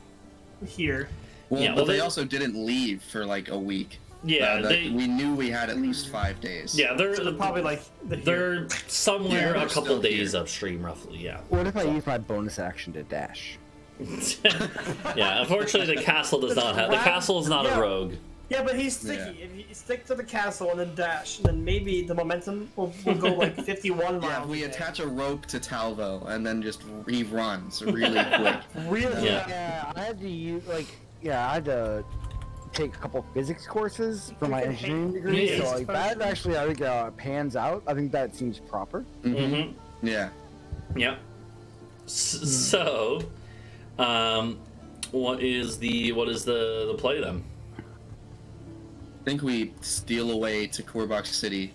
here. Well, Yeah, but well, they they- also didn't leave for like a week. yeah, We knew we had at least 5 days. yeah, So they're probably like they're somewhere Yeah, they're a couple still days here. upstream, roughly. Yeah. What if I use my bonus action to dash? Yeah. Unfortunately, the castle does not have. The castle is not Yeah. a rogue. Yeah, but he's sticky. Yeah. If you stick to the castle and then dash, then maybe the momentum will go like 51 miles. Yeah, if we a day. attach a rope to Talvo and then just he runs really quick. Really? Yeah. Yeah, I had to use I had to take a couple physics courses for my engineering degree. Yeah. So like that actually I think pans out. I think that seems proper. Mm-hmm. Yeah. Yeah. So, what is the play then? I think we steal away to Korbach City,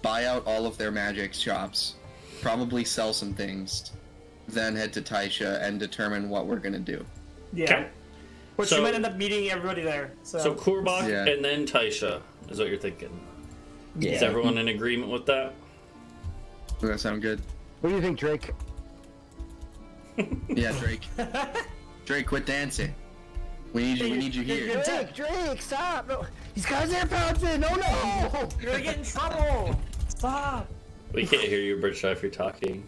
buy out all of their magic shops, probably sell some things, then head to Taisha and determine what we're gonna do. Yeah. Okay. But So- you might end up meeting everybody there. So Korbach Yeah. and then Taisha is what you're thinking. Yeah. Is everyone in agreement with that? Does that sound good? What do you think, Drake? Yeah, Drake. Drake, quit dancing. We need you here. Drake, stop! No, these guys are pouncing! No, no! You're gonna get in trouble. Stop. We can't hear you, Britsha, if you're talking.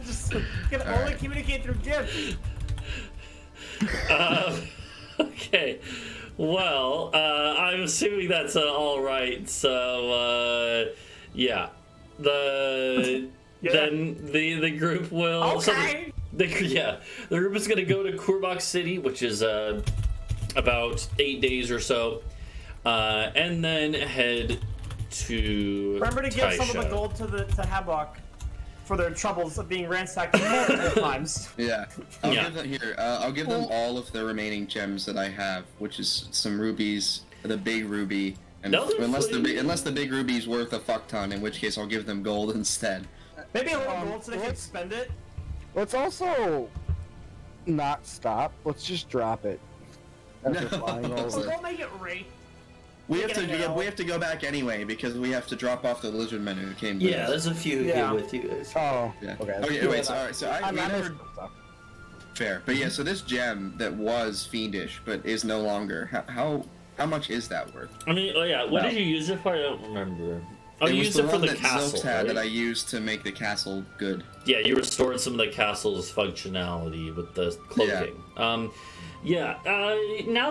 Just you can only right. communicate through gifs. Okay. Well, I'm assuming that's all right. So, yeah. Yeah. Then the group will. Okay. The group is gonna go to Korbach City, which is about 8 days or so, and then head to. Remember to give some of the Taisha. gold to Habok for their troubles of being ransacked multiple times. Yeah. I'll give them all of the remaining gems that I have, which is some rubies, the big ruby, and No, they're unless free. the big ruby's worth a fuck ton, in which case I'll give them gold instead. Maybe a little gold so they can spend it. Let's also not stop. Let's just drop it. After No. flying Well, over. don't make it rate. We Take have it now. we have to go back anyway because we have to drop off the lizard men who came. with Yeah, us. there's a few Yeah. here with you guys. Oh, Yeah. okay. Okay. Wait. So, all right, so I'm we not never fair, but yeah. So this gem that was fiendish but is no longer. How much is that worth? I mean, oh yeah. What did you use it for? I don't remember. Oh, it you was used the it for one the that castle, Zilks had right? that I used to make the castle good. Yeah, you restored some of the castle's functionality with the cloaking. Now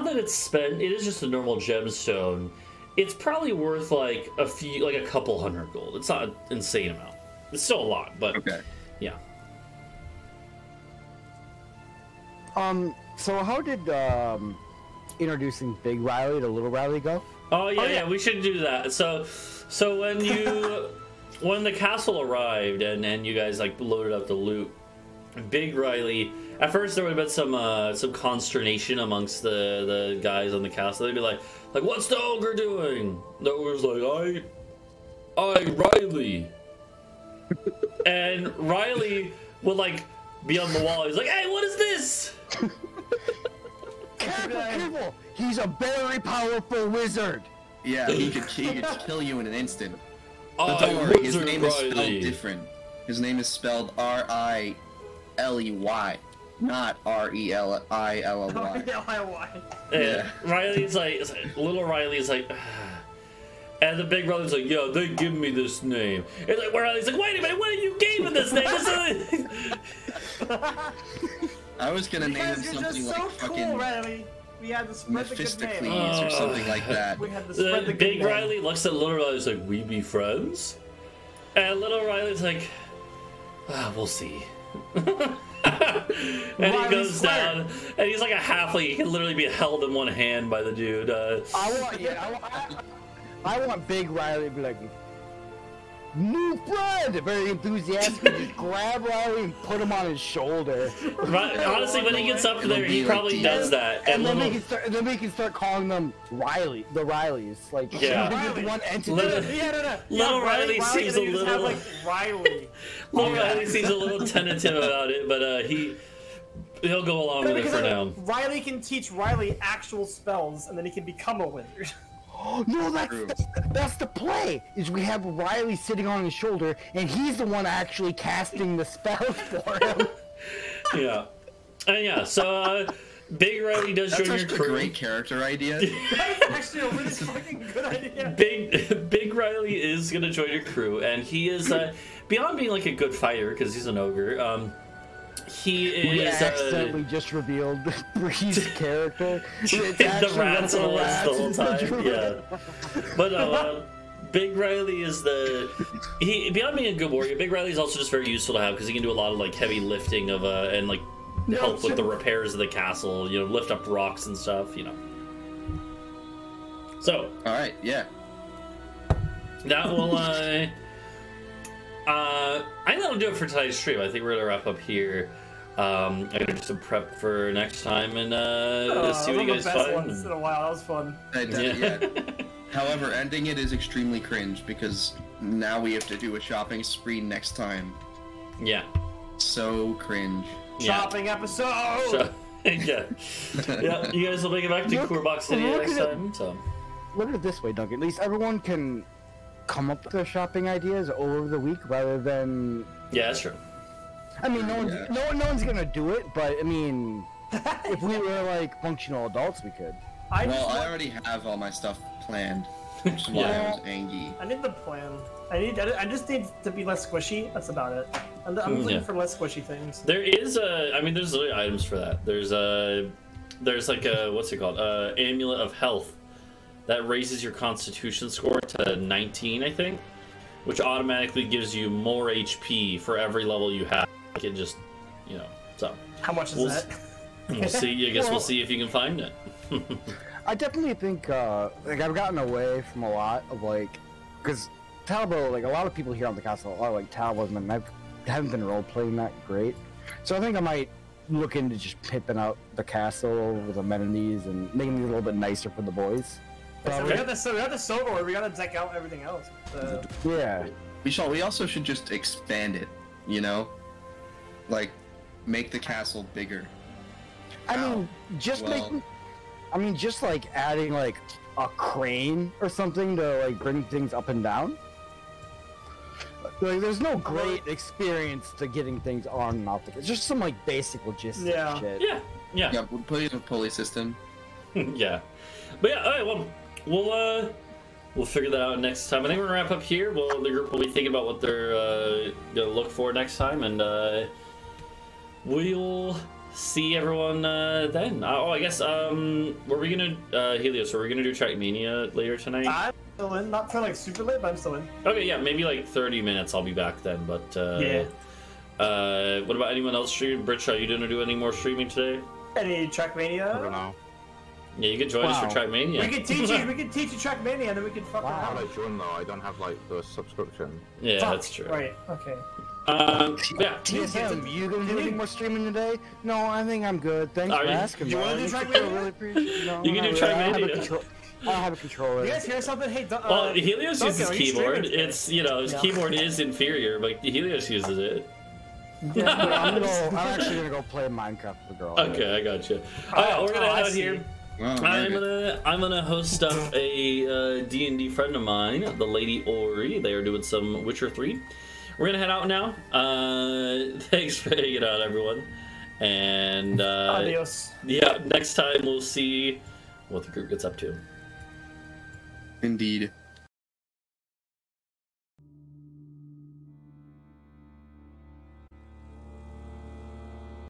that it's spent, it is just a normal gemstone. It's probably worth like a couple hundred gold. It's not an insane amount. It's still a lot, but Okay. yeah. So how did introducing Big Riley to Little Riley go? Oh yeah, we should do that. So when you when the castle arrived and you guys like loaded up the loot, Big Riley. At first, there would have been some consternation amongst the guys on the castle. They'd be like, what's the ogre doing? The ogre's like, I Riley, and Riley would like be on the wall. He's like, hey, what is this? Careful! He's a very powerful wizard! Yeah, he could kill you in an instant. But I don't worry, his Wizard name is spelled Riley. different. His name is spelled Riley, not Relily. And Riley's like, little Riley's like, and the big brother's like, yo, they give me this name. It's like, Riley's like, wait a minute, what are you gave me this name? I was gonna name him Because you're something just like so fucking cool, Riley. We had to spread the good Mephistocles name. or something like that. We had to spread the good Big name. Riley looks at little Riley's like, we be friends? And little Riley's like, we'll see. And he goes down, and he's like a halfling. He can literally be held in one hand by the dude. I want Big Riley to be like, new friend! Very enthusiastic, just grab Riley and put him on his shoulder. Right, honestly, when he gets up there, he probably does that. And then we can start calling them Riley, the Rileys. Like, yeah. one entity. Little Riley seems a little... Have, like, Riley. Little Riley seems a little tentative about it, but he'll go along with it for now. Riley can teach Riley actual spells, and then he can become a wizard. No, that's the play. Is we have Riley sitting on his shoulder, and he's the one actually casting the spells for him. Yeah, and yeah. So Big Riley does join your crew. That's a great character idea. That's actually a really fucking good idea. Big Riley is gonna join your crew, and he is beyond being like a good fighter because he's an ogre. He is. We accidentally just revealed Bree's character. The rats and the whole time. Yeah. But Big Riley is beyond being a good warrior, Big Riley is also just very useful to have because he can do a lot of like heavy lifting of and like help with the repairs of the castle. You know, lift up rocks and stuff. You know. So. All right. Yeah. That will. I think that'll do it for tonight's stream. I think we're gonna wrap up here. I'm gonna do some prep for next time and see what you guys find. Once in a while. That was fun. Yeah. However, ending it is extremely cringe because now we have to do a shopping spree next time. Yeah. So cringe. Shopping episode. Yeah. Yeah. You guys will make it back to Coorbox City next time. So. Look at it this way, Duncan. At least everyone can come up with their shopping ideas over the week rather than. Yeah, that's true. I mean, no one's gonna do it, but I mean, if we were like functional adults, we could. I already have all my stuff planned, which is why I was angry. I need the plan. I just need to be less squishy. That's about it. I'm looking for less squishy things. There is there's literally items for that. There's like a what's it called? Amulet of Health that raises your Constitution score to 19, I think, which automatically gives you more HP for every level you have. It just, so. How much is that? We'll see. I guess we'll see if you can find it. I definitely think, like, I've gotten away from a lot of, like, because Talvo, like, a lot of people here on the castle are, like, Talvos, and I haven't been role-playing that great. So I think I might look into just pimping out the castle with amenities and making it a little bit nicer for the boys. So we got the silverware, we gotta deck out everything else. Yeah. We also should just expand it, like, make the castle bigger. Just like adding like a crane or something to like bring things up and down. Like, there's no great experience to getting things on and off. It's just some like basic logistics shit. Yeah, we'll put in a pulley system. Yeah, but yeah, all right. Well, we'll figure that out next time. I think we're gonna wrap up here. The group will be thinking about what they're gonna look for next time, and we'll see everyone then. I guess were we gonna Helios? Were we gonna do Trackmania later tonight? I'm still in, not for like super late, but I'm still in. Okay, yeah, maybe like 30 minutes. I'll be back then. But what about anyone else streaming? Britsha, are you gonna do any more streaming today? Any Trackmania? I don't know. Yeah, you could join us for Trackmania. We could teach you Trackmania, and then we can fuck around. How do I join though? I don't have like the subscription. Yeah, that's true. Right. Okay. Yeah. TSM, you gonna do any more streaming today? No, I think I'm good. Thanks for asking. You want to do Trackmania? Really appreciate it. You can do Trackmania. I don't have a controller. You guys hear something? Hey, well, Helios Duncan, uses keyboard. It's his keyboard is inferior, but Helios uses it. Yeah, I'm actually gonna go play Minecraft with the girl. Okay, I got you. Alright, we're gonna head out here. I'm gonna host up a D&D friend of mine, the Lady Ori. They are doing some Witcher 3. We're gonna head out now. Thanks for hanging out, everyone. And adios. Yeah, next time we'll see what the group gets up to. Indeed.